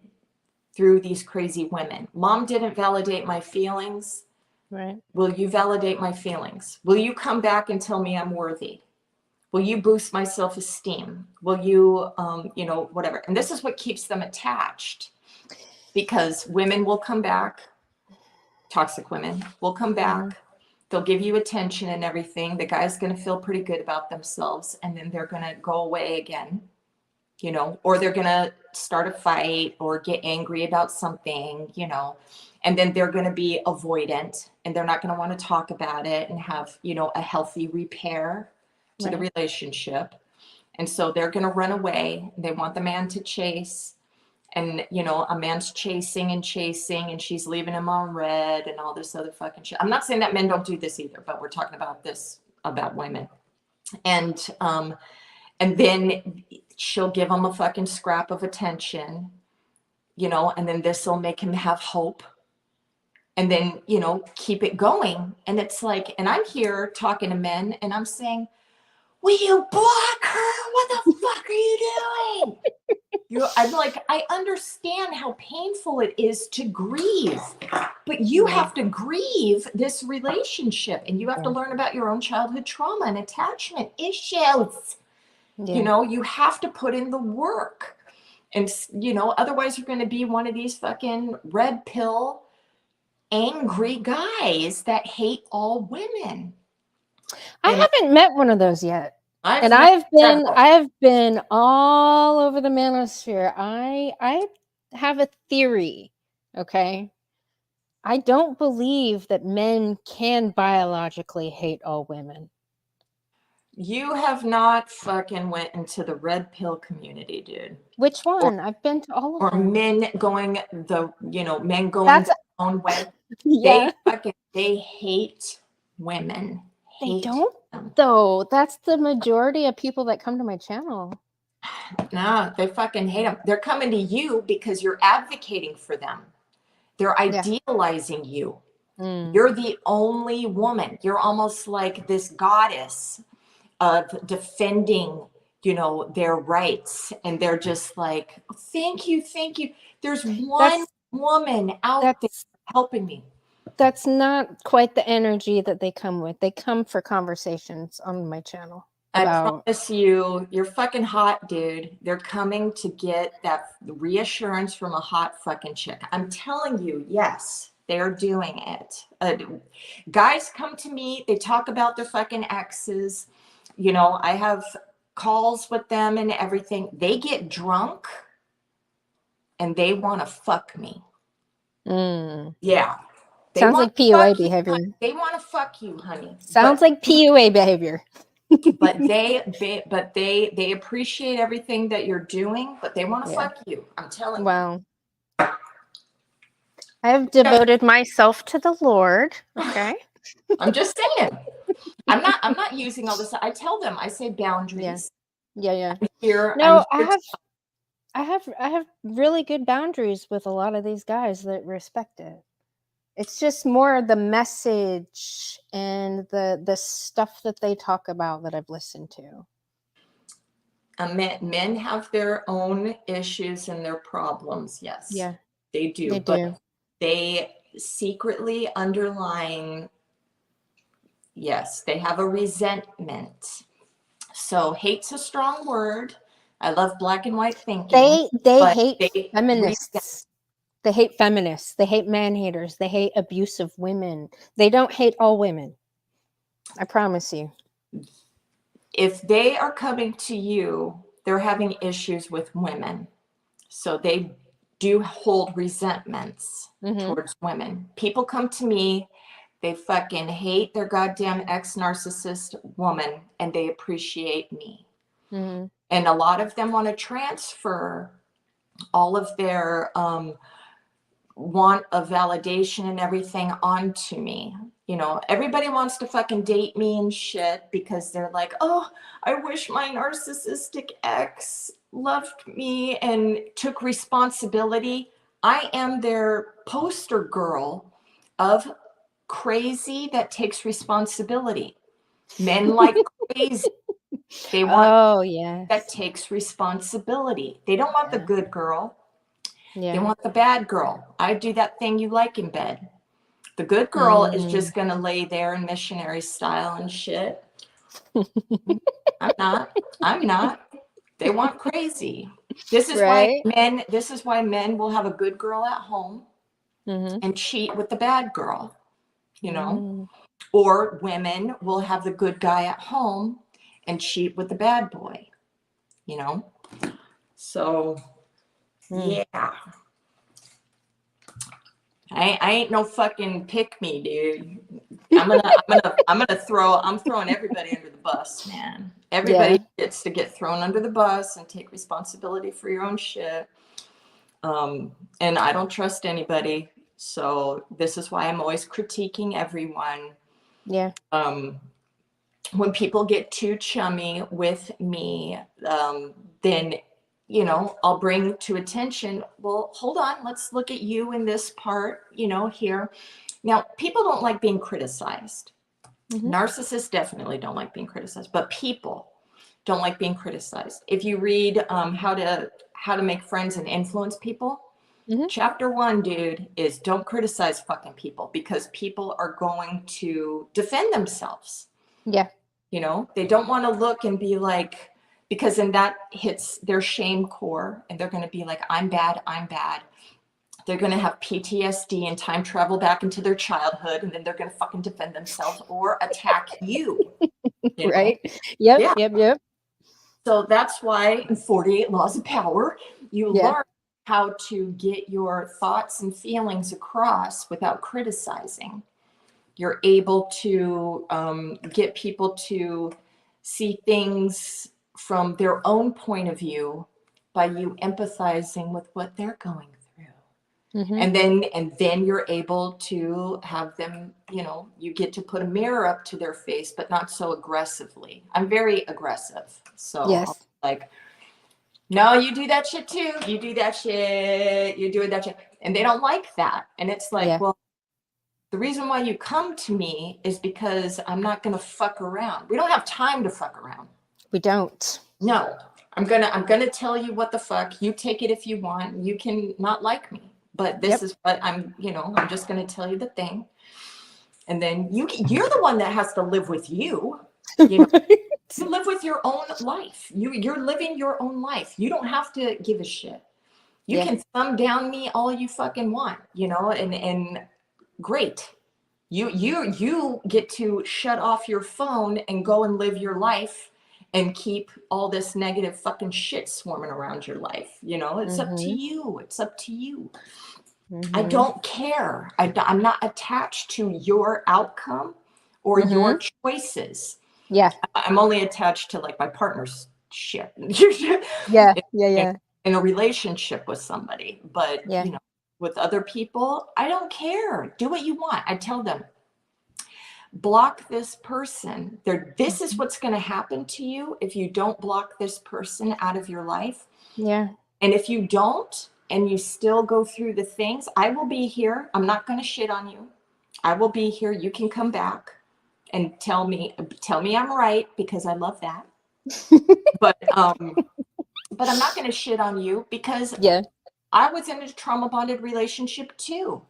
through these crazy women. Mom didn't validate my feelings. Right. Will you validate my feelings? Will you come back and tell me I'm worthy? Will you boost my self-esteem? Will you, whatever. And this is what keeps them attached. Because women will come back, toxic women will come back, they'll give you attention and everything. The guy's going to feel pretty good about themselves, and then they're going to go away again, or they're going to start a fight or get angry about something, and then they're going to be avoidant, and they're not going to want to talk about it and have, a healthy repair to the relationship. And so they're going to run away. They want the man to chase. And, a man's chasing and she's leaving him on red and all this other fucking shit. I'm not saying that men don't do this either, but we're talking about this, about women. And then she'll give him a fucking scrap of attention, and then this will make him have hope. And then, keep it going. And it's like, and I'm here talking to men and I'm saying, will you block her? What the fuck are you doing? I'm like, I understand how painful it is to grieve, but you have to grieve this relationship, and you have to learn about your own childhood trauma and attachment issues. You have to put in the work, and otherwise you're going to be one of these fucking red pill angry guys that hate all women. I haven't met one of those yet. I've been all over the manosphere. I have a theory, okay? I don't believe that men can biologically hate all women. You have not fucking went into the red pill community, dude. Which one? I've been to all of them. Or men going their own way. Yeah. They hate women. They don't, though. That's the majority of people that come to my channel. No, they fucking hate them. They're coming to you because you're advocating for them. They're idealizing you. You're the only woman. You're almost like this goddess of defending, their rights. And they're just like, thank you. There's one woman out there helping me. That's not quite the energy that they come with. They come for conversations on my channel. I promise you, you're fucking hot, dude. They're coming to get that reassurance from a hot fucking chick. I'm telling you, yes, they're doing it. Guys come to me. They talk about their fucking exes. I have calls with them and everything. They get drunk and they want to fuck me. Yeah. They Sounds want like to PUA fuck you, behavior. honey. They want to fuck you, honey. Sounds like PUA behavior. But they appreciate everything that you're doing, but they want to fuck you. I'm telling you. Well, I have devoted myself to the Lord. Okay. I'm just saying. I'm not using all this. I tell them, I say boundaries. Yeah. I'm No, here I have really good boundaries with a lot of these guys that respect it. It's just more the message and the stuff that they talk about that I've listened to. Men have their own issues and their problems. Yes. Yeah. They do. They but do. they secretly underlying, yes, they have a resentment. So hate's a strong word. I love black and white thinking. They but hate feminists. They hate feminists. They hate man haters. They hate abusive women. They don't hate all women. I promise you. If they are coming to you, they're having issues with women. So they do hold resentments towards women. People come to me, they fucking hate their goddamn ex-narcissist woman, and they appreciate me. And a lot of them want to transfer all of their want of validation and everything onto me. You know, everybody wants to fucking date me and shit because they're like, oh, I wish my narcissistic ex loved me and took responsibility. I am their poster girl of crazy that takes responsibility. Men like crazy. They want that takes responsibility. They don't want the good girl. They want the bad girl. I do that thing you like in bed. The good girl is just going to lay there in missionary style and shit. I'm not. They want crazy. This is why men will have a good girl at home and cheat with the bad girl, you know? Or women will have the good guy at home and cheat with the bad boy, you know? So, yeah. I ain't no fucking pick me, dude. I'm throwing everybody under the bus, man. Everybody gets to get thrown under the bus and take responsibility for your own shit. And I don't trust anybody. So this is why I'm always critiquing everyone. Yeah. When people get too chummy with me, then, you know, I'll bring to attention, well, hold on, let's look at you in this part, you know, here. Now, people don't like being criticized. Narcissists definitely don't like being criticized, but people don't like being criticized. If you read how to make friends and influence people, chapter 1, dude, is don't criticize fucking people, because people are going to defend themselves. Yeah. You know, they don't want to look and be like, because then that hits their shame core and they're going to be like, I'm bad. They're going to have PTSD and time travel back into their childhood, and then they're going to fucking defend themselves or attack you. Right? Yep. So that's why in 48 Laws of Power, you learn how to get your thoughts and feelings across without criticizing. You're able to get people to see things from their own point of view by you empathizing with what they're going through. And then you're able to have them, you know, you get to put a mirror up to their face, but not so aggressively. I'm very aggressive. So I'm like, no, you do that shit too. You do that shit. You're doing that shit. And they don't like that. And it's like, well, the reason why you come to me is because I'm not going to fuck around. We don't have time to fuck around. We don't. No, I'm gonna tell you what the fuck. You take it if you want. You can not like me, but this is what I'm just gonna tell you the thing. And then you're the one that has to live with you. You know, you live with your own life. You're living your own life. You don't have to give a shit. You can thumb down me all you fucking want, you know, and great. You get to shut off your phone and go and live your life and keep all this negative fucking shit swarming around your life. You know, it's up to you. It's up to you. I Mhm. don't care. I'm not attached to your outcome or your Mhm. choices. Yeah. I'm only attached to like my partner's shit Yeah. Yeah. in, Yeah. in a relationship with somebody. But, Yeah. with other people, I don't care. Do what you want. I tell them, block this person. This is Mhm. what's going to happen to you if you don't block this person out of your life. Yeah. And if you don't, and you still go through the things, I will be here. I'm not going to shit on you. I will be here. You can come back and tell me I'm right, because I love that. But I'm not going to shit on you, because Yeah. I was in a trauma bonded relationship too.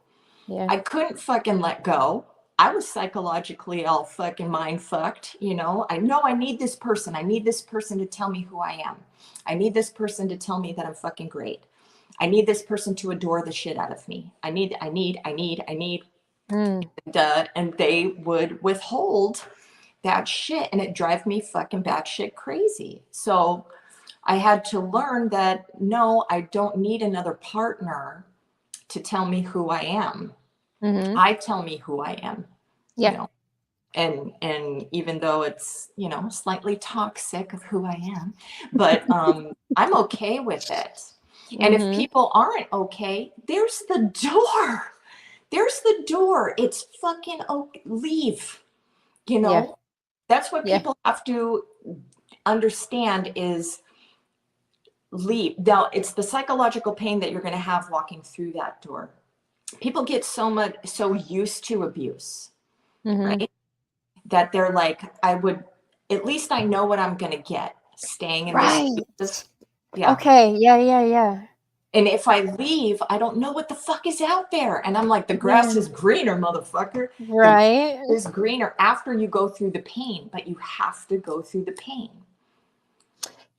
Yeah. I couldn't fucking let go. I was psychologically all fucking mind fucked. I know I need this person. I need this person to tell me who I am. I need this person to tell me that I'm fucking great. I need this person to adore the shit out of me. I need. Mm. And they would withhold that shit, and it drive me fucking batshit crazy. So I had to learn that no, I don't need another partner to tell me who I am. Mhm. I tell me who I am, you Yeah. know. And even though it's, slightly toxic of who I am, but I'm okay with it. And if Mhm. people aren't okay, there's the door. There's the door. It's fucking okay. Leave. You Yeah. know, that's what Yeah. people have to understand is leave. Now, it's the psychological pain that you're going to have walking through that door. People get so used to abuse, Mhm. right? That they're like, at least I know what I'm going to get staying in this Right. abusive. Yeah. Okay. Yeah. Yeah. Yeah. And if I leave, I don't know what the fuck is out there. And I'm like, the grass Yeah. is greener, motherfucker. The grass Right. is greener after you go through the pain, but you have to go through the pain.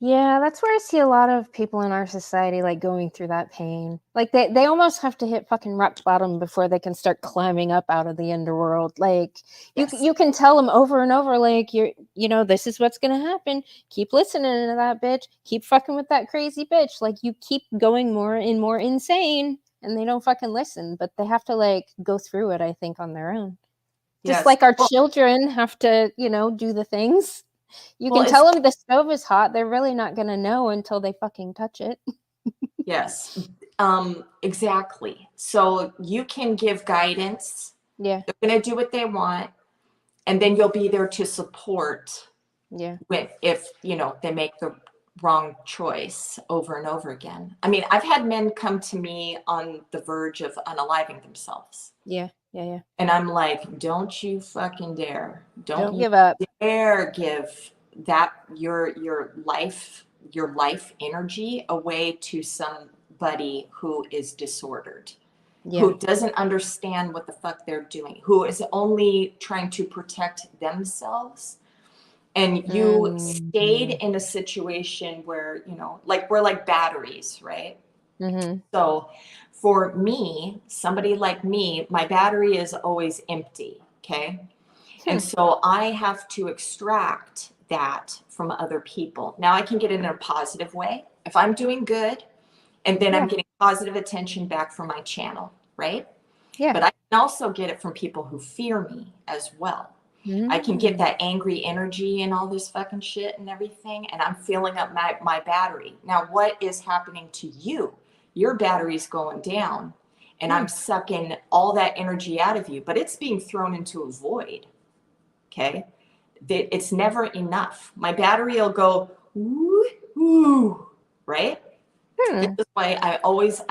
Yeah, that's where I see a lot of people in our society like going through that pain. Like they almost have to hit fucking rock bottom before they can start climbing up out of the underworld. Like Yes. you can tell them over and over like this is what's going to happen. Keep listening to that bitch. Keep fucking with that crazy bitch. Like you keep going more and more insane and they don't fucking listen, but they have to like go through it I think on their own. Just Yes. like our Well, children have to, do the things. You well, can it's tell them the stove is hot, they're really not gonna know until they fucking touch it. yes. Exactly. So you can give guidance. Yeah, They're going to do what they want, and then you'll be there to support yeah. if they make the wrong choice over and over again. I mean, I've had men come to me on the verge of unaliving themselves, Yeah, yeah, yeah. and I'm like, don't you fucking dare, don't Don't you give up. dare give that your life energy away to somebody who is disordered, Yeah. who doesn't understand what the fuck they're doing, who is only trying to protect themselves. And you stayed Mhm. in a situation where, like we're like batteries, right? Mhm. So for me, somebody like me, my battery is always empty. Okay. And Hmm. so I have to extract that from other people. Now I can get it in a positive way. If I'm doing good, and then I'm Yeah, getting positive attention back from my channel, right? yeah. But I can also get it from people who fear me as well. I can get Mm. that angry energy and all this fucking shit and everything, and I'm filling up my battery. Now, what is happening to you? Your battery's going down, and Hmm. I'm sucking all that energy out of you, but it's being thrown into a void. Okay. It's never enough. My battery will go, woo, woo, right? This Hmm. is why I always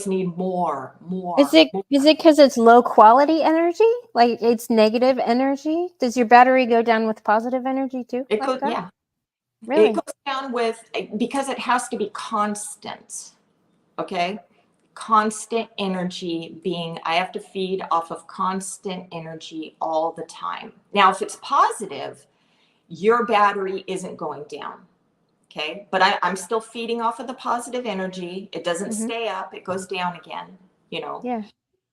need more, Is more, it more. is it because it's low quality energy? Like it's negative energy? Does your battery go down with positive energy too, It like goes, that? yeah, it Really? goes down with, because it has to be constant. Okay. Constant energy being, I have to feed off of constant energy all the time. Now, if it's positive, your battery isn't going down. Okay. But I'm still feeding off of the positive energy. It doesn't Mhm. stay up, it goes down again, you know. Yeah.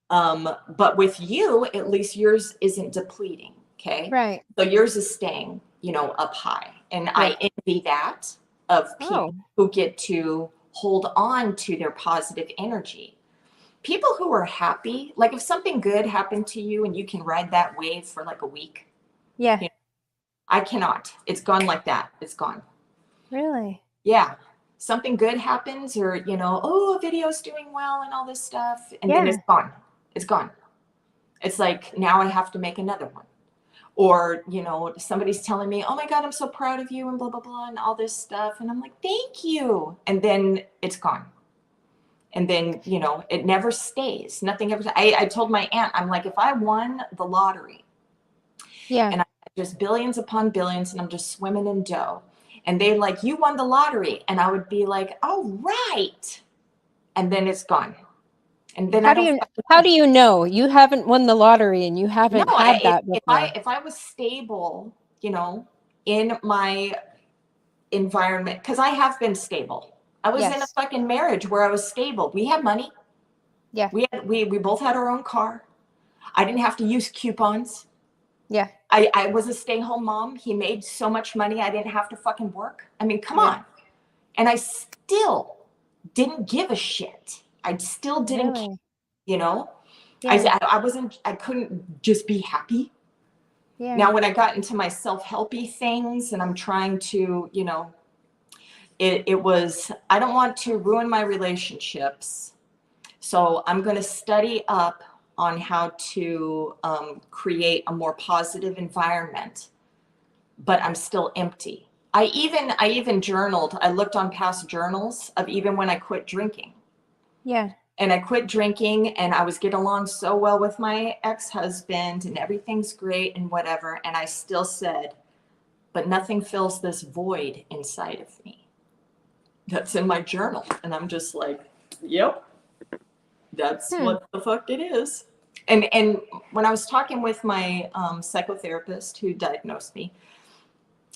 But with you, at least yours isn't depleting. Okay. Right. So yours is staying, up high. And Yeah. I envy that of people Oh. who get to hold on to their positive energy. people who are happy, like if something good happened to you and you can ride that wave for like a week, Yeah. you know, I cannot. It's gone like that. It's gone. Really? Yeah. Something good happens, or, you know, oh, a video's doing well and all this stuff. And then Yeah. it's gone. It's gone. It's like, now I have to make another one. Or, you know, somebody's telling me, oh my God, I'm so proud of you and blah, blah, blah, and all this stuff. And I'm like, thank you. And then it's gone. And then, you know, it never stays. Nothing ever. I told my aunt, I'm like, if I won the lottery Yeah. and I had just billions upon billions and I'm just swimming in dough, and they like, you won the lottery. And I would be like, oh, right. And then it's gone. And then I don't. How do you know you haven't won the lottery and you No, haven't had that before? if I was stable, you know, in my environment, because I have been stable. I was in a Yes. fucking marriage where I was stable. We had money. Yeah. We both had our own car. I didn't have to use coupons. Yeah. I was a stay-home mom. He made so much money I didn't have to fucking work. I mean, come Yeah. on. And I still didn't give a shit. I still didn't, Really? you know. Yeah. I couldn't just be happy. Yeah. Now, when I got into my self-helpy things and I'm trying to, you know, it was, I don't want to ruin my relationships. So I'm going to study up on how to create a more positive environment, but I'm still empty. I even journaled. I looked on past journals of even when I quit drinking. Yeah. And I quit drinking and I was getting along so well with my ex-husband and everything's great and whatever. And I still said, but nothing fills this void inside of me. That's in my journal. And I'm just like, yep, that's what the fuck it is. And when I was talking with my psychotherapist who diagnosed me,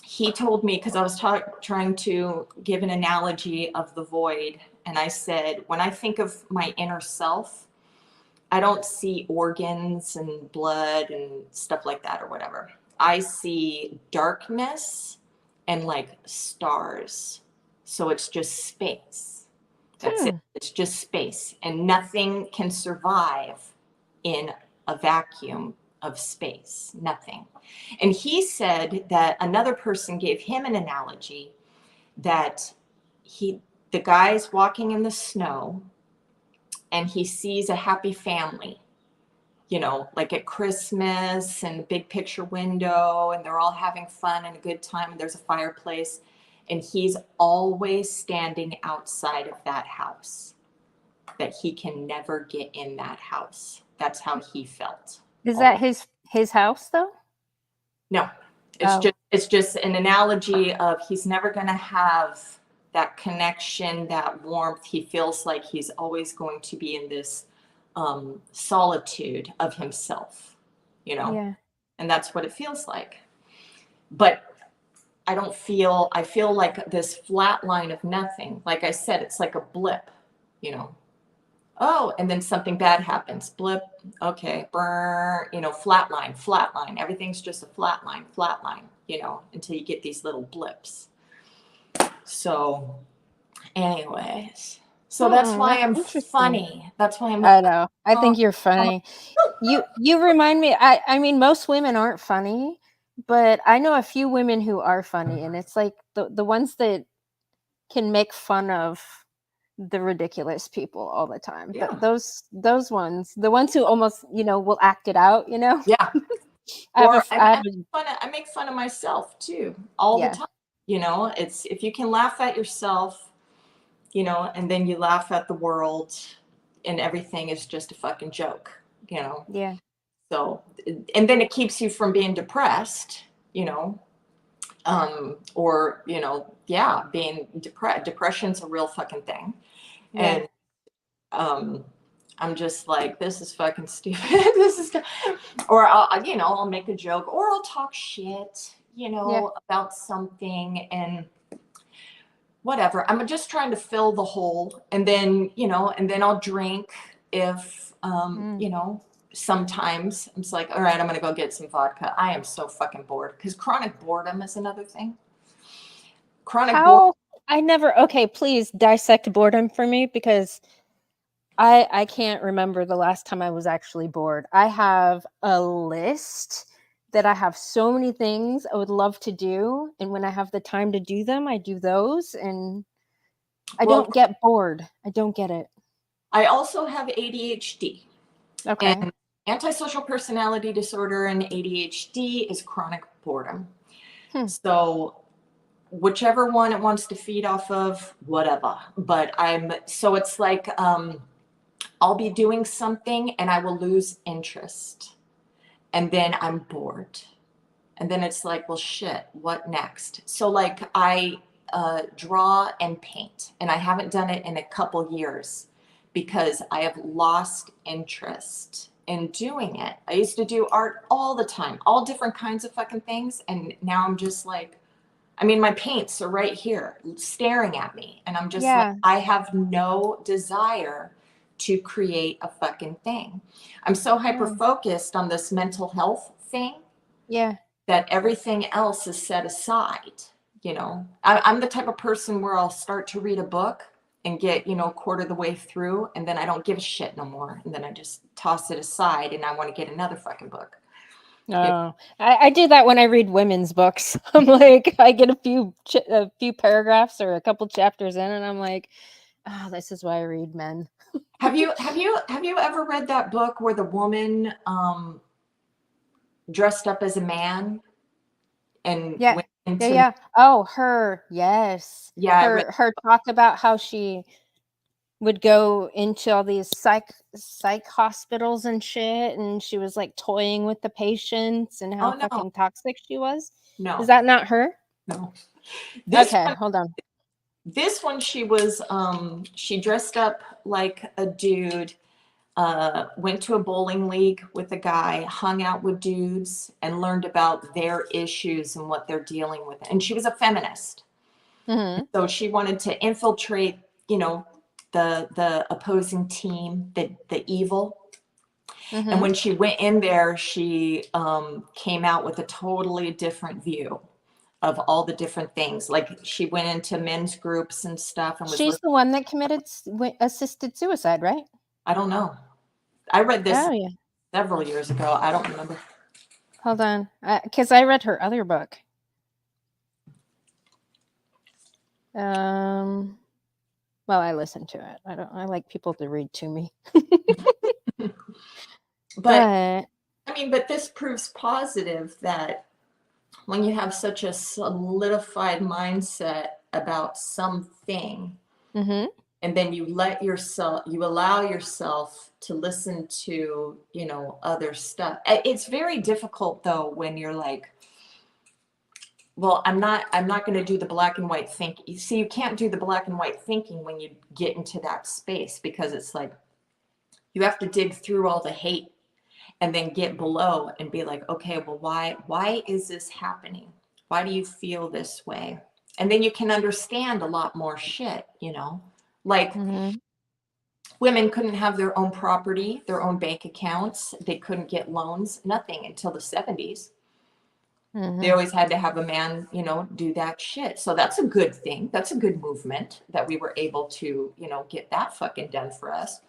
he told me, because I was trying to give an analogy of the void. And I said, when I think of my inner self, I don't see organs and blood and stuff like that or whatever. I see darkness and like stars. So it's just space. That's it. It's just space. And nothing can survive in a vacuum of space. Nothing. And he said that another person gave him an analogy that the guy's walking in the snow and he sees a happy family, you know, like at Christmas and the big picture window, and they're all having fun and a good time, and there's a fireplace, and he's always standing outside of that house, that he can never get in that house. That's how he felt. Is that his house though? No, it's just an analogy of he's never going to have that connection, that warmth. He feels like he's always going to be in this solitude of himself, you know. Yeah. And that's what it feels like. But I feel like this flat line of nothing. Like I said, it's like a blip, you know. Oh, and then something bad happens. Blip. Okay. Brr, you know, flat line. Everything's just a flat line, you know, until you get these little blips. So anyways, so that's why I'm funny. That's why I'm. I know. I think you're funny. You remind me. I mean, most women aren't funny, but I know a few women who are funny, and it's like the ones that can make fun of the ridiculous people all the time. Yeah. Those ones, the ones who almost, you know, will act it out, you know. Yeah. I make fun of myself too all the time. You know, it's, if you can laugh at yourself, you know, and then you laugh at the world and everything is just a fucking joke, you know? Yeah. So, and then it keeps you from being depressed, you know, or, you know, yeah, being depressed. Depression's a real fucking thing. Yeah. And, I'm just like, this is fucking stupid. This is, or I'll, you know, I'll make a joke or I'll talk shit, you know, about something and whatever. I'm just trying to fill the hole, and then, you know, and then I'll drink if, you know, sometimes I'm just like, all right, I'm going to go get some vodka. I am so fucking bored, because chronic boredom is another thing. Chronic boredom. I never, okay, please dissect boredom for me, because I can't remember the last time I was actually bored. I have a list that I have so many things I would love to do, and when I have the time to do them, I do those, and I Well, don't get bored. I don't get it. I also have ADHD, Okay. and antisocial personality disorder and ADHD is chronic boredom. Hmm. So whichever one it wants to feed off of, whatever. But so it's like I'll be doing something and I will lose interest. And then I'm bored. And then it's like, well, shit, what next? So, like, I draw and paint, and I haven't done it in a couple years because I have lost interest in doing it. I used to do art all the time, all different kinds of fucking things. And now I'm just like, I mean, my paints are right here staring at me. And I'm just like, Yeah. I have no desire to create a fucking thing. I'm so hyper Yeah. focused on this mental health thing Yeah. that everything else is set aside. I'm the type of person where I'll start to read a book and get, a quarter of the way through, and then I don't give a shit no more. And then I just toss it aside and I want to get another fucking book. Oh, I do that when I read women's books. I'm like, I get a few paragraphs or a couple chapters in, and I'm like, oh, this is why I read men. Have you ever read that book where the woman dressed up as a man and Yeah. went Yeah, into yeah. Oh, her. Yes. yeah, I read Her talk about how she would go into all these psych hospitals and shit, and she was like toying with the patients and how oh no, fucking toxic she was. Is no, that not her? no. This Okay, one hold on. this one she dressed up like a dude, went to a bowling league with a guy, hung out with dudes, and learned about their issues and what they're dealing with. And she was a feminist. Mhm. So she wanted to infiltrate, the opposing team, the evil. And Mhm. when she went in there, she came out with a totally different view of all the different things. Like she went into men's groups and stuff and was She's listening. the one that committed assisted suicide, right? I don't know. I read this Oh yeah. several years ago. I don't remember. Hold on, because I read her other book. Um, well, I listened to it. I don't. I like people to read to me, But but but this proves positive that when you have such a solidified mindset about something, mhm. and then you allow yourself to listen to, other stuff. It's very difficult though when you're like, well, I'm not going to do the black and white thinking. You see, you can't do the black and white thinking when you get into that space, because it's like you have to dig through all the hate and then get below and be like, okay, well, why is this happening? Why do you feel this way? And then you can understand a lot more shit, like Mhm. women couldn't have their own property, their own bank accounts, they couldn't get loans, nothing until the 70s. They Mhm. always had to have a man, do that shit. So that's a good thing. That's a good movement that we were able to, get that fucking done for us.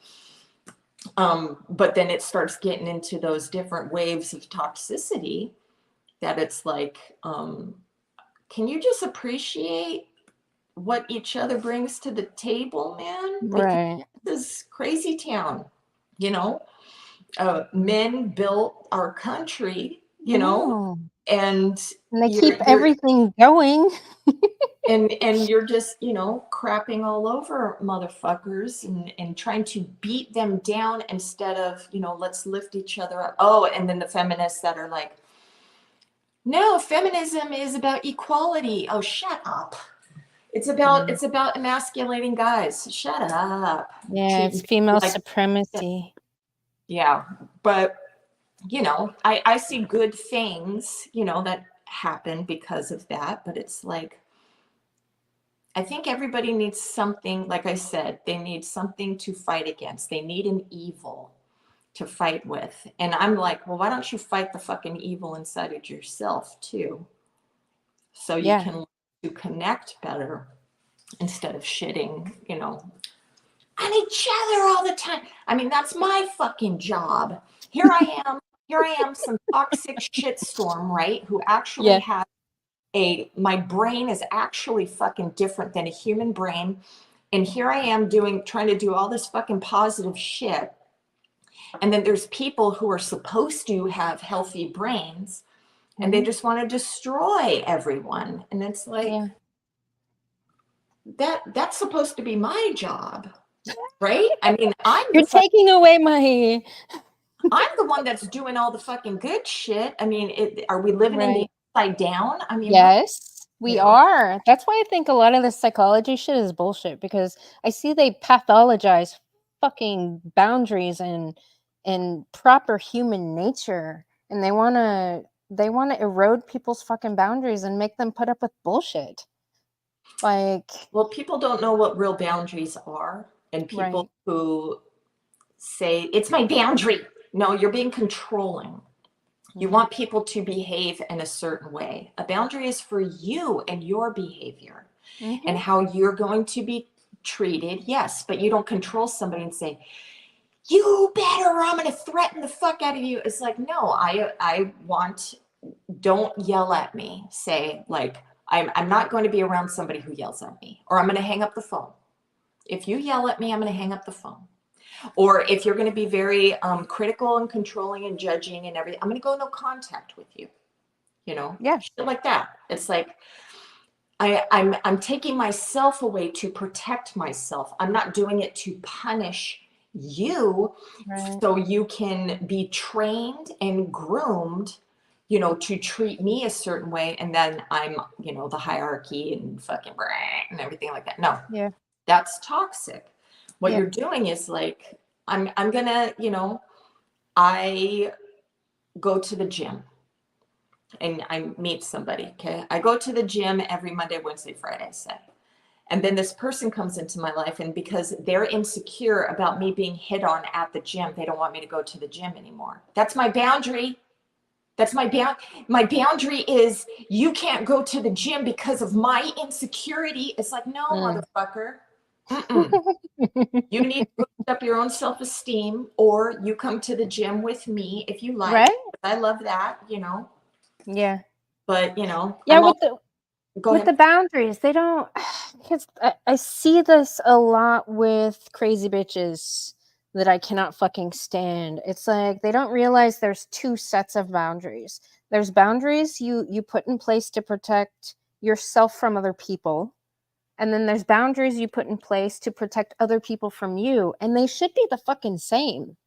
But then it starts getting into those different waves of toxicity that it's like, can you just appreciate what each other brings to the table, man? Because Right. this is crazy town, you know? Men built our country, I know. and And they you're keep you're everything going. and you're just, crapping all over motherfuckers and trying to beat them down instead of, let's lift each other up. Oh, and then the feminists that are like, no, feminism is about equality. Oh, shut up. It's about Mm. it's about emasculating guys. Shut up. Yeah, Treating it's people female like supremacy. yeah. But I see good things, that happen because of that. But it's like I think everybody needs something, like I said, they need something to fight against. They need an evil to fight with. And I'm like, well, why don't you fight the fucking evil inside of yourself too? So you Yeah. can to connect better instead of shitting, on each other all the time. I mean, that's my fucking job. Here I am, some toxic shitstorm, right? Who actually Yeah. has my brain is actually fucking different than a human brain. And here I am trying to do all this fucking positive shit. And then there's people who are supposed to have healthy brains and they just want to destroy everyone. And it's like, Yeah. that's supposed to be my job, right? I mean, You're taking away my. I'm the one that's doing all the fucking good shit. I mean, are we living in the upside down? I mean, Yes, you we know? are. That's why I think a lot of this psychology shit is bullshit, because I see they pathologize fucking boundaries and proper human nature, and they want to erode people's fucking boundaries and make them put up with bullshit. Like, Well, people don't know what real boundaries are, and people right. who say it's my boundary. No, you're being controlling. You Mhm. want people to behave in a certain way. A boundary is for you and your behavior Mhm. and how you're going to be treated. Yes, but you don't control somebody and say, you better, or I'm going to threaten the fuck out of you. It's like, no, I want, don't yell at me. Say, like, I'm not going to be around somebody who yells at me, or I'm going to hang up the phone. If you yell at me, I'm going to hang up the phone. Or if you're going to be very critical and controlling and judging and everything, I'm going to go no contact with you. You know, Yeah. shit like that. It's like I'm taking myself away to protect myself. I'm not doing it to punish you, Right. so you can be trained and groomed, you know, to treat me a certain way, and then I'm, you know, the hierarchy and fucking and everything like that. No, Yeah. that's toxic. What Yeah. you're doing is like, I'm gonna, you know, I go to the gym and I meet somebody. Okay. I go to the gym every Monday, Wednesday, Friday, say. And then this person comes into my life, and because they're insecure about me being hit on at the gym, they don't want me to go to the gym anymore. That's my boundary. That's my boundary is you can't go to the gym because of my insecurity. It's like, no, motherfucker. Mm-mm. You need to boost up your own self-esteem, or you come to the gym with me if you like. Right? I love that, you know. Yeah. But you know, Yeah, with the go with ahead. the boundaries, they don't, because I see this a lot with crazy bitches that I cannot fucking stand. It's like they don't realize there's two sets of boundaries. There's boundaries you put in place to protect yourself from other people, and then there's boundaries you put in place to protect other people from you, and they should be the fucking same.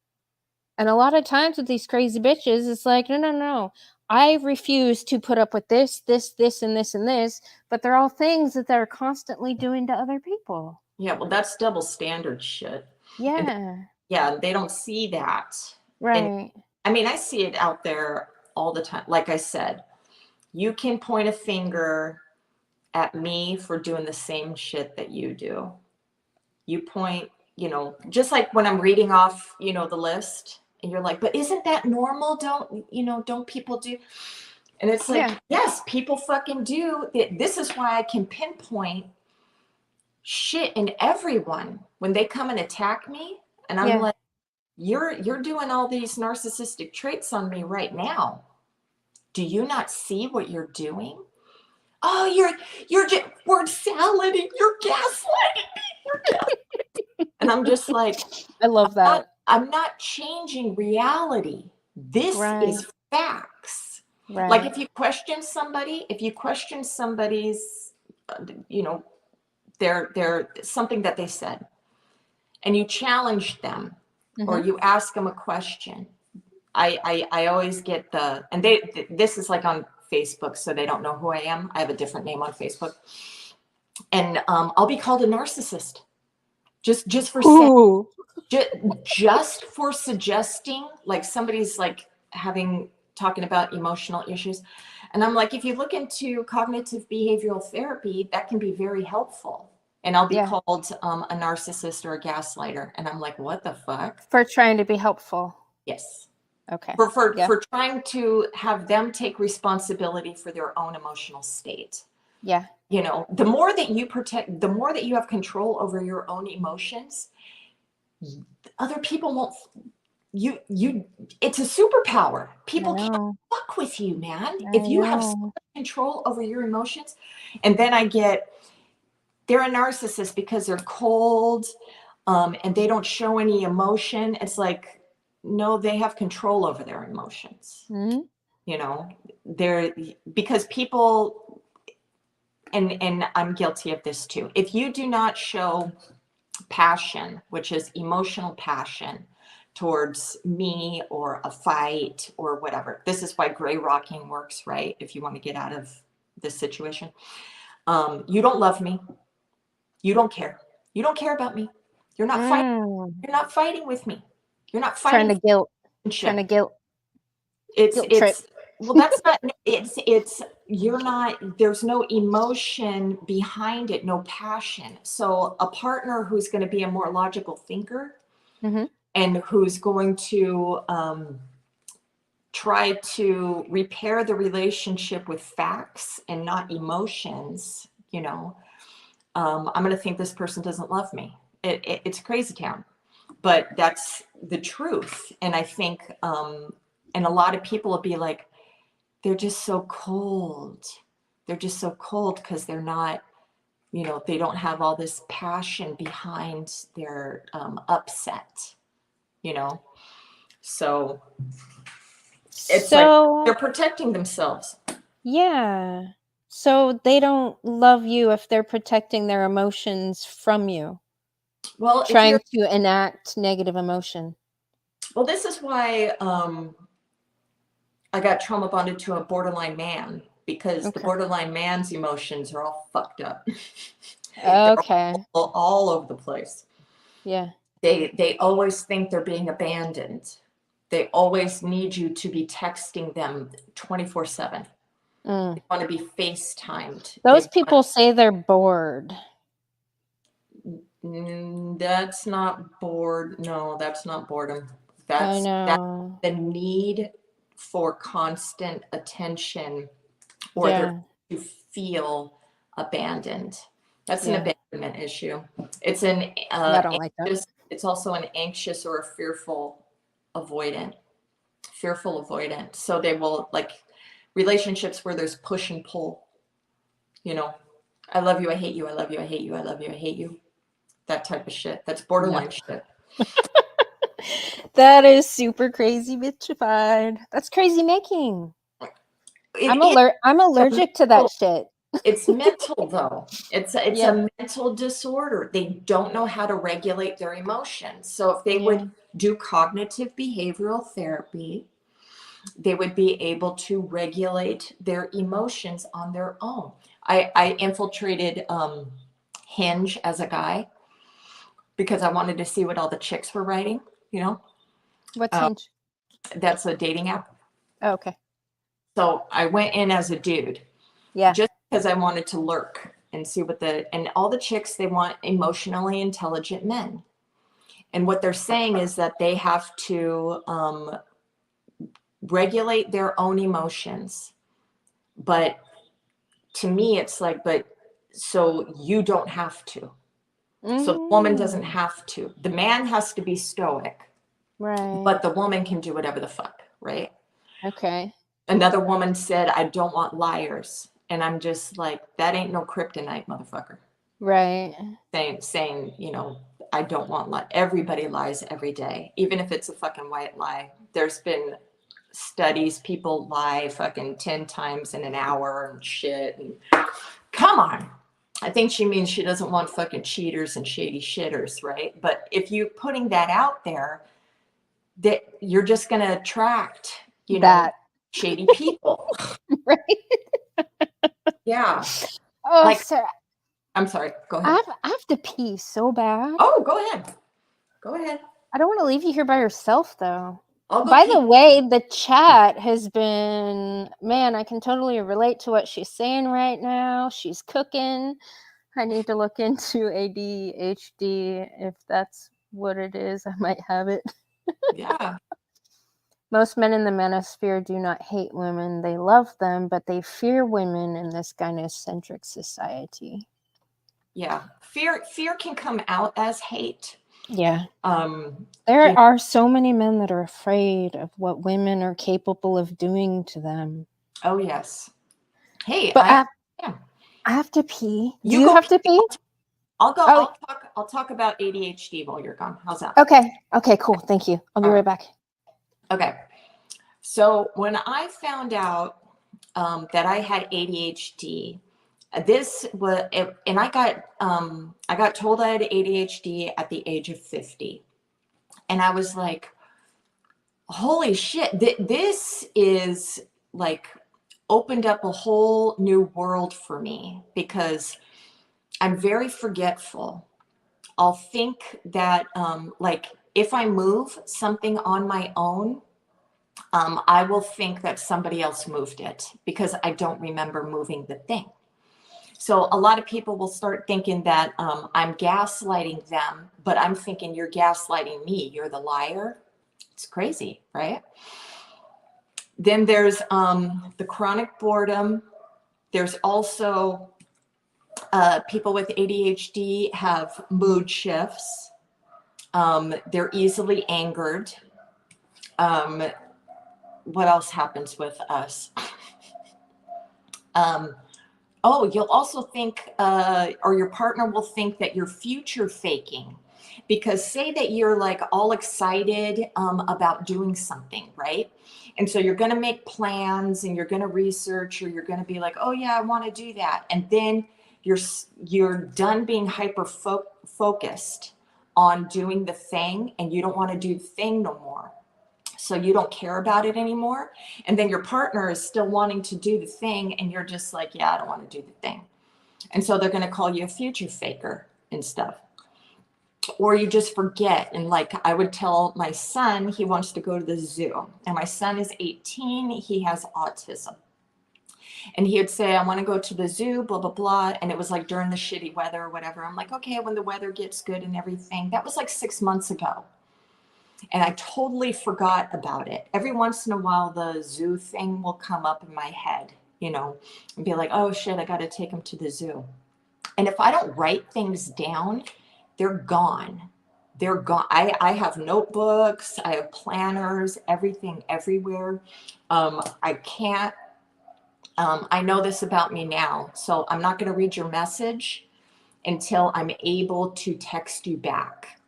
And a lot of times with these crazy bitches, it's like, no, no, no. I refuse to put up with this, this, this, and this, and this. But they're all things that they're constantly doing to other people. Yeah, well, that's double standard shit. And Yeah. yeah, they don't see that. And Right. I mean, I see it out there all the time. Like I said, you can point a finger at me for doing the same shit that you do. You point, you know, just like when I'm reading off, you know, the list, and you're like, but isn't that normal? Don't people do? And it's like, Yeah. yes, people fucking do. This is why I can pinpoint shit in everyone when they come and attack me. And I'm Yeah. like, you're doing all these narcissistic traits on me right now. Do you not see what you're doing? Oh, you're just word salad and you're gaslighting me. You're gaslighting. And I'm just like, I love that. I'm not changing reality. This Right. is facts. Like Right. if you question somebody's, you know, their something that they said, and you challenge them, or Mm-hmm. you ask them a question. I always get and this is like on Facebook, so they don't know who I am. I have a different name on Facebook, and I'll be called a narcissist just for saying, Ooh. just for suggesting, like somebody's like talking about emotional issues, and I'm like, if you look into cognitive behavioral therapy, that can be very helpful. And I'll be Yeah. called a narcissist or a gaslighter, and I'm like, what the fuck? For trying to be helpful. Yes. Okay. Yeah. For trying to have them take responsibility for their own emotional state. Yeah. You know, the more that you have control over your own emotions, other people won't, it's a superpower. I People can't know. fuck with you, man. I If you have so know. much control over your emotions. And then they're a narcissist because they're cold, and they don't show any emotion. It's like, no, they have control over their emotions. Mhm. You know, because people, and I'm guilty of this too. If you do not show passion, which is emotional passion towards me or a fight or whatever, this is why gray rocking works, right? If you want to get out of this situation, you don't love me. You don't care. You don't care about me. You're not fighting. Mm. You're not fighting with me. You're not Trying fighting to for guilt friendship. It's trip. well, that's not, it's you're not, there's no emotion behind it, no passion. So a partner who's going to be a more logical thinker Mhm. and who's going to try to repair the relationship with facts and not emotions, I'm going to think this person doesn't love me. It's crazy town, but that's the truth. And I think, and a lot of people will be like, they're just so cold. They're just so cold because they're not, they don't have all this passion behind their upset, you know? So it's like they're So, protecting themselves. yeah. So they don't love you if they're protecting their emotions from you, Well, if trying you're, to enact negative emotion. well, this is why I got trauma bonded to a borderline man, because the Okay. borderline man's emotions are all fucked up. They're Okay. all over the place. Yeah. They always think they're being abandoned. They always need you to be texting them 24/7. Mm. They want to be FaceTimed. Those people say they're bored. That's not bored. No, that's not boredom. I That's know. the need for constant attention, or they're Yeah. to feel abandoned. That's an Yeah. abandonment issue. It's an I don't like that. anxious, it's also an anxious or a avoidant, fearful avoidant. So they will, like, relationships where there's push and pull, you know, I love you, I hate you, I love you, I hate you, I love you, I hate you. That type of shit. That's No. borderline shit. That is super crazy bitchified. That's crazy making. I'm allergic to that shit. It's mental though. It's Yeah. a mental disorder. They don't know how to regulate their emotions. So if they Yeah. would do cognitive behavioral therapy, they would be able to regulate their emotions on their own. I infiltrated Hinge as a guy because I wanted to see what all the chicks were writing, you know. What's Uh, Hinge? that's a dating app. Oh, okay. So I went in as a dude Yeah. just because I wanted to lurk and see and all the chicks, they want emotionally intelligent men. And what they're saying is that they have to regulate their own emotions. But to me, it's like, but so you don't have to. So the woman doesn't Mm. have to. The man has to be stoic, Right. but the woman can do whatever the fuck, right? Okay. Another woman said, I don't want liars. And I'm just like, that ain't no kryptonite, motherfucker. Right. Saying, I don't want lie. Everybody lies every day, even if it's a fucking white lie. There's been studies, people lie fucking 10 times in an hour and shit. And come on. I think she means she doesn't want fucking cheaters and shady shitters, right? But if you're putting that out there, that you're just going to attract, That. shady people. Right. Yeah. Oh, Like, sir. I'm sorry. Go I ahead. have to pee so bad. Oh, go ahead. Go ahead. I don't want to leave you here by yourself, though. I'll go By pee. the way, the chat has been, man, I can totally relate to what she's saying right now. She's cooking. I need to look into ADHD. If that's what it is, I might have it. Yeah. Most men in the manosphere do not hate women. They love them, but they fear women in this gynocentric society. Yeah. Fear can come out as hate. Yeah. Um, There you are so many men that are afraid of what women are capable of doing to them. oh yes. Hey, But yeah. I have to pee. Do You you go have to pee. pee? I'll go. Oh, I'll talk about ADHD while you're gone. How's that? okay. Okay, cool. Thank you. I'll be All right. right back. Okay. So when I found out that I had ADHD, this was, and I got told I had ADHD at the age of 50, and I was like, holy shit, this is like opened up a whole new world for me because I'm very forgetful. I'll think that, like, if I move something on my own, I will think that somebody else moved it because I don't remember moving the thing. So a lot of people will start thinking that I'm gaslighting them, but I'm thinking you're gaslighting me. You're the liar. It's crazy, right? Then there's the chronic boredom. There's also people with ADHD have mood shifts. They're easily angered. Um, what else happens with us? um, oh, you'll also think, or your partner will think that you're future faking. Because say that you're like all excited about doing something, right? And so you're going to make plans and you're going to research, or you're going to be like, oh yeah, I want to do that. And then you're done being hyper focused on doing the thing, and you don't want to do the thing no more. So you don't care about it anymore. And then your partner is still wanting to do the thing, and you're just like, yeah, I don't want to do the thing. And so they're going to call you a future faker and stuff. Or you just forget. And like I would tell my son, he wants to go to the zoo. And my son is 18, he has autism. And he would say, I want to go to the zoo, blah, blah, blah. And it was like during the shitty weather or whatever. I'm like, okay, when the weather gets good and everything. That was like 6 months ago. And I totally forgot about it. Every once in a while, the zoo thing will come up in my head, and be like, oh shit, I got to take him to the zoo. And if I don't write things down, they're gone. They're gone. I have notebooks, I have planners, everything everywhere. I can't, I know this about me now. So I'm not going to read your message until I'm able to text you back.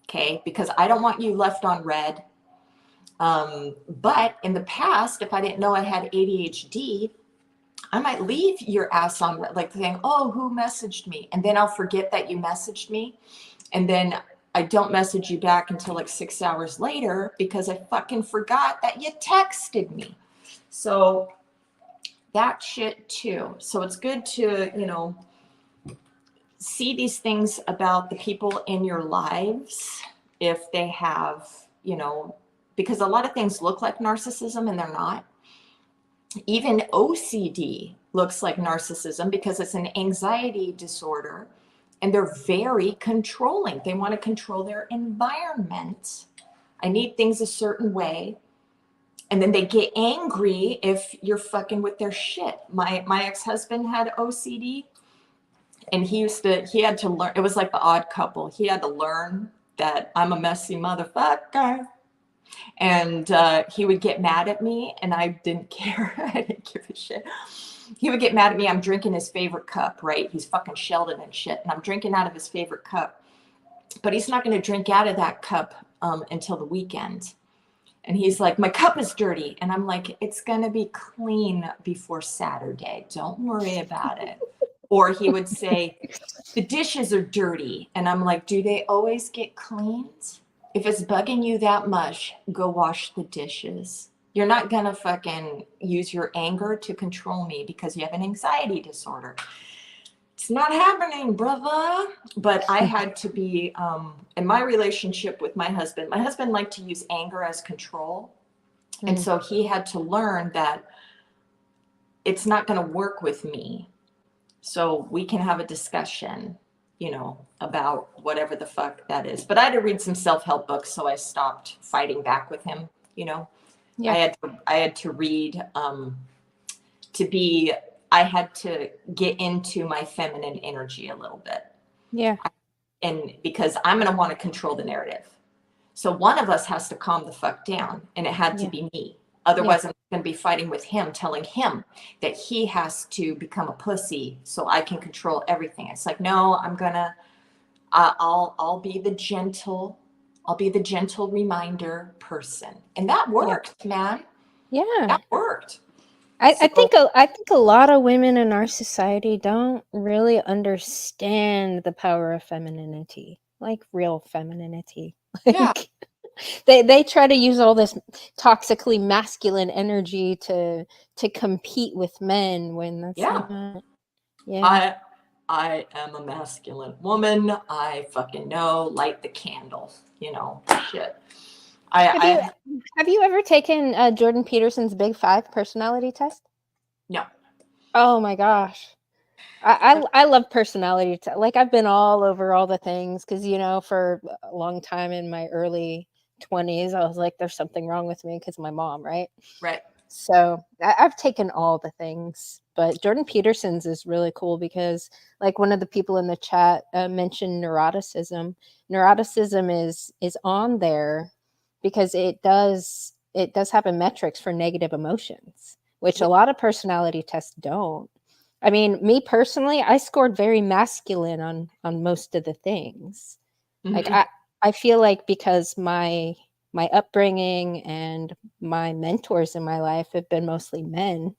Okay. Because I don't want you left on red. But in the past, if I didn't know I had ADHD, I might leave your ass on red, like saying, oh, who messaged me? And then I'll forget that you messaged me. And then I don't message you back until like 6 hours later because I fucking forgot that you texted me. So that shit too. So it's good to, see these things about the people in your lives if they have, because a lot of things look like narcissism and they're not. Even OCD looks like narcissism because it's an anxiety disorder and they're very controlling. They want to control their environment. I need things a certain way. And then they get angry if you're fucking with their shit. My ex-husband had OCD, and he had to learn. It was like The Odd Couple. He had to learn that I'm a messy motherfucker. And he would get mad at me, and I didn't care. I didn't give a shit. He would get mad at me. I'm drinking his favorite cup, right? He's fucking Sheldon and shit, and I'm drinking out of his favorite cup. But he's not going to drink out of that cup until the weekend. And he's like, my cup is dirty. And I'm like, it's going to be clean before Saturday. Don't worry about it. Or he would say, the dishes are dirty. And I'm like, do they always get cleaned? If it's bugging you that much, go wash the dishes. You're not going to fucking use your anger to control me because you have an anxiety disorder. It's not happening, brother. But I had to be, in my relationship with my husband liked to use anger as control. And so he had to learn that it's not going to work with me. So we can have a discussion, about whatever the fuck that is. But I had to read some self-help books, so I stopped fighting back with him. Yeah. I had to read I had to get into my feminine energy a little bit. Yeah. And because I'm going to want to control the narrative. So one of us has to calm the fuck down, and it had to Yeah. be me. Otherwise, I'm going to be fighting with him, telling him that he has to become a pussy so I can control everything. It's like, no, I'll be the gentle, reminder person. And that Yeah. worked, man. Yeah. That worked. I think a lot of women in our society don't really understand the power of femininity, like real femininity. Yeah. Like they try to use all this toxically masculine energy to compete with men when that's Yeah. not. Yeah. I am a masculine woman. I fucking know, light the candle, shit. Have you ever taken Jordan Peterson's Big Five personality test? No. Oh my gosh. I love personality like I've been all over all the things because for a long time in my early 20s I was like there's something wrong with me because of my mom, right? Right. So I've taken all the things, but Jordan Peterson's is really cool because like one of the people in the chat mentioned neuroticism. Neuroticism is on there because it does have a metrics for negative emotions, which a lot of personality tests don't. I mean, me personally, I scored very masculine on most of the things. Like Mm-hmm. I feel like because my upbringing and my mentors in my life have been mostly men.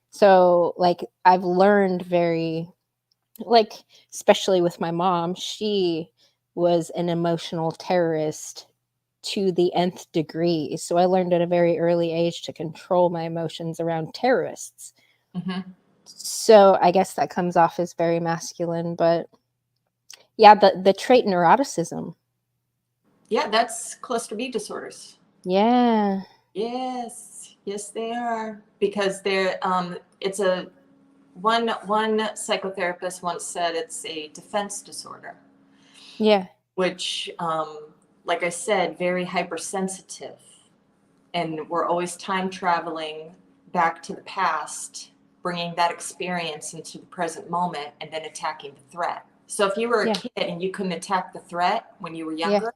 So like I've learned very like especially with my mom, she was an emotional terrorist to the nth degree. So I learned at a very early age to control my emotions around terrorists. Mm-hmm. So I guess that comes off as very masculine, but yeah, the trait neuroticism. Yeah, that's cluster B disorders. Yeah. Yes, they are because it's a one psychotherapist once said it's a defense disorder, Yeah. which, like I said, very hypersensitive, and we're always time traveling back to the past, bringing that experience into the present moment, and then attacking the threat. So if you were a Yeah. kid and you couldn't attack the threat when you were Yeah. younger,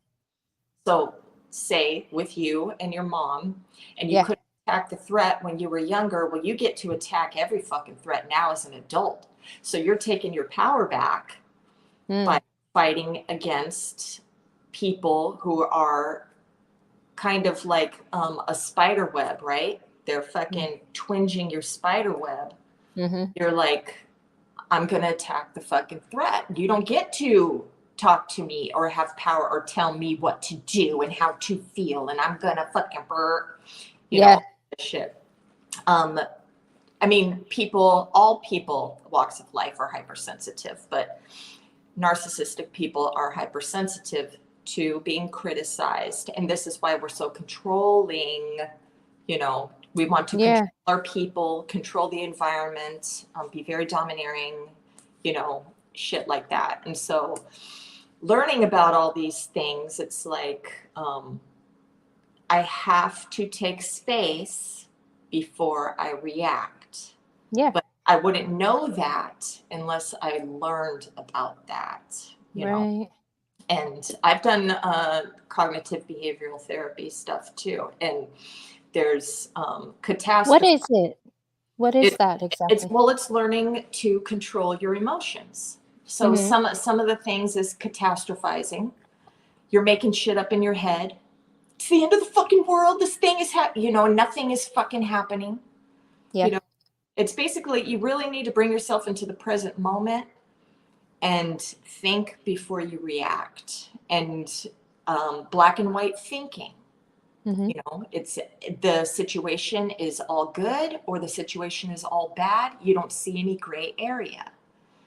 so say with you and your mom, and you Yeah. couldn't attack the threat when you were younger, well, you get to attack every fucking threat now as an adult. So you're taking your power back by Mm. fighting against people who are kind of like a spider web, right? They're fucking twinging your spider web. Mm-hmm. You're like, I'm going to attack the fucking threat. You don't get to talk to me or have power or tell me what to do and how to feel. And I'm going to fucking Yeah. all this shit. I mean, all people, walks of life are hypersensitive, but narcissistic people are hypersensitive to being criticized. And this is why we're so controlling. We want to Yeah. control our people, control the environment, be very domineering, shit like that. And so learning about all these things, it's like I have to take space before I react. Yeah. But I wouldn't know that unless I learned about that, Right. And I've done cognitive behavioral therapy stuff too. And there's What catastrophe. is it? What is that exactly? It's learning to control your emotions. So Mm-hmm. some of the things is catastrophizing. You're making shit up in your head. It's the end of the fucking world. This thing is nothing is fucking happening. Yeah. It's basically you really need to bring yourself into the present moment and think before you react. And black and white thinking. Mm-hmm. It's the situation is all good or the situation is all bad. You don't see any gray area.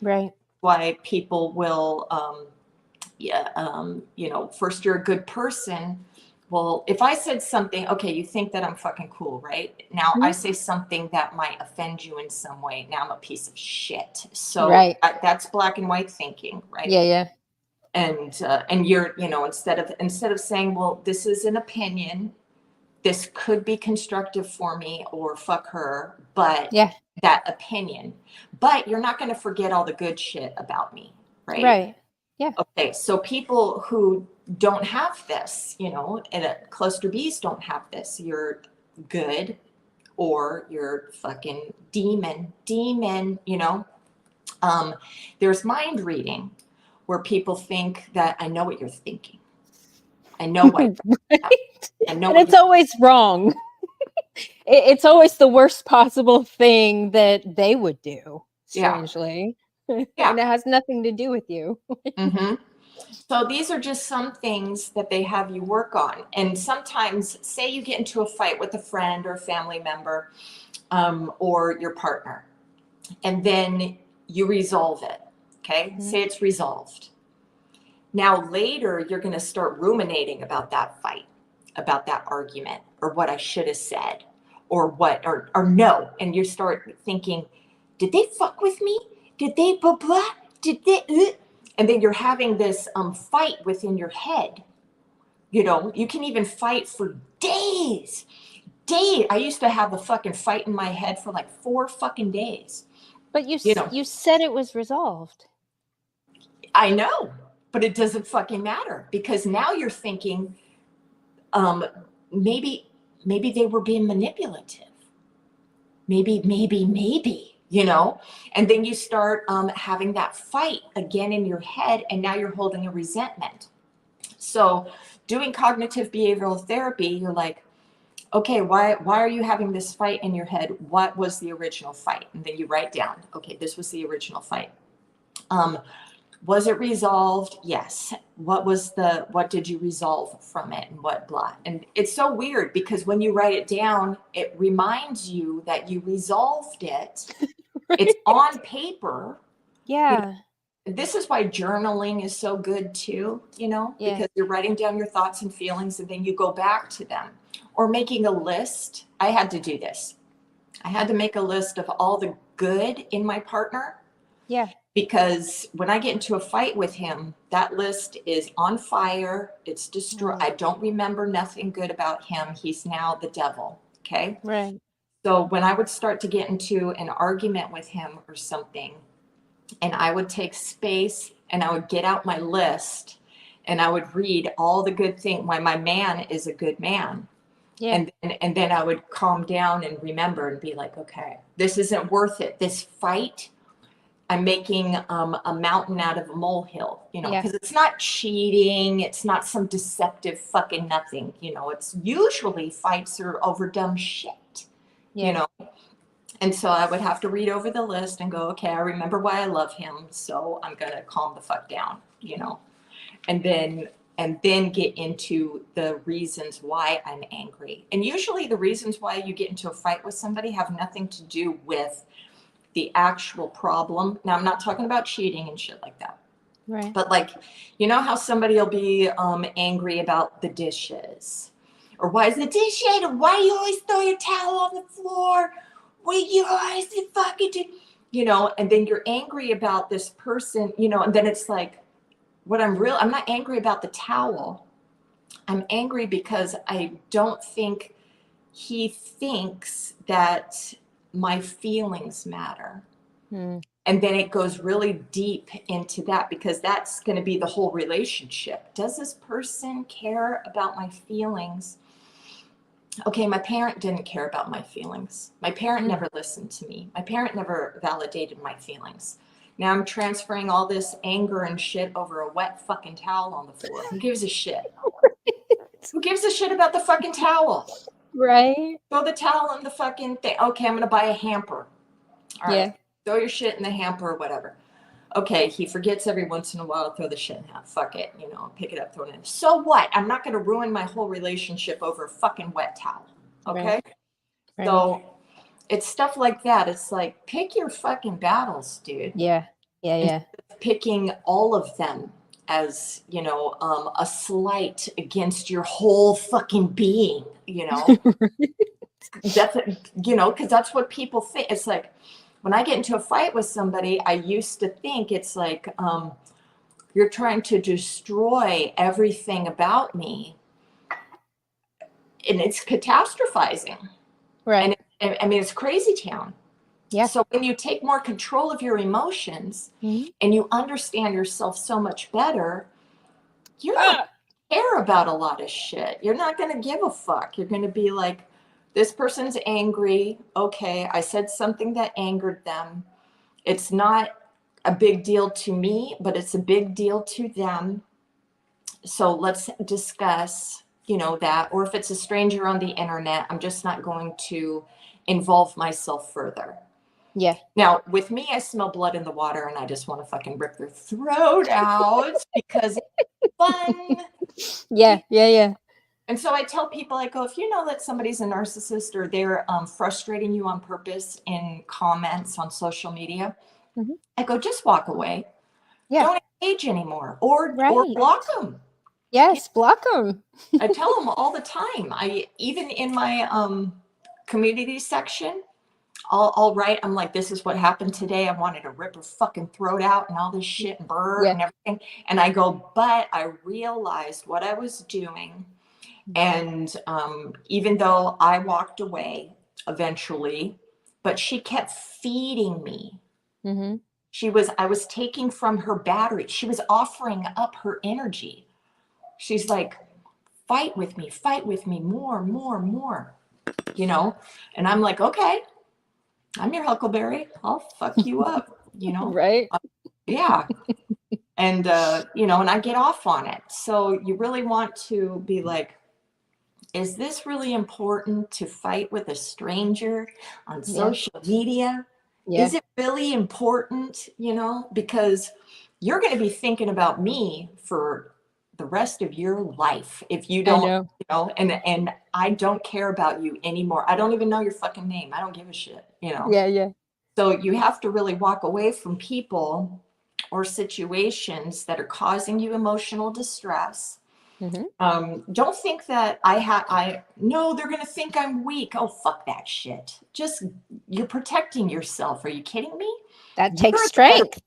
Right. Why people will, first you're a good person. Well, if I said something, okay, you think that I'm fucking cool, right? Now I Mm-hmm. say something that might offend you in some way. Now I'm a piece of shit. So Right. that's black and white thinking, right? Yeah. Yeah. And you're, instead of saying, well, this is an opinion, this could be constructive for me or fuck her, but Yeah. that opinion. But you're not going to forget all the good shit about me, right? Right. Yeah. Okay, so people who don't have this, and cluster Bs don't have this. You're good or you're fucking demon, There's mind reading where people think that I know what you're thinking. I know what Right? I know And what it's always wrong. It's always the worst possible thing that they would do, yeah, strangely. yeah. And it has nothing to do with you. hmm So these are just some things that they have you work on. And sometimes, say you get into a fight with a friend or a family member, or your partner, and then you resolve it. Okay, Mhm. say it's resolved. Now later, you're going to start ruminating about that fight, about that argument, or what I should have said, or what, or no, and you start thinking, did they fuck with me? Did they blah blah? Did they? And then you're having this fight within your head. You can even fight for days. Days. I used to have a fucking fight in my head for like 4 fucking days. But You know, you said it was resolved. I know, but it doesn't fucking matter because now you're thinking, um, maybe, maybe they were being manipulative. Maybe, and then you start having that fight again in your head, and now you're holding a resentment. So, doing cognitive behavioral therapy, you're like, okay, why are you having this fight in your head? What was the original fight? And then you write down, okay, this was the original fight. Was it resolved? Yes. What did you resolve from it and what blah? And it's so weird because when you write it down, it reminds you that you resolved it. It's on paper. Yeah. This is why journaling is so good too, Yeah. because you're writing down your thoughts and feelings and then you go back to them. Or making a list. I had to do this. I had to make a list of all the good in my partner. Yeah. Because when I get into a fight with him, that list is on fire. It's destroyed. I don't remember nothing good about him. He's now the devil. Okay. Right. So when I would start to get into an argument with him or something, and I would take space and I would get out my list and I would read all the good things, why my man is a good man. Yeah. And then I would calm down and remember and be like, okay, this isn't worth it. This fight, I'm making a mountain out of a molehill, Yeah. because it's not cheating. It's not some deceptive fucking nothing. It's usually fights are over dumb shit, Yeah. And so I would have to read over the list and go, okay, I remember why I love him. So I'm going to calm the fuck down, and then get into the reasons why I'm angry. And usually the reasons why you get into a fight with somebody have nothing to do with the actual problem. Now, I'm not talking about cheating and shit like that. Right. But like, how somebody will be angry about the dishes, or why is the dish dirty? Why do you always throw your towel on the floor? Why you always fucking do? And then you're angry about this person, and then it's like, I'm not angry about the towel. I'm angry because I don't think he thinks that my feelings matter. Hmm. And then it goes really deep into that because that's going to be the whole relationship. Does this person care about my feelings? Okay, my parent didn't care about my feelings. My parent never listened to me. My parent never validated my feelings. Now I'm transferring all this anger and shit over a wet fucking towel on the floor. Who gives a shit? Who gives a shit about the fucking towel? Right. Throw the towel in the fucking thing. Okay, I'm going to buy a hamper. All right. Yeah. Throw your shit in the hamper or whatever. Okay, he forgets every once in a while to throw the shit in half. Fuck it, pick it up, throw it in. So what? I'm not going to ruin my whole relationship over a fucking wet towel. Okay? Right. So it's stuff like that. It's like, pick your fucking battles, dude. Yeah. Yeah. Picking all of them as, a slight against your whole fucking being, That's, because that's what people think. It's like, when I get into a fight with somebody, I used to think it's like, you're trying to destroy everything about me. And it's catastrophizing. Right. And I mean, it's crazy town. Yeah. So when you take more control of your emotions Mhm. and you understand yourself so much better, you're not Ah! care about a lot of shit. You're not going to give a fuck. You're going to be like, this person's angry. Okay, I said something that angered them. It's not a big deal to me, but it's a big deal to them. So let's discuss, that. Or if it's a stranger on the internet, I'm just not going to involve myself further. Yeah. Now, with me, I smell blood in the water and I just want to fucking rip their throat out because it's fun. Yeah. Yeah. Yeah. And so I tell people, I go, if you know that somebody's a narcissist or they're frustrating you on purpose in comments on social media, Mhm. I go, just walk away. Yeah. Don't engage anymore, or Right. block them. Yes. Block them. I tell them all the time. I even in my community section, I'll write. I'm like, this is what happened today. I wanted to rip her fucking throat out and all this shit and brr Yeah. and everything. And I go, but I realized what I was doing. And even though I walked away eventually, but she kept feeding me. Mhm. I was taking from her battery. She was offering up her energy. She's like, fight with me, more, more, more, And I'm like, okay, I'm your Huckleberry. I'll fuck you up. Right. Yeah. And, and I get off on it. So you really want to be like, is this really important to fight with a stranger on Yeah. social media? Yeah. Is it really important, because you're going to be thinking about me for the rest of your life if you I don't, know. and I don't care about you anymore. I don't even know your fucking name. I don't give a shit. Yeah. Yeah. So you have to really walk away from people or situations that are causing you emotional distress. Mhm. Don't think that I no, they're gonna think I'm weak. Oh, fuck that shit. Just you're protecting yourself. Are you kidding me? That takes You're the better, strength.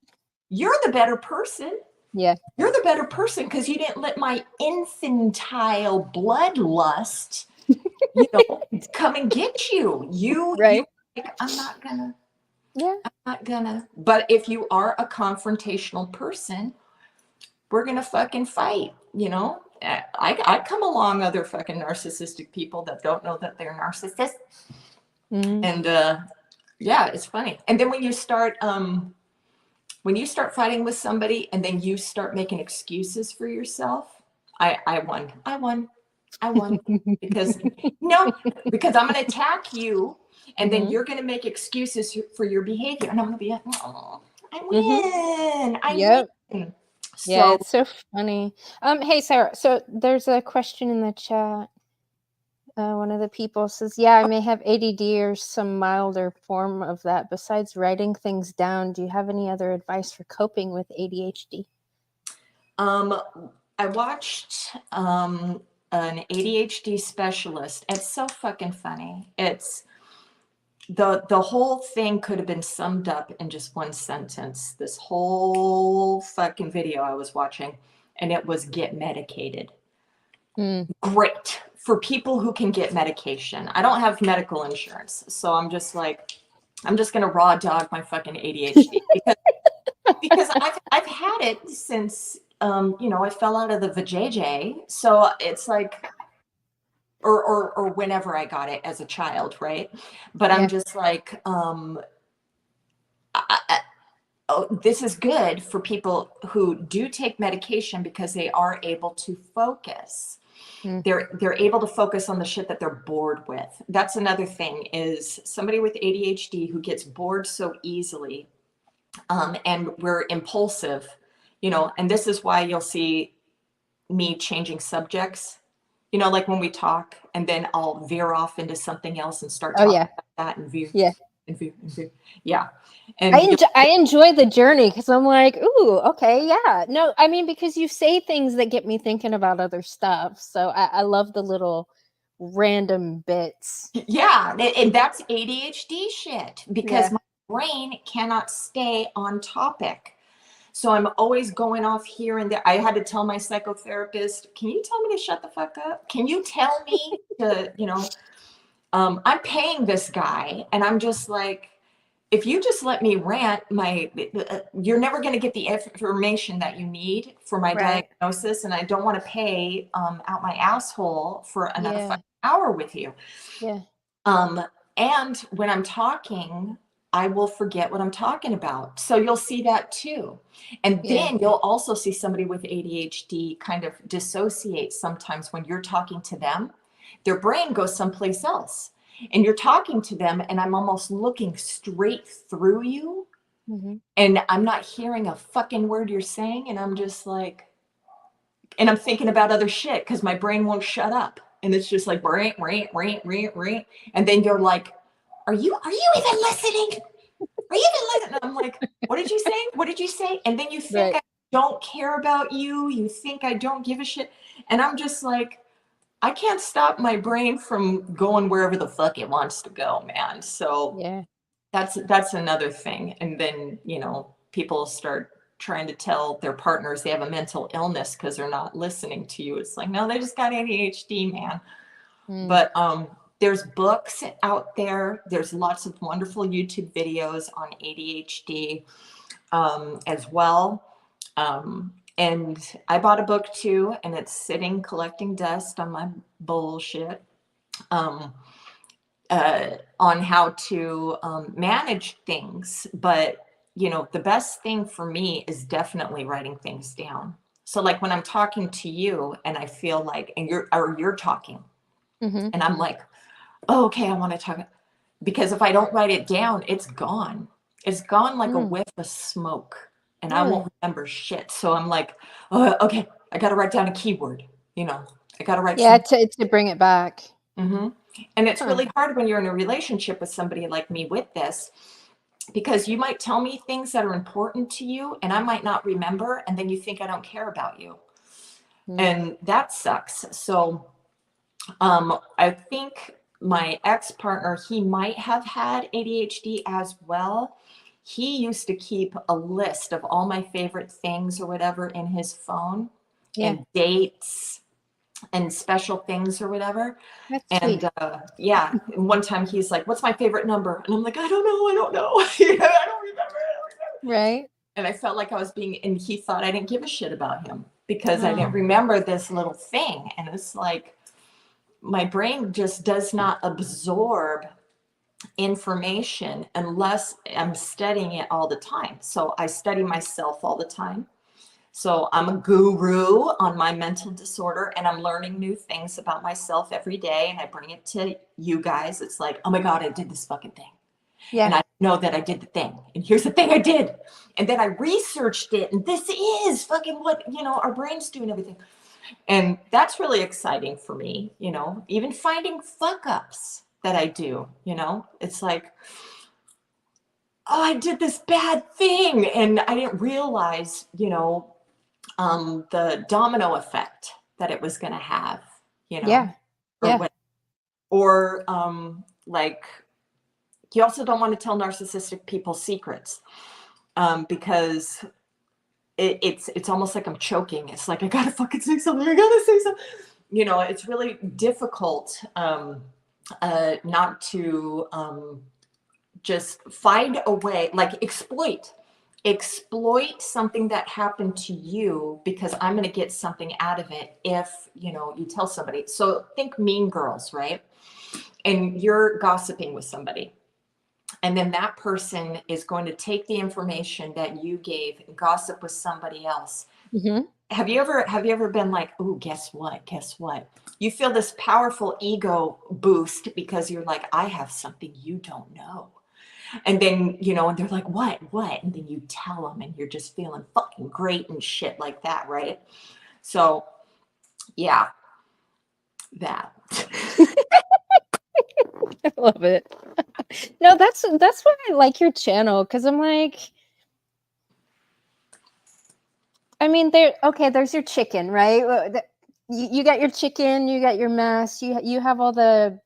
you're the better person. Yeah. You're the better person because you didn't let my infantile bloodlust, come and get you. You Right. like, Yeah. I'm not gonna. But if you are a confrontational person, we're gonna fucking fight, I come along other fucking narcissistic people that don't know that they're narcissists. Mhm. And yeah, it's funny. And then when you start fighting with somebody and then you start making excuses for yourself, I won. I won. Because no, because I'm gonna attack you and then Mhm. you're gonna make excuses for your behavior. And I'm gonna be like, oh, I Mhm. win. I Yep. win. Yeah, So it's so funny. Hey Sarah, so there's a question in the chat. One of the people says, "Yeah, I may have ADD or some milder form of that. Besides writing things down, do you have any other advice for coping with ADHD?" I watched an ADHD specialist. It's so fucking funny. It's the whole thing could have been summed up in just one sentence. This whole fucking video I was watching, and it was get medicated. Mm. Great for people who can get medication. I don't have medical insurance, so I'm just like, I'm just gonna raw dog my fucking ADHD because I've had it since I fell out of the vajayjay. So it's like or whenever I got it as a child, right? But I'm Yeah. just like, oh, this is good for people who do take medication because they are able to focus. Mm. They're able to focus on the shit that they're bored with. That's another thing is somebody with ADHD who gets bored so easily, and we're impulsive, and this is why you'll see me changing subjects, like when we talk and then I'll veer off into something else and start Oh talking yeah. about that and veer Yeah. and veer and veer. Yeah. I And enjoy I enjoy the journey because I'm like, ooh, okay, yeah. No, I mean because you say things that get me thinking about other stuff. So I love the little random bits. yeah, and that's ADHD shit because Yeah. my brain cannot stay on topic. So I'm always going off here and there. I had to tell my psychotherapist, can you tell me to shut the fuck up? Can you tell me to, I'm paying this guy and I'm just like, if you just let me rant, you're never going to get the information that you need for my Right. diagnosis, and I don't want to pay out my asshole for another Yeah. fucking hour with you. Yeah. Um, and when I'm talking, I will forget what I'm talking about. So you'll see that too. And Yeah. then you'll also see somebody with ADHD kind of dissociate sometimes when you're talking to them. Their brain goes someplace else. And you're talking to them, and I'm almost looking straight through you, Hmm. and I'm not hearing a fucking word you're saying. And I'm just like, and I'm thinking about other shit because my brain won't shut up. And it's just like, rant, rant, rant, rant, rant. And then you're like, are you even listening? Are you even listening? And I'm like, what did you say? What did you say? And then you think Right. I don't care about you. You think I don't give a shit. And I'm just like, I can't stop my brain from going wherever the fuck it wants to go, man. So Yeah. that's another thing. And then, people start trying to tell their partners they have a mental illness because they're not listening to you. It's like, no, they just got ADHD, man. Mm. But there's books out there. There's lots of wonderful YouTube videos on ADHD as well. And I bought a book too, and it's sitting collecting dust on my bullshit. Um, on how to manage things. But, the best thing for me is definitely writing things down. So like when I'm talking to you and I feel like, and you're talking Hmm. and I'm like, oh, okay, I want to talk. Because if I don't write it down, it's gone. It's gone like a Mm. whiff of smoke and I Really? won't remember shit. So I'm like, oh, okay, I got to write down a keyword, I got to write Yeah. some. To bring it back. hmm And it's Huh. really hard when you're in a relationship with somebody like me with this, because you might tell me things that are important to you and I might not remember. And then you think I don't care about you. Mm. And that sucks. So I think my ex-partner, he might have had ADHD as well. He used to keep a list of all my favorite things or whatever in his phone, Yeah. and dates and special things or whatever. That's And sweet. yeah, and one time he's like, "What's my favorite number?" And I'm like, I don't know. I don't remember. Right. And I felt like I was being, and he thought I didn't give a shit about him because I didn't Oh. remember this little thing. And it's like, my brain just does not absorb information unless I'm studying it all the time. So I study myself all the time. So I'm a guru on my mental disorder, and I'm learning new things about myself every day. And I bring it to you guys. It's like, oh my God, I did this fucking thing. And Yeah. I know that I did the thing. And here's the thing I did. And then I researched it. And this is fucking what, our brains do and everything. And that's really exciting for me, even finding fuck ups that I do, it's like, oh, I did this bad thing. And I didn't realize, the domino effect that it was going to have, Yeah. or Yeah. what, or like, you also don't want to tell narcissistic people secrets, because it's almost like I'm choking. It's like, I gotta fucking say something. I gotta say something. It's really difficult not to just find a way, like exploit something that happened to you, because I'm going to get something out of it if, you tell somebody. So think Mean Girls, right? And you're gossiping with somebody. And then that person is going to take the information that you gave and gossip with somebody else. Hmm. Have you ever been like, oh, guess what? Guess what? You feel this powerful ego boost because you're like, I have something you don't know. And then, and they're like, what? And then you tell them and you're just feeling fucking great and shit like that, right? So, yeah, that. I love it. No, that's why I like your channel, because I'm like, I mean, there's your chicken, right? You got your chicken, you got your mask, you have all the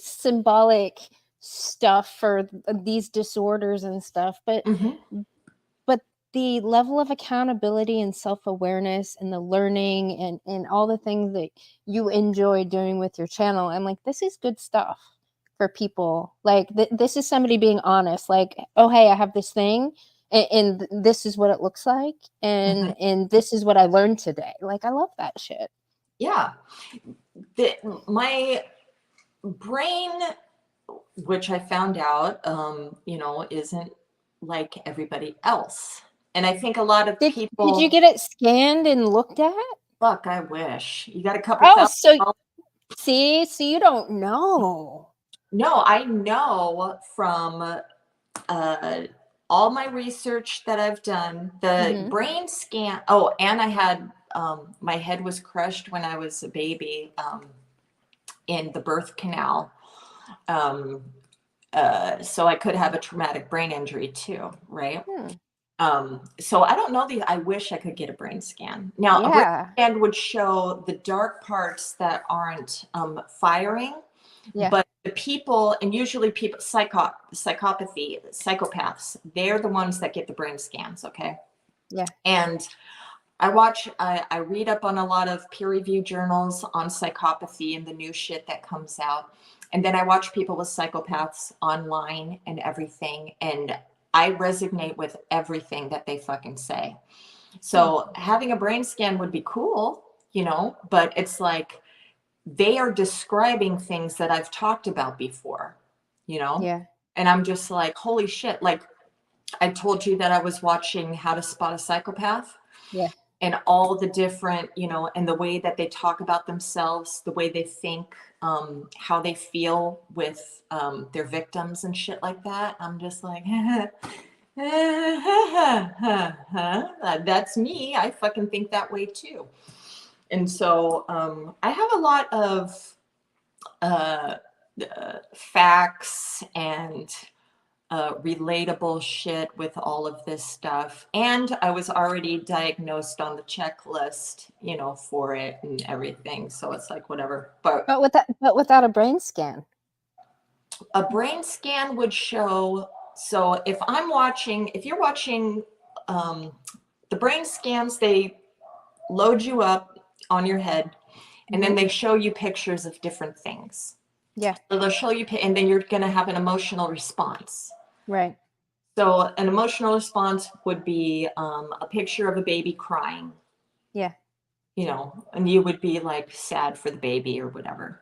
symbolic stuff for these disorders and stuff, Mhm. but the level of accountability and self-awareness and the learning and all the things that you enjoy doing with your channel, I'm like, this is good stuff. for people. Like this is somebody being honest. Like, oh hey, I have this thing, and this is what it looks like, Mhm. and this is what I learned today. Like I love that shit. Yeah. My brain, which I found out, isn't like everybody else. And I think a lot of Did you people, get it scanned and looked at? fuck, I wish. You got a couple Oh, thousand so dollars. see, you don't know. No, I know from uh, all my research that I've done, the Mm-hmm. brain scan. Oh, and I had my head was crushed when I was a baby in the birth canal. Um, so I could have a traumatic brain injury too, right? Hmm. So I don't know I wish I could get a brain scan. Now, a brain Yeah. scan would show the dark parts that aren't firing, Yeah. but the people, and usually people, psychopathy, psychopaths, they're the ones that get the brain scans, okay? Yeah. And I read up on a lot of peer-reviewed journals on psychopathy and the new shit that comes out. And then I watch people with psychopaths online and everything. And I resonate with everything that they fucking say. So having a brain scan would be cool, but it's like they are describing things that I've talked about before, you know? Yeah. And I'm just like, holy shit. Like I told you that I was watching How to Spot a Psychopath Yeah. and all the different, and the way that they talk about themselves, the way they think, how they feel with their victims and shit like that. I'm just like, that's me. I fucking think that way too. And so I have a lot of uh, facts and relatable shit with all of this stuff. And I was already diagnosed on the checklist, for it and everything. So it's like, whatever. But But without a brain scan. a brain scan would show. So if you're watching the brain scans, they load you up on your head and then they show you pictures of different things. Yeah. So they'll show you, and then you're going to have an emotional response. Right. So an emotional response would be a picture of a baby crying, Yeah. and you would be like sad for the baby or whatever.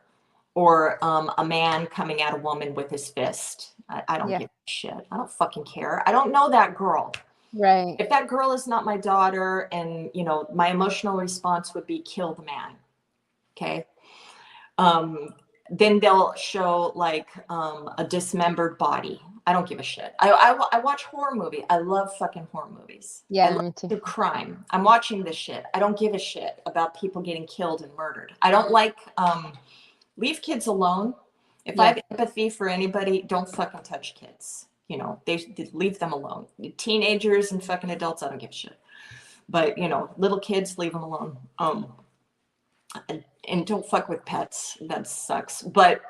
Or a man coming at a woman with his fist. I don't Yeah. give a shit. I don't fucking care. I don't know that girl. Right. If that girl is not my daughter, and my emotional response would be kill the man. Okay. Then they'll show like a dismembered body. I don't give a shit. I watch horror movie. I love fucking horror movies. I Yeah, love me too. true crime. I'm watching this shit. I don't give a shit about people getting killed and murdered. I don't like leave kids alone. If I Yeah. have empathy for anybody, don't fucking touch kids. They leave them alone. Teenagers and fucking adults, I don't give a shit. But little kids, leave them alone. And don't fuck with pets. That sucks. But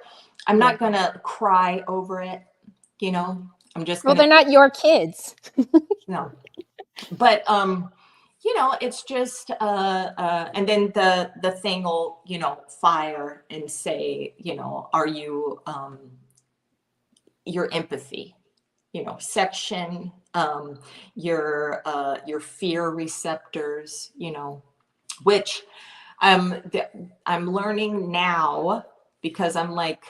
I'm not gonna cry over it. I'm just Well, gonna they're not your kids. no. But it's just and then the thing will fire and say are you your empathy section, your fear receptors, which I'm learning now because I'm like,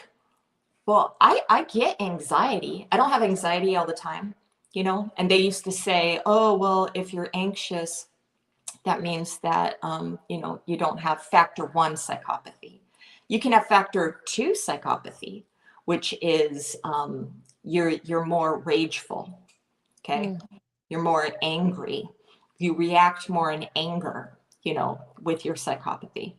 well, I get anxiety. I don't have anxiety all the time, and they used to say, oh, well, if you're anxious, that means that, you don't have factor one psychopathy. You can have factor two psychopathy, which is you're more rageful. Okay. You're more angry. You react more in anger, with your psychopathy,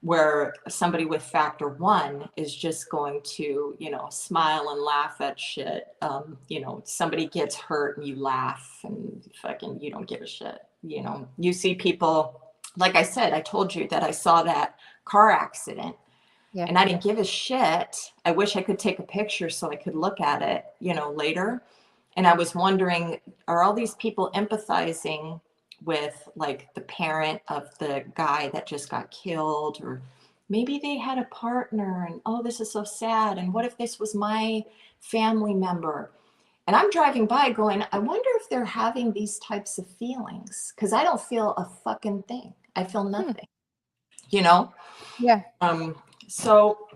where somebody with factor one is just going to, smile and laugh at shit. Somebody gets hurt and you laugh and fucking, you don't give a shit. You see people, like I said, I told you that I saw that car accident Yeah. and I didn't give a shit. I wish I could take a picture so I could look at it, later. And I was wondering, are all these people empathizing with like the parent of the guy that just got killed, or maybe they had a partner and oh, this is so sad. And what if this was my family member? And I'm driving by going, I wonder if they're having these types of feelings because I don't feel a fucking thing. I feel nothing, you know? Yeah. So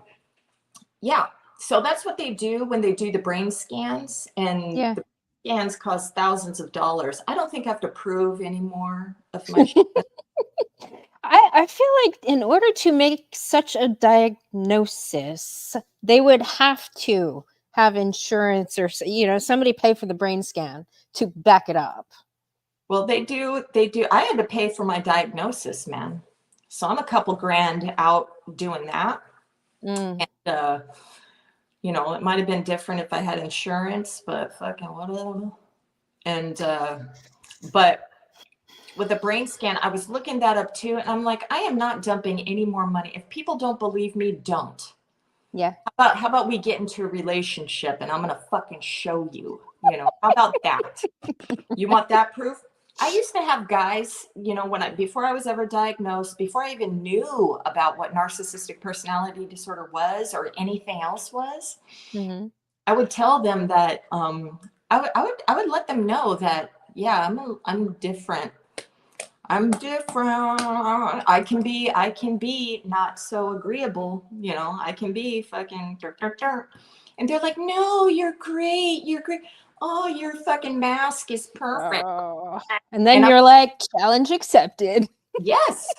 yeah, so that's what they do when they do the brain scans, and Yeah. the scans cost thousands of dollars. I don't think I have to prove any more of my shit. I feel like in order to make such a diagnosis, they would have to have insurance or somebody pay for the brain scan to back it up. Well, they do. I had to pay for my diagnosis, man. So I'm a couple grand out doing that. Mm. And, it might have been different if I had insurance, but fucking whatever. And, but with a brain scan, I was looking that up too. And I'm like, I am not dumping any more money. If people don't believe me, don't. Yeah. How about we get into a relationship and I'm going to fucking show you, how about that? You want that proof? I used to have guys, before I was ever diagnosed, before I even knew about what narcissistic personality disorder was or anything else was, Mm-hmm. I would tell them that I would let them know that I'm different. I'm different. I can be not so agreeable. I can be fucking. And they're like, no, you're great. You're great. Oh, your fucking mask is perfect. Oh. And then And you're like, challenge accepted. yes.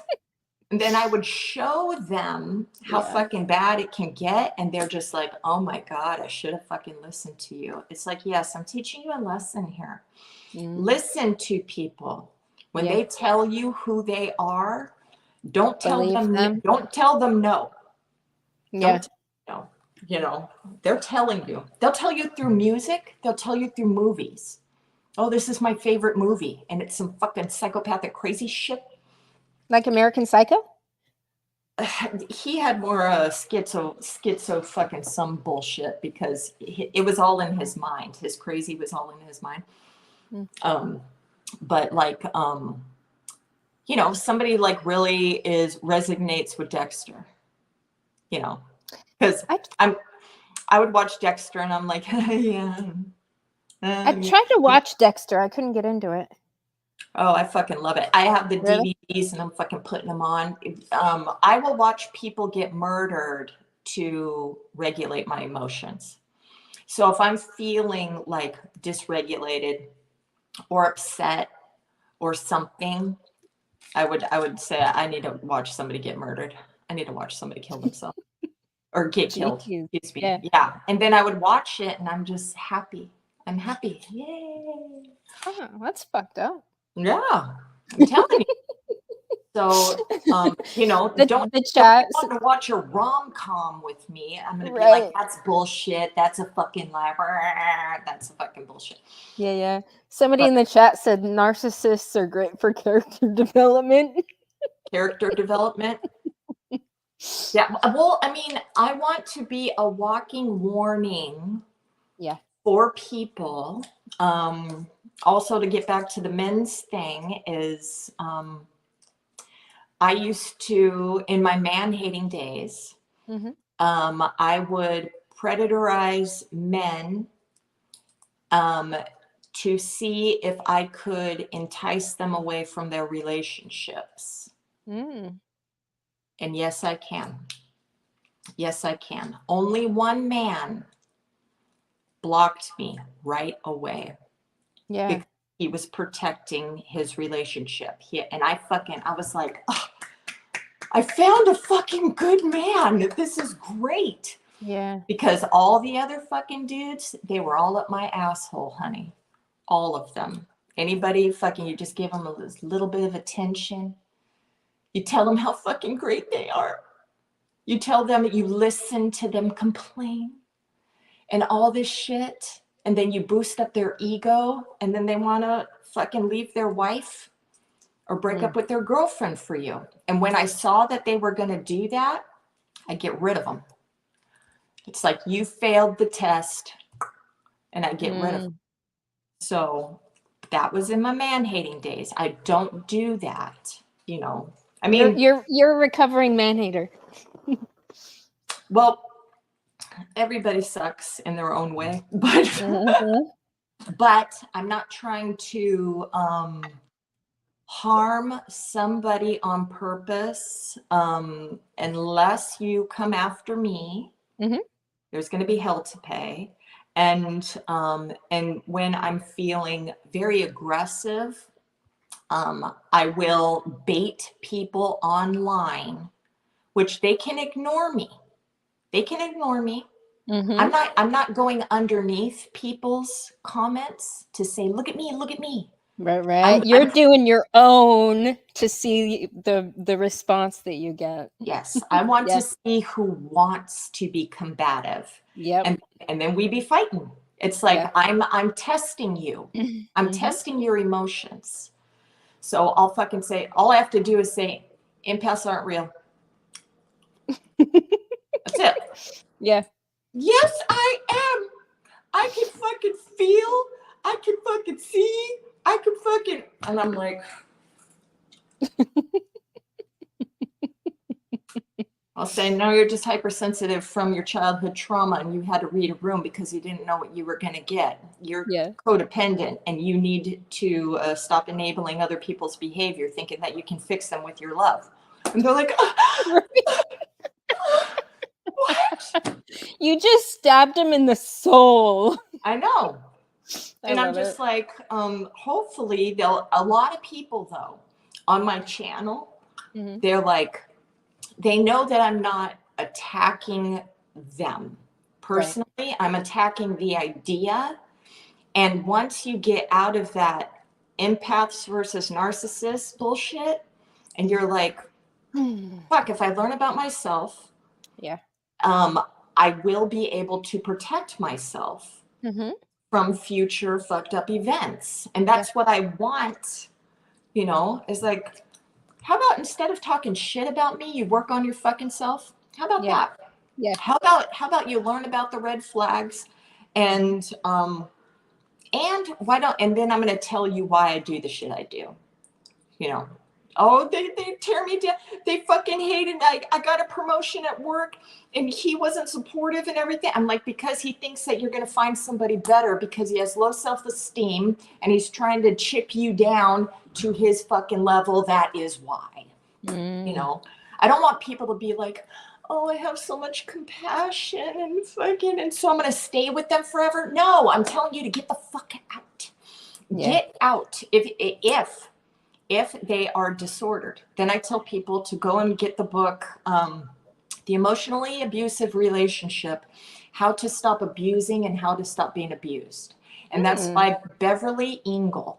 And then I would show them how Yeah. fucking bad it can get. And they're just like, oh my God, I should have fucking listened to you. It's like, yes, I'm teaching you a lesson here. Listen to people. When they tell you who they are, don't tell them. Don't tell them no. Yeah. Don't no. They're telling you. They'll tell you through music. They'll tell you through movies. Oh, this is my favorite movie, and it's some fucking psychopathic crazy shit. Like American Psycho? He had more schizo fucking some bullshit because it was all in his mind. His crazy was all in his mind. But like somebody like really resonates with Dexter, because I would watch Dexter and I'm like, yeah. I tried to watch Dexter. I couldn't get into it. Oh, I fucking love it. I have the DVDs and I'm fucking putting them on. I will watch people get murdered to regulate my emotions. So if I'm feeling like dysregulated or upset or something, I would say I need to watch somebody get murdered. I need to watch somebody kill themselves or get killed. Excuse me. Yeah. And then I would watch it and I'm just happy. I'm happy. Yay. Oh, that's fucked up. Yeah. I'm telling you. So, don't want to watch a rom-com with me. I'm going to be like, that's bullshit. That's a fucking lie. That's a fucking bullshit. Yeah. Somebody in the chat said narcissists are great for character development. Character development? Yeah. Well, I mean, I want to be a walking warning for people. Also, to get back to the men's thing is I used to, in my man-hating days, I would predatorize men to see if I could entice them away from their relationships. And yes, I can. Yes, I can. Only one man blocked me right away. Yeah. Because he was protecting his relationship. I was like, oh, I found a fucking good man. This is great. Yeah. Because all the other fucking dudes, they were all up my asshole, honey. All of them. Anybody fucking, you just give them a little bit of attention. You tell them how fucking great they are. You tell them, you listen to them complain and all this shit. And then you boost up their ego. And then they want to fucking leave their wife or break up with their girlfriend for you. And when I saw that they were going to do that, I get rid of them. It's like, you failed the test and I get rid of them. So that was in my man-hating days. I don't do that, I mean, you're a recovering man-hater. Well, everybody sucks in their own way, but Mhm. but I'm not trying to harm somebody on purpose unless you come after me. Mhm. There's going to be hell to pay. And when I'm feeling very aggressive, I will bait people online, which they can ignore me. They can ignore me. Mhm. I'm not going underneath people's comments to say, look at me, look at me. Right, right. You're I'm doing your own to see the response that you get. yes, I want Yeah. to see who wants to be combative. Yep. And then we be fighting. It's like Yeah. I'm testing you. I'm Mhm. testing your emotions. So I'll fucking say, all I have to do is say, empaths aren't real. That's it. Yeah. Yes, I am. I can fucking feel. I can fucking see. I can fucking. And I'm like, I'll say, no, you're just hypersensitive from your childhood trauma and you had to read a room because you didn't know what you were going to get. You're Yeah. codependent and you need to stop enabling other people's behavior, thinking that you can fix them with your love. And they're like, what? You just stabbed him in the soul. I know. I And I'm love just it. like, hopefully, a lot of people, though, on my channel, Mhm. they're like, they know that I'm not attacking them Right. personally. I'm attacking the idea. And once you get out of that empaths versus narcissists bullshit, and you're like, fuck, if I learn about myself, Yeah. um, I will be able to protect myself Mhm. from future fucked up events. And Yeah. that's what I want, is like, how about instead of talking shit about me, you work on your fucking self? How about Yeah. that? Yeah. How about you learn about the red flags and why don't and then I'm gonna tell you why I do the shit I do. You know. Oh, they tear me down. They fucking hated. I got a promotion at work and he wasn't supportive and everything. I'm like, because he thinks that you're gonna find somebody better because he has low self-esteem and he's trying to chip you down to his fucking level. That is why. You Mm. know, I don't want people to be like, oh, I have so much compassion and fucking, and so I'm going to stay with them forever. No, I'm telling you to get the fuck out. Yeah. Get out. If they are disordered, then I tell people to go and get the book, The Emotionally Abusive Relationship, How to Stop Abusing and How to Stop Being Abused. And that's Mm. by Beverly Engel.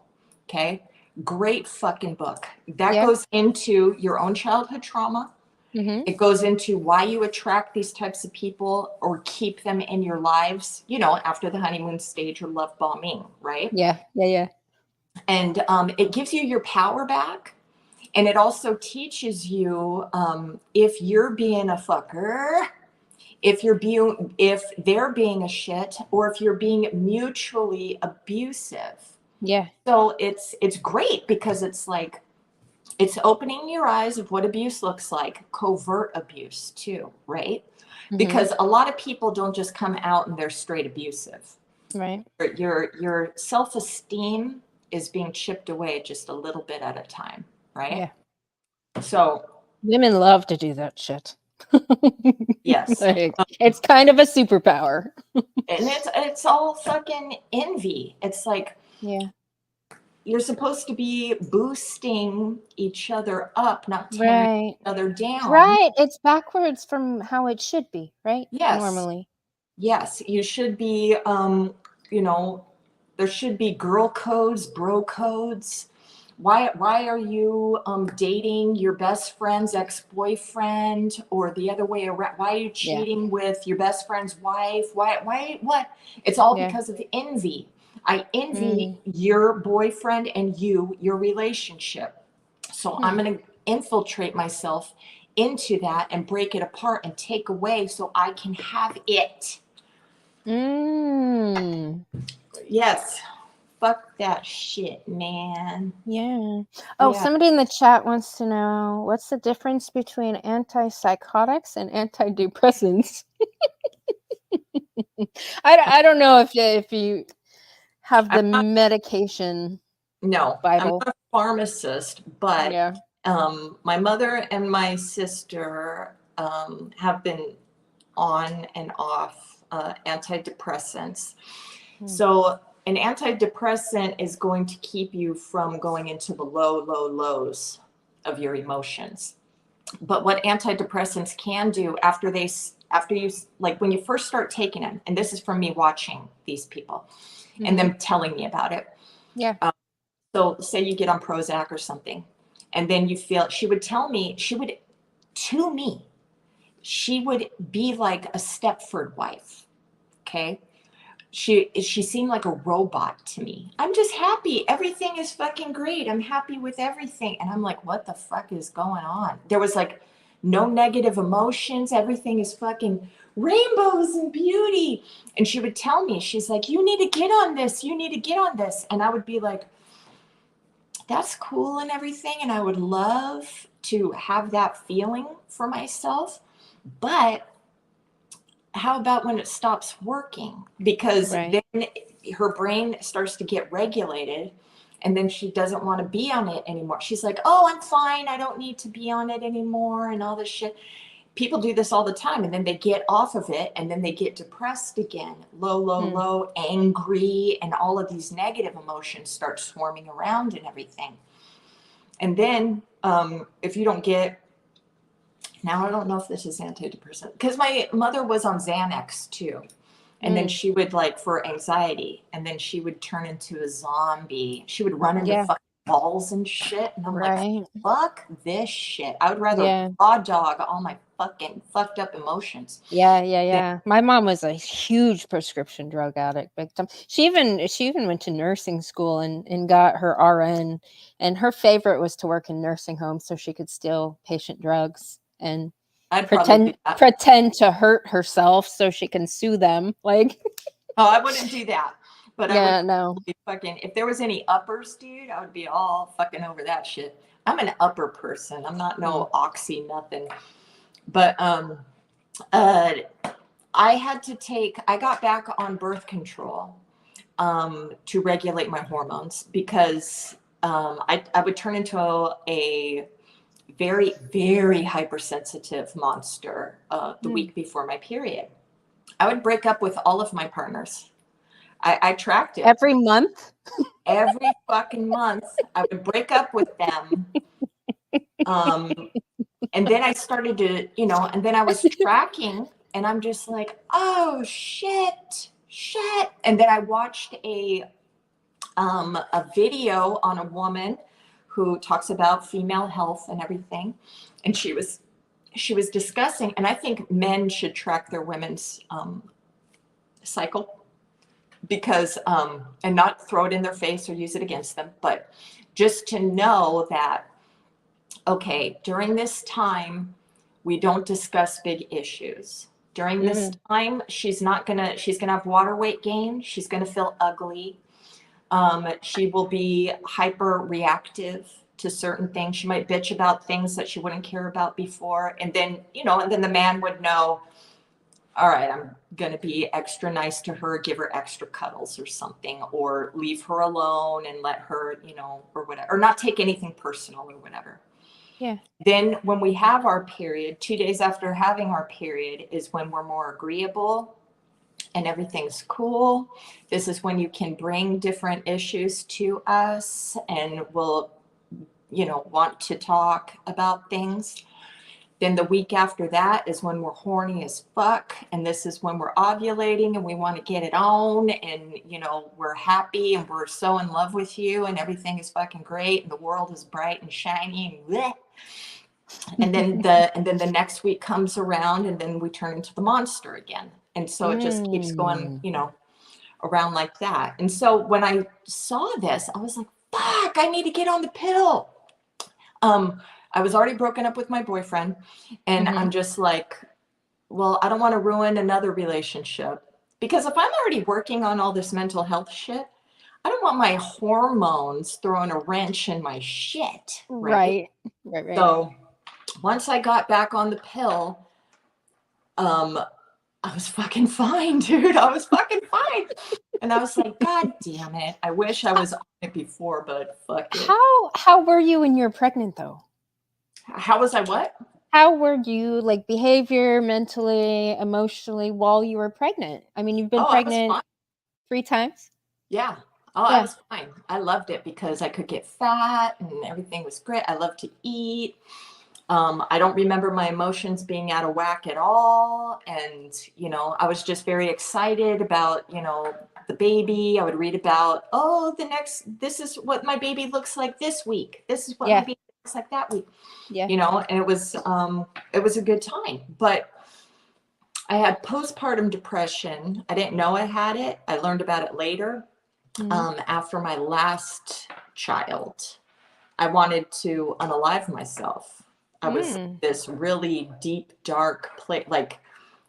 Okay. Great fucking book. That Yeah. goes into your own childhood trauma. Mhm. It goes into why you attract these types of people or keep them in your lives, after the honeymoon stage or love bombing, right? Yeah. Yeah. Yeah. And it gives you your power back. And it also teaches you if you're being a fucker, if they're being a shit, or if you're being mutually abusive. Yeah. So it's great because it's like it's opening your eyes of what abuse looks like, covert abuse too, right? Mhm. Because a lot of people don't just come out and they're straight abusive. Right. Your self-esteem is being chipped away just a little bit at a time, right? Yeah. So Women love to do that shit. yes. Like, it's kind of a superpower. And it's all fucking envy. It's like Yeah. you're supposed to be boosting each other up, not tearing Right. each other down. Right. It's backwards from how it should be, right? Yes. Normally. Yes, you should be, you know, there should be girl codes, bro codes. Why are you dating your best friend's ex-boyfriend or the other way around? Why are you Yeah. cheating with your best friend's wife? What? It's all Yeah. because of envy. I envy Mm. your boyfriend and your relationship. So I'm Hmm. going to infiltrate myself into that and break it apart and take away so I can have it. Mm. Yes. fuck that shit, man. Yeah. Oh, Yeah. somebody in the chat wants to know what's the difference between antipsychotics and antidepressants? I don't know if you have the medication No, I'm Bible. not a pharmacist, but Yeah. my mother and my sister have been on and off antidepressants. So an antidepressant is going to keep you from going into the low lows of your emotions. But what antidepressants can do after you, like when you first start taking them, and this is from me watching these people and them telling me about it. Yeah. So say you get on Prozac or something, and then you feel, she would tell me, to me, she would be like a Stepford wife. Okay. She seemed like a robot to me. I'm just happy. Everything is fucking great. I'm happy with everything. And I'm like, what the fuck is going on? There was like no negative emotions. Everything is fucking rainbows and beauty. And she would tell me, she's like, you need to get on this. You need to get on this. And I would be like, that's cool and everything. And I would love to have that feeling for myself. But how about when it stops working? Because Right. then her brain starts to get regulated and then she doesn't want to be on it anymore. She's like, oh, I'm fine. I don't need to be on it anymore and all this shit. People do this all the time and then they get off of it and then they get depressed again, low, angry, and all of these negative emotions start swarming around and everything. And then if you don't get, now I don't know if this is antidepressant, because my mother was on Xanax too. And then she would, like, for anxiety, and then she would turn into a zombie. She would run into fucking walls and shit. And I'm like, fuck this shit. I would rather raw dog all my fucking fucked up emotions. Yeah. My mom was a huge prescription drug addict, big time. She even went to nursing school and got her RN, and her favorite was to work in nursing homes so she could steal patient drugs and I'd probably pretend to hurt herself so she can sue them. Like, oh, I wouldn't do that. But yeah, I would no. fucking, if there was any uppers, dude, I would be all fucking over that shit. I'm an upper person. I'm not no oxy nothing. But I got back on birth control to regulate my hormones because I would turn into a very, very hypersensitive monster the week before my period. I would break up with all of my partners. I tracked it. Every month? Every fucking month, I would break up with them. And then I started to, and then I was tracking and I'm just like, oh, shit. And then I watched a video on a woman who talks about female health and everything. And she was discussing, and I think men should track their women's cycle because, and not throw it in their face or use it against them, but just to know that, okay, during this time, we don't discuss big issues. During this time, she's gonna have water weight gain. She's gonna feel ugly. She will be hyper reactive to certain things. She might bitch about things that she wouldn't care about before. And then, and then the man would know, all right, I'm going to be extra nice to her, give her extra cuddles or something, or leave her alone and let her, or whatever, or not take anything personal or whatever. Yeah. Then when we have our period, 2 days after having our period is when we're more agreeable and everything's cool. This is when you can bring different issues to us and we'll, want to talk about things. Then the week after that is when we're horny as fuck. And this is when we're ovulating and we want to get it on. And, we're happy and we're so in love with you and everything is fucking great. And the world is bright and shiny and bleh. And then the next week comes around and then we turn into the monster again. And so it just keeps going, around like that. And so when I saw this, I was like, fuck, I need to get on the pill. I was already broken up with my boyfriend and I'm just like, well, I don't want to ruin another relationship because if I'm already working on all this mental health shit, I don't want my hormones throwing a wrench in my shit, right? Right. Right. So once I got back on the pill, um, I was fucking fine, dude. I was fucking fine. And I was like, God damn it. I wish I was on it before, but fuck it. How were you when you were pregnant though? How was I what? How were you, like, behavior, mentally, emotionally, while you were pregnant? I mean, you've been Oh, I was pregnant fine. 3 times? Yeah. Oh, I Yeah. was fine. I loved it because I could get fat and everything was great. I love to eat. I don't remember my emotions being out of whack at all. And, I was just very excited about, the baby. I would read about, this is what my baby looks like this week. This is what my Yeah. baby looks like that week, Yeah. and it was a good time. But I had postpartum depression. I didn't know I had it. I learned about it later. After my last child, I wanted to unalive myself. I was in this really deep, dark place. Like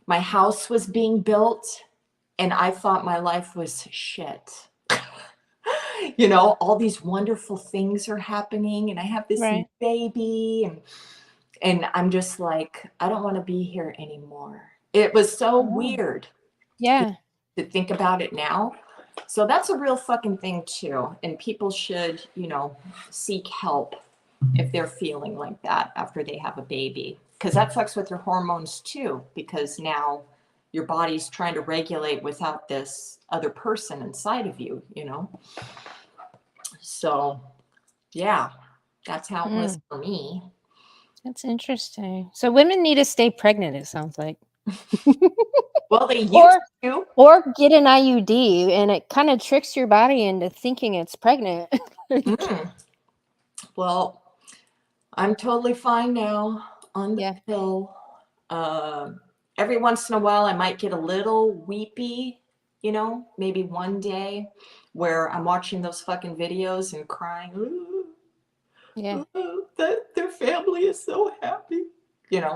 my house was being built and I thought my life was shit. All these wonderful things are happening and I have this Right. baby and I'm just like, I don't want to be here anymore. It was so Oh. weird Yeah. to think about it now. So that's a real fucking thing too. And people should, seek help if they're feeling like that after they have a baby. Because that fucks with your hormones too, because now your body's trying to regulate without this other person inside of you, So yeah, that's how it was for me. That's interesting. So women need to stay pregnant, it sounds like. Well, they used Or to. or get an IUD, and it kinda tricks your body into thinking it's pregnant. Mm. Well, I'm totally fine now on the Yeah. pill. Every once in a while, I might get a little weepy, maybe one day where I'm watching those fucking videos and crying, "Ooh, Yeah. that their family is so happy,"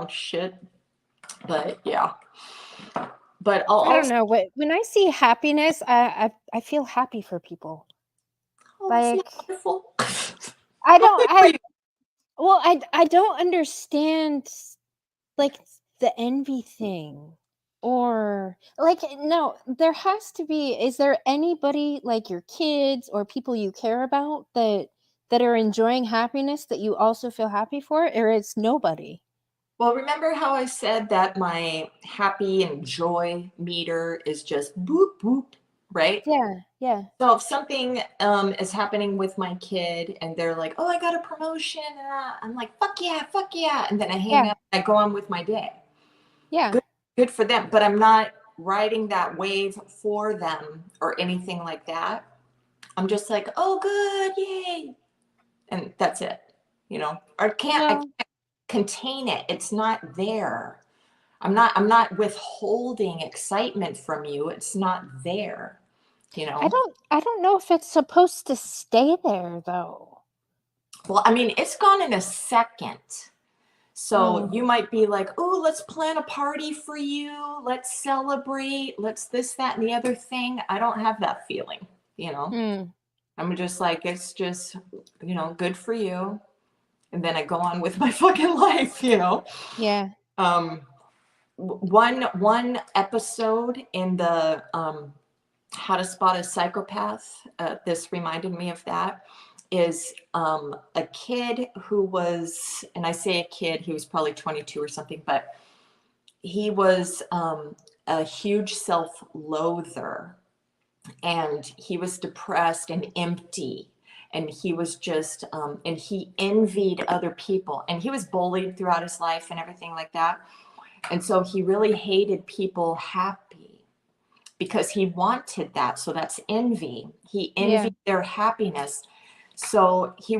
shit. But yeah. But I'll I don't also, know, when I see happiness, I feel happy for people. oh, isn't Like, that wonderful? I Well, don't good for I you. well, I don't understand, like, the envy thing, or, like, no, there has to be. Is there anybody, like your kids or people you care about, that are enjoying happiness that you also feel happy for, or it's nobody? Well, remember how I said that my happy and joy meter is just boop, boop, right? Yeah, yeah, So if something is happening with my kid and they're like, "Oh, I got a promotion," I'm like, fuck yeah," and then I hang yeah, up. I go on with my day. yeah, Good, good for them. But I'm not riding that wave for them or anything like that. I'm just like, "Oh, good, yay," and that's it. Or I no. can't contain it. It's not there. I'm not withholding excitement from you. It's not there, you know. I don't know if it's supposed to stay there though. Well, I mean, it's gone in a second. So Oh. you might be like, "Oh, let's plan a party for you. Let's celebrate. Let's this, that, and the other thing." I don't have that feeling, you know. Mm, I'm just like, it's just, good for you. And then I go on with my fucking life. yeah. Um, one episode in the How to Spot a Psychopath, this reminded me of that, is a kid who was, and I say a kid, he was probably 22 or something, but he was a huge self-loather and he was depressed and empty. And he was just, and he envied other people and he was bullied throughout his life and everything like that. And so he really hated people happy because he wanted that. So that's envy. He Yeah. envied their happiness. So he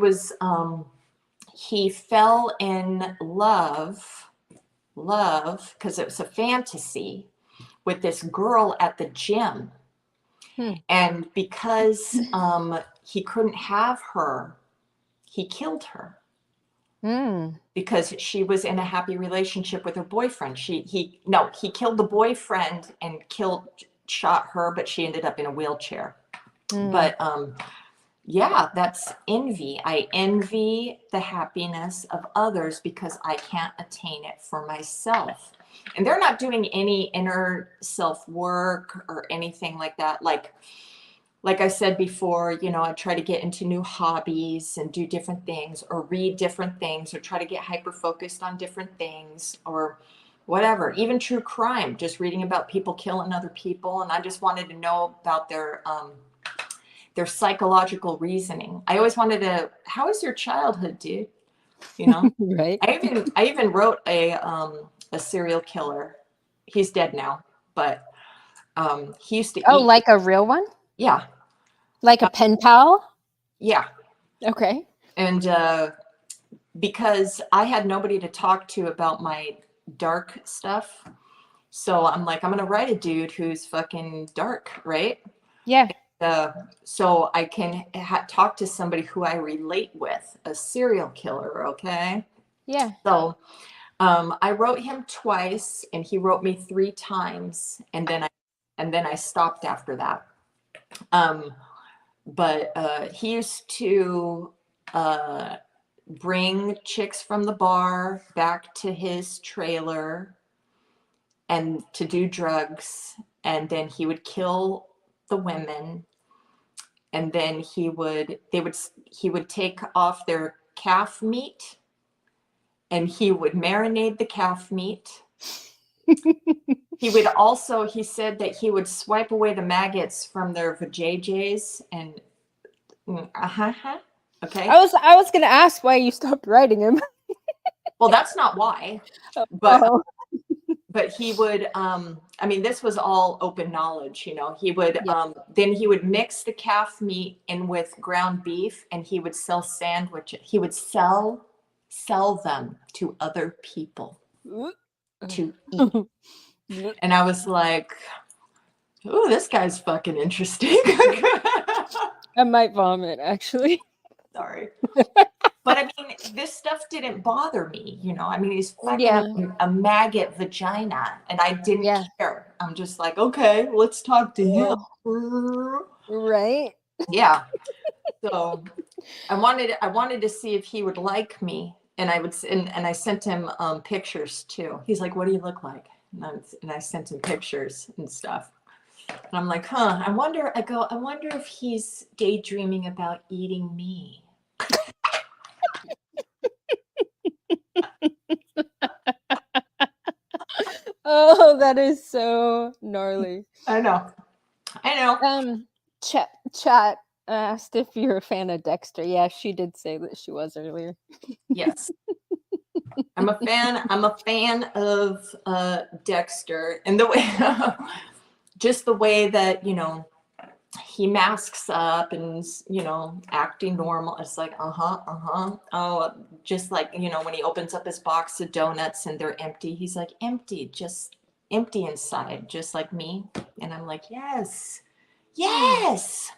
fell in love, because it was a fantasy with this girl at the gym. Hmm. And because he couldn't have her, he killed her Mm. because she was in a happy relationship with her boyfriend. He killed the boyfriend and shot her, but she ended up in a wheelchair. Mm. But yeah, that's envy. I envy the happiness of others because I can't attain it for myself. And they're not doing any inner self work or anything like that. Like I said before, you know, I try to get into new hobbies and do different things or read different things or try to get hyper focused on different things or whatever. Even true crime, just reading about people killing other people. And I just wanted to know about their psychological reasoning. I always wanted to, how was your childhood, dude? You know, Right. I even wrote a serial killer. He's dead now, but he used to Oh, eat. like a real one? Yeah, Like a pen pal? yeah. Okay. And because I had nobody to talk to about my dark stuff, so I'm like, I'm gonna write a dude who's fucking dark, right? Yeah. Uh, so I can talk to somebody who I relate with, a serial killer, okay? Yeah. So I wrote him twice, and he wrote me 3 times, and then I stopped after that. Um, but he used to bring chicks from the bar back to his trailer and to do drugs, and then he would kill the women, and then he would take off their calf meat, and he would marinate the calf meat. He said that he would swipe away the maggots from their vajayjays and okay. I was gonna ask why you stopped writing him. Well, that's not why, but Oh. but he would I mean, this was all open knowledge, you know. He would Yeah. then he would mix the calf meat in with ground beef, and he would sell sandwiches. He would sell them to other people to eat. And I was like, "Ooh, this guy's fucking interesting." I might vomit, actually. Sorry. But I mean, this stuff didn't bother me, you know. I mean, he's fucking Yeah. a maggot vagina, and I didn't Yeah. care. I'm just like, okay, let's talk to him. Right? Yeah. So I wanted to see if he would like me, and I sent him pictures too. He's like, "What do you look like?" And I sent him pictures and stuff. And I'm like, "Huh? I wonder if he's daydreaming about eating me." Oh, that is so gnarly. I know. I know. Chat asked if you're a fan of Dexter. Yeah, she did say that she was earlier. Yes. I'm a fan of Dexter, and the way just the way that, you know, he masks up and, you know, acting normal. It's like, oh, just like, you know, when he opens up his box of donuts and they're empty, he's like, empty, just empty inside, just like me. And I'm like, yes, yes.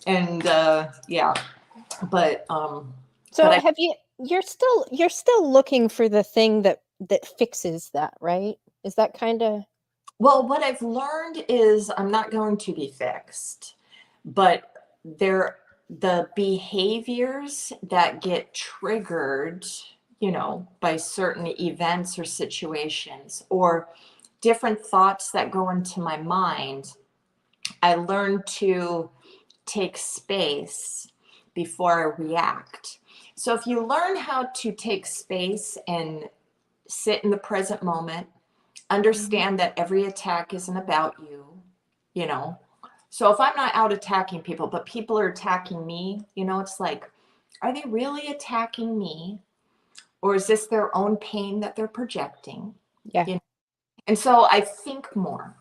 And yeah, but So I you're still looking for the thing that fixes that, right? Is that kind of well, what I've learned is I'm not going to be fixed, but the behaviors that get triggered, you know, by certain events or situations or different thoughts that go into my mind, I learn to take space before I react. So if you learn how to take space and sit in the present moment, understand that every attack isn't about you, you know. So if I'm not out attacking people, but people are attacking me, you know, it's like, are they really attacking me? Or is this their own pain that they're projecting? yeah, You know? And so I think more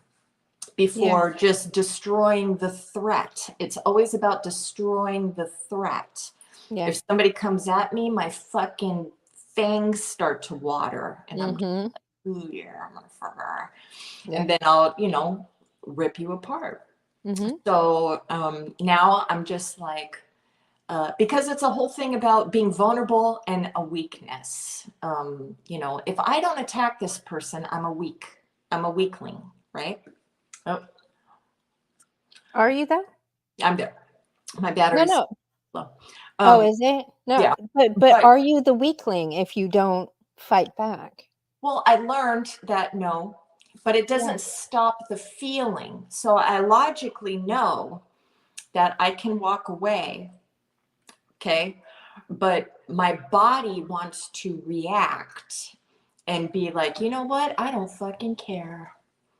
yeah, before just destroying the threat. It's always about destroying the threat. yeah. If somebody comes at me, my fucking fangs start to water. And I'm Mm-hmm. ooh, yeah, motherfucker. Yeah. And then I'll, you know, rip you apart. Mm-hmm. So now I'm just like, because it's a whole thing about being vulnerable and a weakness. You know, if I don't attack this person, I'm a weakling, right? Oh, Are you that? I'm there. My No, battery's no. low. Oh, Um, is it? No, yeah, but but are you the weakling if you don't fight back? well, I learned that no, but it Yeah. doesn't stop the feeling. So I logically know that I can walk away, okay? But my body wants to react and be like, you know what? I don't fucking care.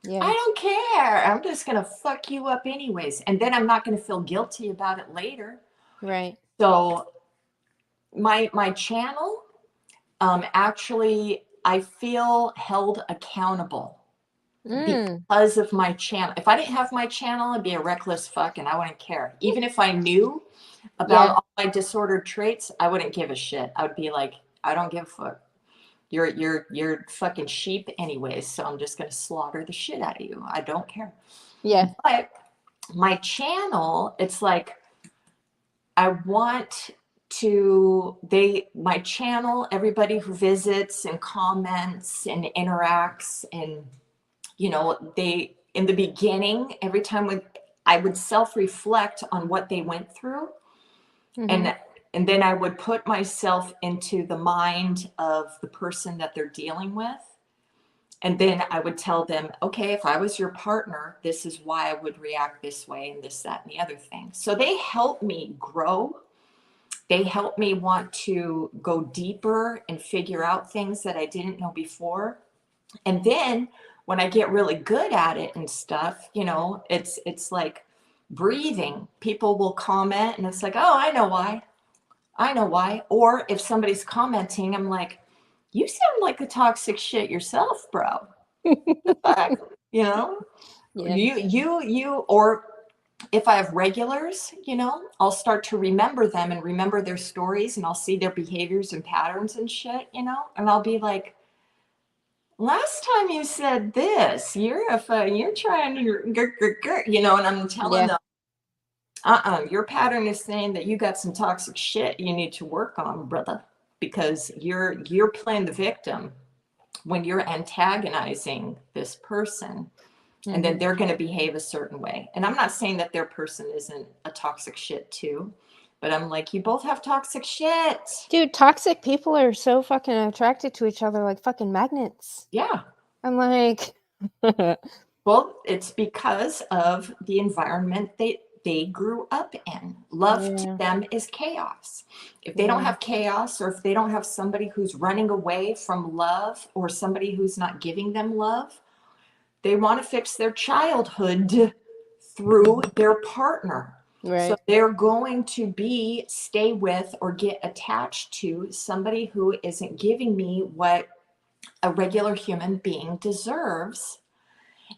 I Yeah. don't care. I'm just going to fuck you up anyways. And then I'm not going to feel guilty about it later. Right. So my channel, actually, I feel held accountable Mm. because of my channel. If I didn't have my channel, I'd be a reckless fuck and I wouldn't care. Even if I knew about Yeah. all my disordered traits, I wouldn't give a shit. I would be like, I don't give a fuck. You're fucking sheep anyways, so I'm just gonna slaughter the shit out of you. I don't care. Yeah. But my channel, it's like I want to they my channel, everybody who visits and comments and interacts, and they in the beginning, every time I would self-reflect on what they went through, Mhm. and and then I would put myself into the mind of the person that they're dealing with. And then I would tell them, okay, if I was your partner, this is why I would react this way and this, that, and the other thing. So they help me grow. They help me want to go deeper and figure out things that I didn't know before. And then when I get really good at it and stuff, it's like breathing. People will comment and it's like, oh, I know why. I know why. Or if somebody's commenting, I'm like, you sound like a toxic shit yourself, bro. The fuck? You know? Yeah. Or if I have regulars, I'll start to remember them and remember their stories, and I'll see their behaviors and patterns and shit, and I'll be like, last time you said this, you're trying to, and I'm telling Yeah. them, your pattern is saying that you got some toxic shit you need to work on, brother, because you're playing the victim when you're antagonizing this person, and then Mhm. they're going to behave a certain way. And I'm not saying that their person isn't a toxic shit too, but I'm like, you both have toxic shit. Dude, toxic people are so fucking attracted to each other like fucking magnets. Yeah. I'm like Well, it's because of the environment they grew up in. Love to Yeah. them is chaos. If they don't Yeah. have chaos, or if they don't have somebody who's running away from love, or somebody who's not giving them love, they want to fix their childhood through their partner. So Right. they're going to stay with or get attached to somebody who isn't giving me what a regular human being deserves.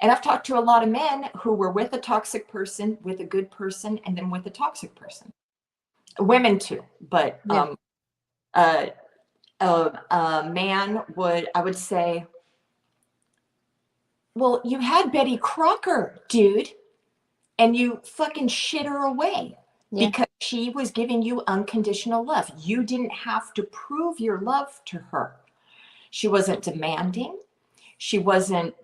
And I've talked to a lot of men who were with a toxic person, with a good person, and then with a toxic person. Women too, but Yeah. uh, a man I would say, well, you had Betty Crocker, dude, and you fucking shit her away Yeah. because she was giving you unconditional love. You didn't have to prove your love to her. She wasn't demanding. She wasn't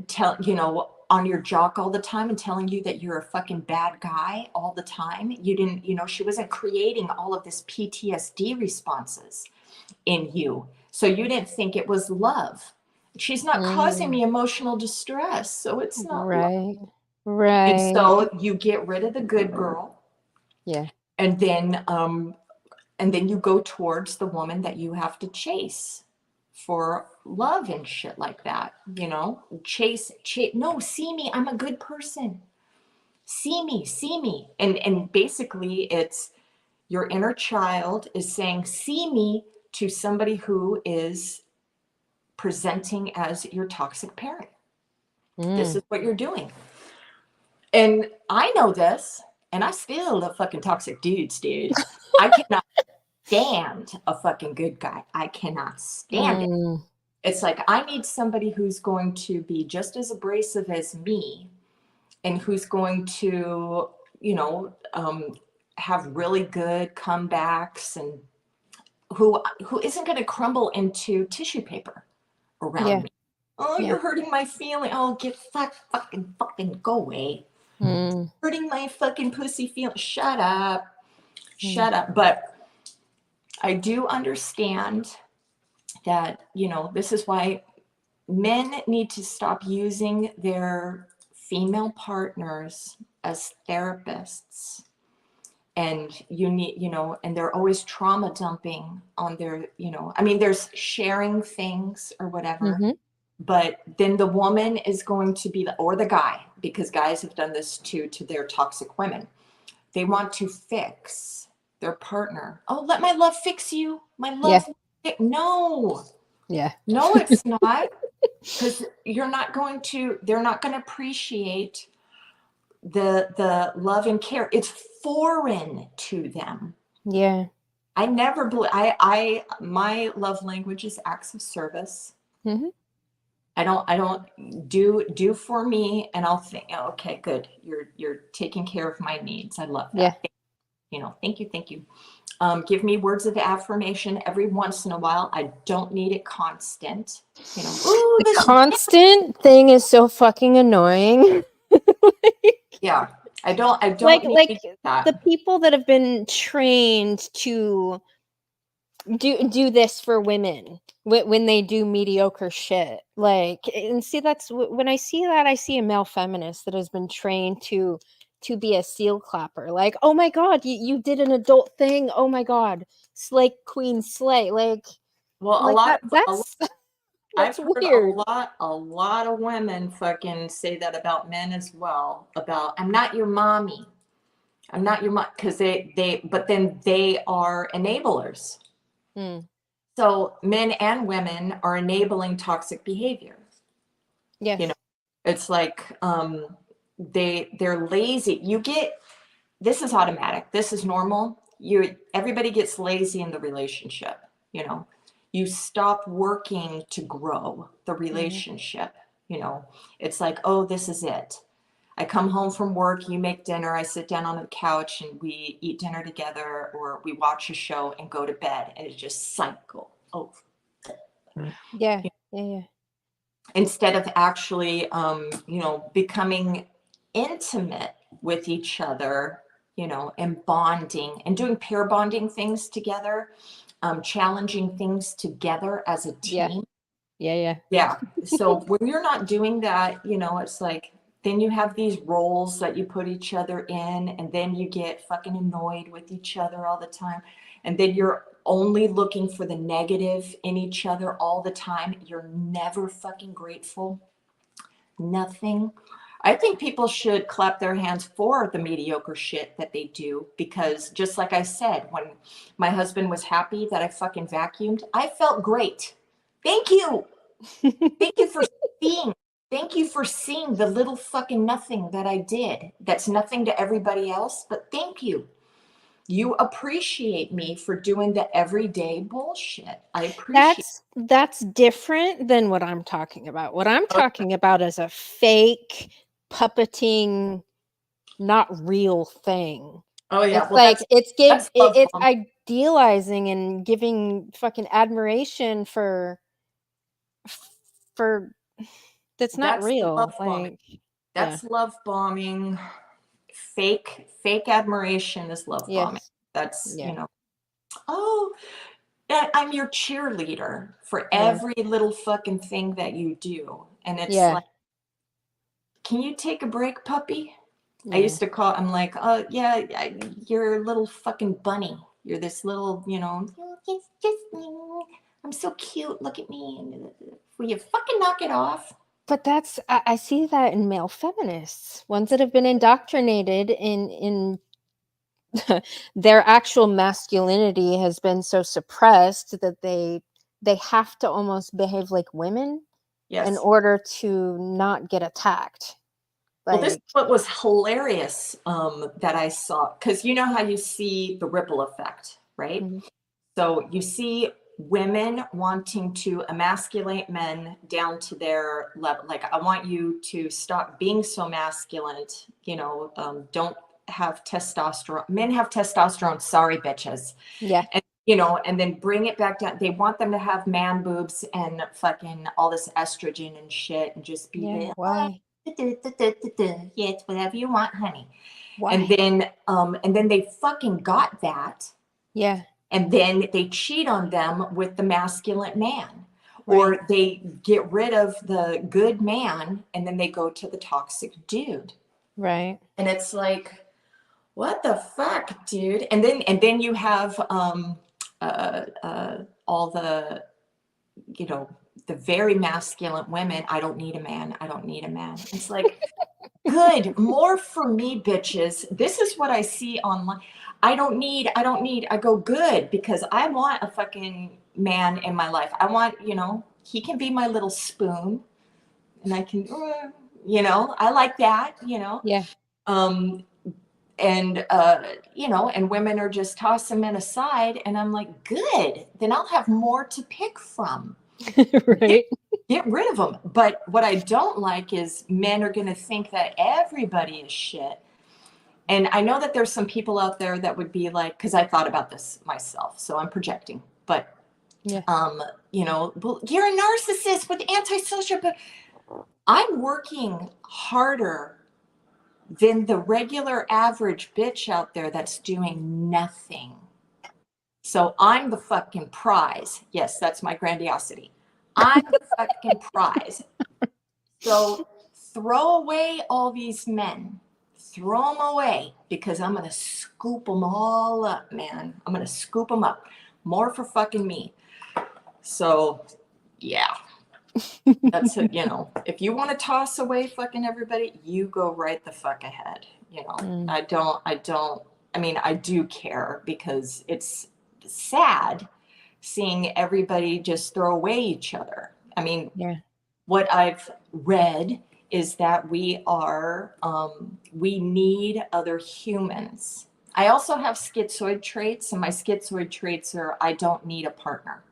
on your jock all the time and telling you that you're a fucking bad guy all the time. You didn't, she wasn't creating all of this PTSD responses in you. So you didn't think it was love. She's not causing Mm. me emotional distress, so it's not love. Right. And Right. so you get rid of the good girl, Yeah. and then you go towards the woman that you have to chase for love and shit like that. Chase. No, see me. I'm a good person. See me. And basically, it's your inner child is saying, see me, to somebody who is presenting as your toxic parent. This Mm. is what you're doing. And I know this, and I still love fucking toxic dudes, dude. I cannot stand a fucking good guy. I cannot stand it. Mm. It's like I need somebody who's going to be just as abrasive as me, and who's going to, have really good comebacks, and who isn't going to crumble into tissue paper around Yeah. me. Oh, Yeah. you're hurting my feeling. Oh, get fucking go away. Mm, hurting my fucking pussy feel. Shut up. mm, Shut up. But I do understand that, this is why men need to stop using their female partners as therapists. And and they're always trauma dumping on their, I mean, there's sharing things or whatever, mm-hmm. but then the woman is going to be or the guy, because guys have done this too to their toxic women. They want to fix their partner. Oh, let my love fix you. My Yeah. love. No, Yeah. no, it's not. Because they're not going to appreciate the love and care. It's foreign to them. Yeah. I never believe, my love language is acts of service. Mm-hmm. I don't do for me, and I'll think, oh, okay, good. You're taking care of my needs. I love Yeah. that. Thank you. Give me words of affirmation every once in a while. I don't need it constant. Ooh, The this. constant thing is so fucking annoying. Yeah, I don't like need that. the people that have been trained to do this for women when they do mediocre shit, like, and see, that's when I see that, I see a male feminist that has been trained to be a seal clapper, like, oh my god, you did an adult thing, oh my god, slay queen slay, Well, like that, of I've that's heard weird. a lot of women fucking say that about men as well. About, I'm not your mommy. I'm not your mom, because but then they are enablers. Mm, So men and women are enabling toxic behavior. You know, yes. it's like they're lazy. This is automatic. This is normal. Everybody gets lazy in the relationship. You know, you stop working to grow the Mhm. relationship. It's like, oh, this is it. I come home from work, you make dinner, I sit down on the couch and we eat dinner together, or we watch a show and go to bed, and it's just cycle. Oh, Yeah, yeah, yeah. instead of actually, becoming intimate with each other, and bonding and doing pair bonding things together, challenging things together as a Yeah, team. yeah, yeah. Yeah. So when you're not doing that, it's like, then you have these roles that you put each other in, and then you get fucking annoyed with each other all the time. And then you're only looking for the negative in each other all the time. You're never fucking grateful. Nothing. I think people should clap their hands for the mediocre shit that they do, because just like I said, when my husband was happy that I fucking vacuumed, I felt great. Thank you. Thank you for seeing. Thank you for seeing the little fucking nothing that I did. That's nothing to everybody else, but thank you. You appreciate me for doing the everyday bullshit. I appreciate. That's different than what I'm talking about. What I'm Oh, talking about is a fake puppeting, not real thing. oh yeah, It's well like that's love it's bombing. idealizing and giving fucking admiration for that's not That's love real. bombing. Like, yeah. That's love bombing. Fake admiration is love bombing. Yes. That's, Yeah. oh, I'm your cheerleader for Yeah. every little fucking thing that you do. And it's Yeah. like, can you take a break, puppy? I Yeah. used to call, I'm like, oh, yeah, you're a little fucking bunny. You're this little, I'm so cute. Look at me. Will you fucking knock it off? But I see that in male feminists, ones that have been indoctrinated in their actual masculinity has been so suppressed that they have to almost behave like women in Yes. order to not get attacked. Well, this is Like, what was hilarious, that I saw, because you know how you see the ripple effect, right? mhm, So you see women wanting to emasculate men down to their level. Like, I want you to stop being so masculine, don't have testosterone. Men have testosterone. Sorry, bitches. yeah, And, and then bring it back down. They want them to have man boobs and fucking all this estrogen and shit, and just be yeah. the, Why? Yeah, it's whatever you want, honey. Why? And then they fucking got that. Yeah. And then they cheat on them with the masculine man. Right. Or they get rid of the good man and then they go to the toxic dude. Right. And it's like, what the fuck, dude? And then you have all the, you know, the very masculine women. I don't need a man. I don't need a man. It's like, good, more for me, bitches. This is what I see online. I don't need. I go, good, because I want a fucking man in my life. I want, he can be my little spoon and I can, I like that, Yeah. Um, and and women are just tossing men aside, and I'm like, good, then I'll have more to pick from. Right. Get rid of them. But what I don't like is men are going to think that everybody is shit. And I know that there's some people out there that would be like, because I thought about this myself, so I'm projecting, but Yeah. well, you're a narcissist with antisocial, but I'm working harder than the regular average bitch out there that's doing nothing. So I'm the fucking prize. Yes, that's my grandiosity. I'm the fucking prize. So throw away all these men. Throw them away, because I'm going to scoop them all up, man. I'm going to scoop them up. More for fucking me. So, yeah. That's it, if you want to toss away fucking everybody, you go right the fuck ahead. Mm. I do care, because it's sad seeing everybody just throw away each other. Yeah. What I've read is that we need other humans. I also have schizoid traits, and my schizoid traits are, I don't need a partner.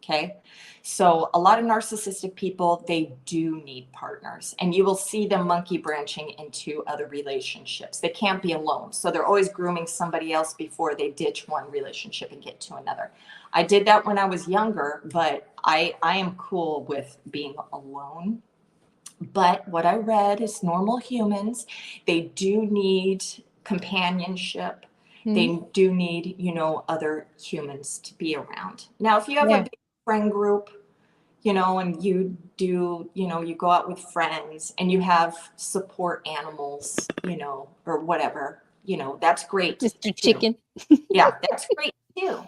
Okay. So a lot of narcissistic people, they do need partners, and you will see them monkey branching into other relationships. They can't be alone. So they're always grooming somebody else before they ditch one relationship and get to another. I did that when I was younger, but I am cool with being alone. But what I read is normal humans, they do need companionship. They do need, other humans to be around. Now, if you have a Yeah. big friend group, and you do, you go out with friends and you have support animals, or whatever, that's great Mr. too. Chicken. Yeah, that's great too.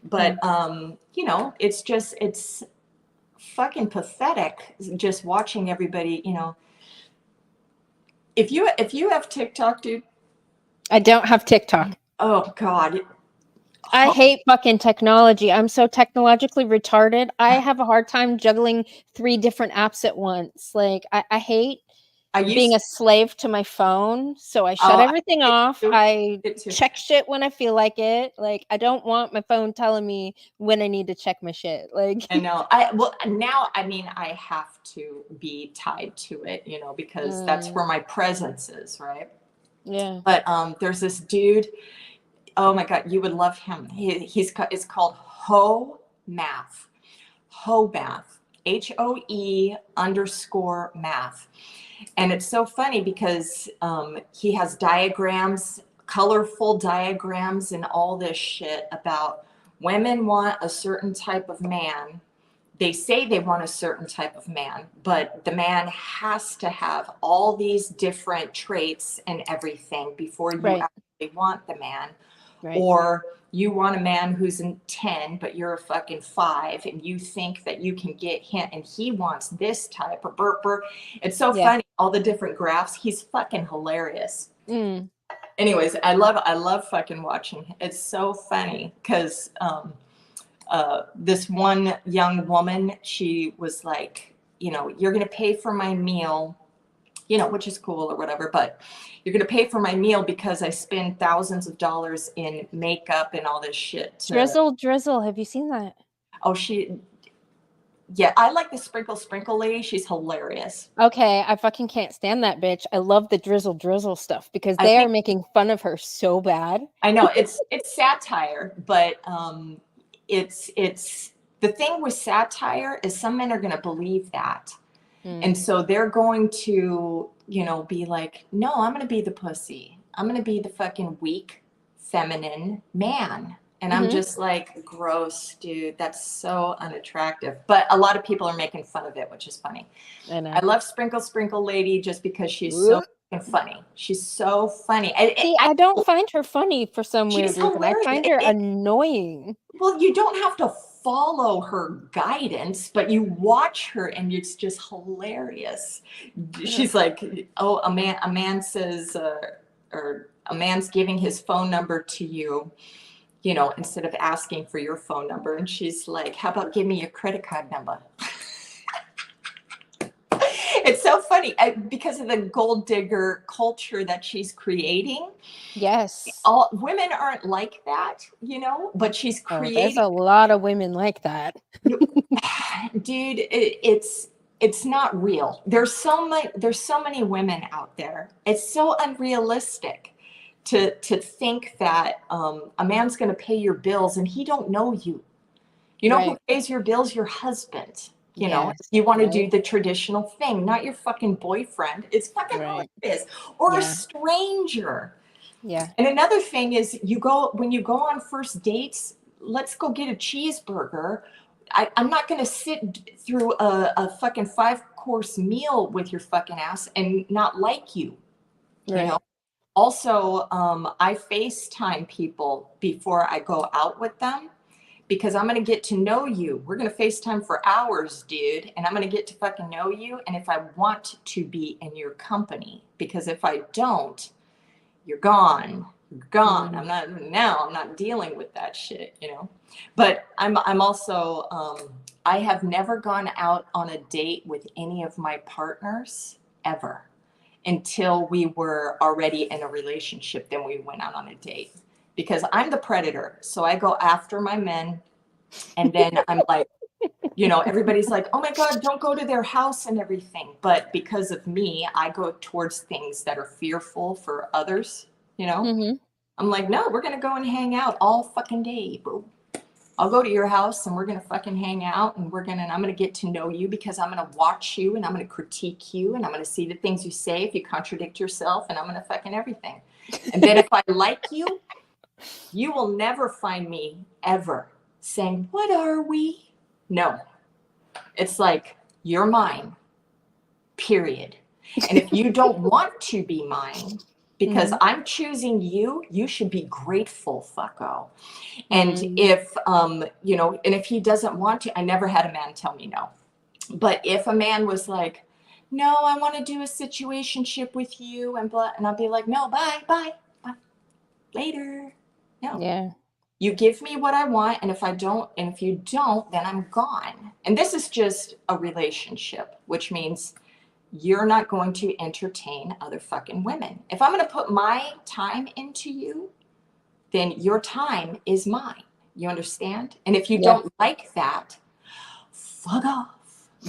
But, it's fucking pathetic just watching everybody, if you have TikTok, dude. I don't have TikTok. Oh God. I hate fucking technology. I'm so technologically retarded. I have a hard time juggling 3 different apps at once. Like, I hate being a slave to my phone. So I shut everything off. I check shit when I feel like it. Like, I don't want my phone telling me when I need to check my shit. Like, I know. Now, I have to be tied to it, because that's where my presence is, right? Yeah. But there's this dude. Oh my God, you would love him. It's called Ho Math. Ho Math. HOE_math. And it's so funny because he has diagrams, colorful diagrams, and all this shit about women want a certain type of man. They say they want a certain type of man, but the man has to have all these different traits and everything before you actually want the man. Right. Or you want a man who's in 10, but you're a fucking 5, and you think that you can get him, and he wants this type of burper. It's so funny, all the different graphs. He's fucking hilarious. Anyways, I love fucking watching. It's so funny because this one young woman, she was like, you're going to pay for my meal, which is cool or whatever, but you're going to pay for my meal because I spend thousands of dollars in makeup and all this shit. Drizzle. Have you seen that? Oh, yeah, I like the sprinkle lady. She's hilarious. Okay, I fucking can't stand that bitch. I love the drizzle stuff because they are making fun of her so bad. I know it's satire, but it's the thing with satire is some men are going to believe that. And so they're going to be like, no, I'm going to be the pussy. I'm going to be the fucking weak, feminine man. And I'm Mhm. just like, gross, dude. That's so unattractive. But a lot of people are making fun of it, which is funny. I I know. love Sprinkle Sprinkle Lady just because she's so Ugh. fucking funny. She's so funny. See, I don't find her funny for some She's weird reason. I hilarious. find her annoying. Well, you don't have to follow her guidance, but you watch her and it's just hilarious. Ugh. She's like, oh, a man says, or a man's giving his phone number to you, instead of asking for your phone number. And she's like, how about give me your credit card number? It's so funny because of the gold digger culture that she's creating. Yes. All women aren't like that, but she's Oh, there's creating. a lot of women like that. Dude, it's not real. There's so many women out there. It's so unrealistic to think that a man's going to pay your bills and he don't know you. You know who Right. pays your bills? Your husband. Yes. You want to do Right. the traditional thing, not your fucking boyfriend. It's fucking Right. hilarious. Or a Yeah. stranger. Yeah. And another thing is when you go on first dates, let's go get a cheeseburger. I'm not going to sit through a fucking 5-course meal with your fucking ass and not like you. Right. Also, I FaceTime people before I go out with them because I'm going to get to know you. We're going to FaceTime for hours, dude. And I'm going to get to fucking know you. And if I want to be in your company, because if I don't, you're gone. You're gone. Mm. I'm not dealing with that shit. But I'm also I have never gone out on a date with any of my partners ever until we were already in a relationship. Then we went out on a date because I'm the predator. So I go after my men, and then I'm like, everybody's like, oh my God, don't go to their house and everything. But because of me, I go towards things that are fearful for others. Mhm. I'm like, no, we're going to go and hang out all fucking day, bro. I'll go to your house and we're going to fucking hang out and I'm going to get to know you because I'm going to watch you and I'm going to critique you and I'm going to see the things you say if you contradict yourself and I'm going to fucking everything. And then if I like you, you will never find me ever saying, what are we? No, it's like, you're mine, period. And if you don't want to be mine, because Mhm. I'm choosing you, you should be grateful, fucko. And Mm. if he doesn't want to, I never had a man tell me no. But if a man was like, no, I want to do a situationship with you and blah, and I'll be like, no, bye, bye, bye, later. No. Yeah. You give me what I want, and if you don't, then I'm gone. And this is just a relationship, which means you're not going to entertain other fucking women. If I'm going to put my time into you, then your time is mine. You understand? And if you Yeah. don't like that, fuck off.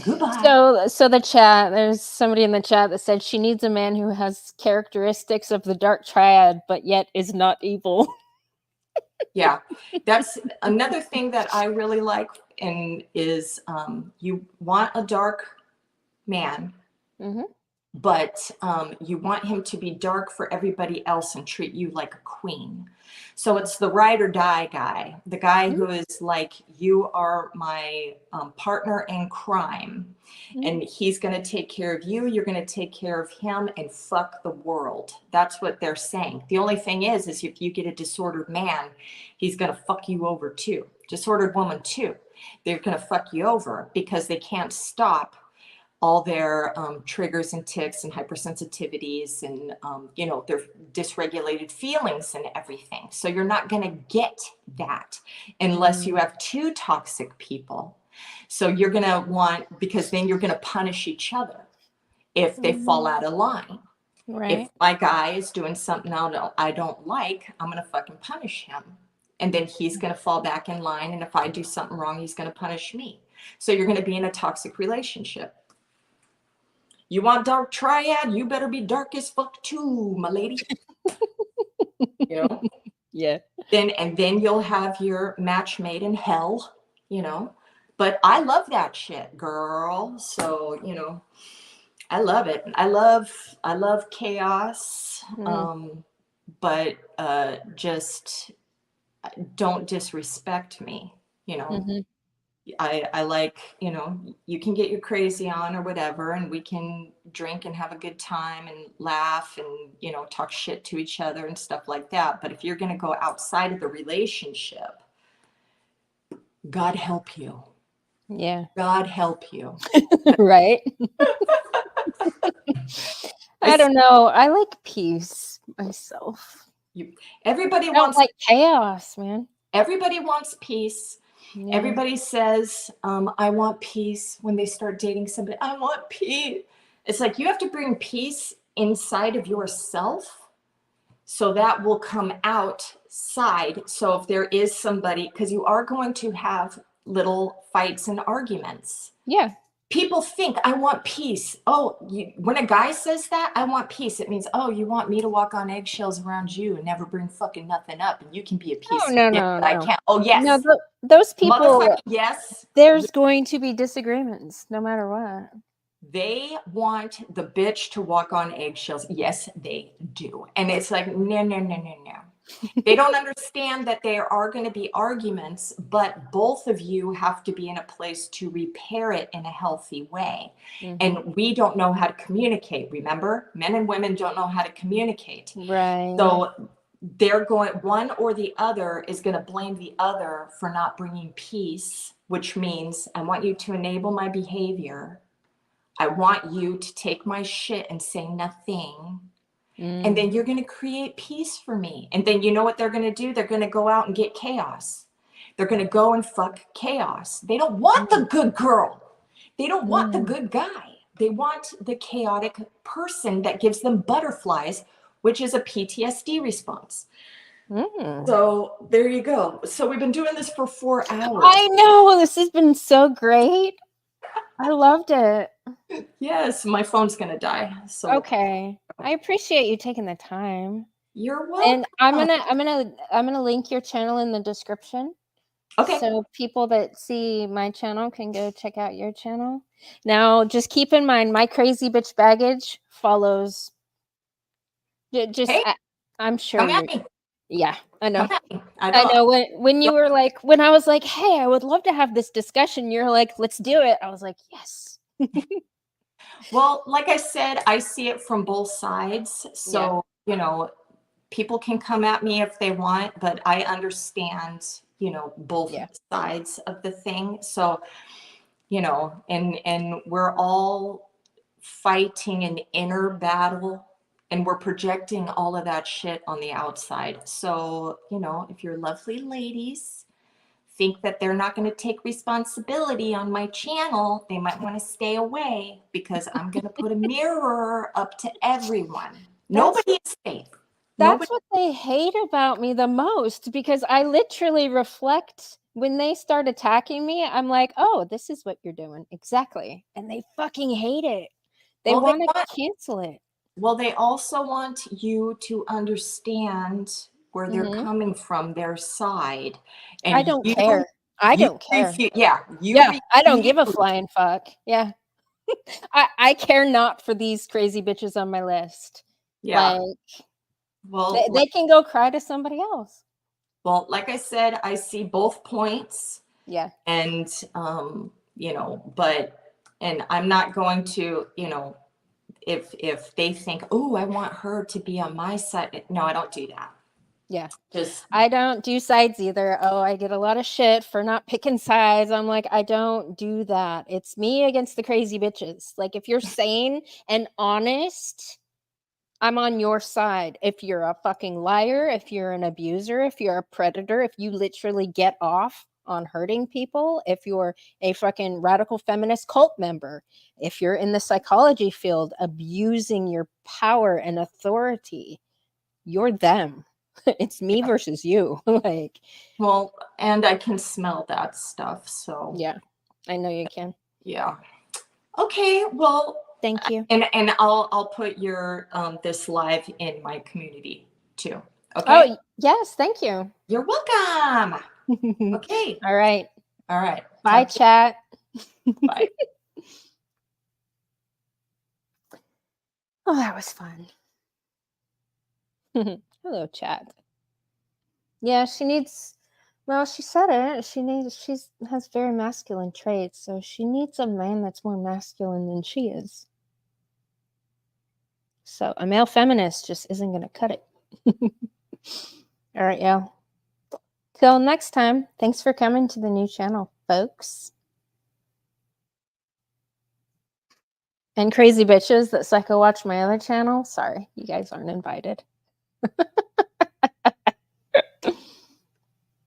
Goodbye. So the chat, there's somebody in the chat that said she needs a man who has characteristics of the dark triad, but yet is not evil. Yeah, that's another thing that I really like, and is you want a dark man, Mhm. but you want him to be dark for everybody else and treat you like a queen. So it's the ride or die guy, the guy Mhm. who is like, you are my partner in crime, Mhm. and he's going to take care of you. You're going to take care of him, and fuck the world. That's what they're saying. The only thing is if you get a disordered man, he's going to fuck you over too. Disordered woman too. They're going to fuck you over because they can't stop all their triggers and tics and hypersensitivities and their dysregulated feelings and everything. So you're not going to get that unless you Mm. have two toxic people. So you're going to want, because then you're going to punish each other if they fall Mhm. out of line. If Right. my guy is doing something I don't like, I'm going to fucking punish him. And then he's going to fall back in line. And if I do something wrong, he's going to punish me. So you're going to be in a toxic relationship. You want dark triad? You better be dark as fuck too, my lady. You know? Yeah. Then you'll have your match made in hell. But I love that shit, girl. So, I love it. I love chaos. But just don't disrespect me. You know, Mm-hmm. I like, you know, you can get your crazy on or whatever, and we can drink and have a good time and laugh and, you know, talk shit to each other and stuff like that. But if you're going to go outside of the relationship, God help you. Yeah. God help you. Right. I I, don't know. I like peace myself. everybody I don't wants like chaos, man. everybody wants peace. Yeah. Everybody says, I want peace when they start dating somebody. I want peace. It's like you have to bring peace inside of yourself so that will come outside. So if there is somebody, because you are going to have little fights and arguments. Yeah. People think I want peace. Oh, when a guy says that, I want peace, it means, oh, you want me to walk on eggshells around you and never bring fucking nothing up, and you can be a Oh, piece of no, shit, no, but I no. can't. Oh, No, yes. those people, Motherfucking yes. there's going to be disagreements no matter what. They want the bitch to walk on eggshells. Yes, they do. And it's like, no, no, no, no, no. They don't understand that there are going to be arguments, but both of you have to be in a place to repair it in a healthy way. Mm-hmm. And we don't know how to communicate. Remember, men and women don't know how to communicate. Right. So they're going, one or the other is going to blame the other for not bringing peace, which means I want you to enable my behavior. I want you to take my shit and say nothing. And then you're going to create peace for me. And then you know what they're going to do? They're going to go out and get chaos. They're going to go and fuck chaos. They don't want the good girl. They don't want the good guy. They want the chaotic person that gives them butterflies, which is a PTSD response. So there you go. So we've been doing this for 4 hours. I know. This has been so great. I loved it. Yes, my phone's going to die. So Okay. I appreciate you taking the time. You're welcome. And I'm gonna link your channel in the description. Okay. So people that see my channel can go check out your channel. Now, just keep in mind, my crazy bitch baggage follows. Just, Hey, I'm sure come you're. at me. Yeah, I know. Come at me. I know when you were like, when I was like, hey, I would love to have this discussion. You're like, let's do it. I was like, yes. Well, like I said, I see it from both sides. So, you know, people can come at me if they want, but I understand, you know, both sides of the thing. So, you know, and we're all fighting an inner battle, and we're projecting all of that shit on the outside. So, you know, if you're lovely ladies think that they're not going to take responsibility on my channel, they might want to stay away, because I'm going to put a mirror up to everyone. Nobody is safe. That's what they hate about me the most, because I literally reflect when they start attacking me. I'm like, oh, this is what you're doing. Exactly. And they fucking hate it. They want to cancel it. Well, they also want you to understand where they're coming from, their side. And I don't care. I don't care. I don't give a flying fuck. Yeah. I care not for these crazy bitches on my list. Yeah. Like, well, they can go cry to somebody else. Well, like I said, I see both points. Yeah. And, you know, and I'm not going to, you know, if they think, oh, I want her to be on my side. No, I don't do that. Yeah. I don't do sides either. Oh, I get a lot of shit for not picking sides. I'm like, I don't do that. It's me against the crazy bitches. Like, if you're sane and honest, I'm on your side. If you're a fucking liar, if you're an abuser, if you're a predator, if you literally get off on hurting people, if you're a fucking radical feminist cult member, if you're in the psychology field abusing your power and authority, you're them. It's me versus you. Like, well, and I can smell that stuff. So yeah, I know you can. Yeah. Okay. Well, thank you. And I'll put your this live in my community too. Okay. Oh, yes, thank you. You're welcome. Okay. All right. All right. Bye, chat. Bye. Oh, that was fun. Hello, chat. Yeah, she needs. Well, she said it. She's has very masculine traits, so she needs a man that's more masculine than she is. So a male feminist just isn't gonna cut it. All right, y'all. Till next time. Thanks for coming to the new channel, folks. And crazy bitches that psycho watch my other channel. Sorry, you guys aren't invited.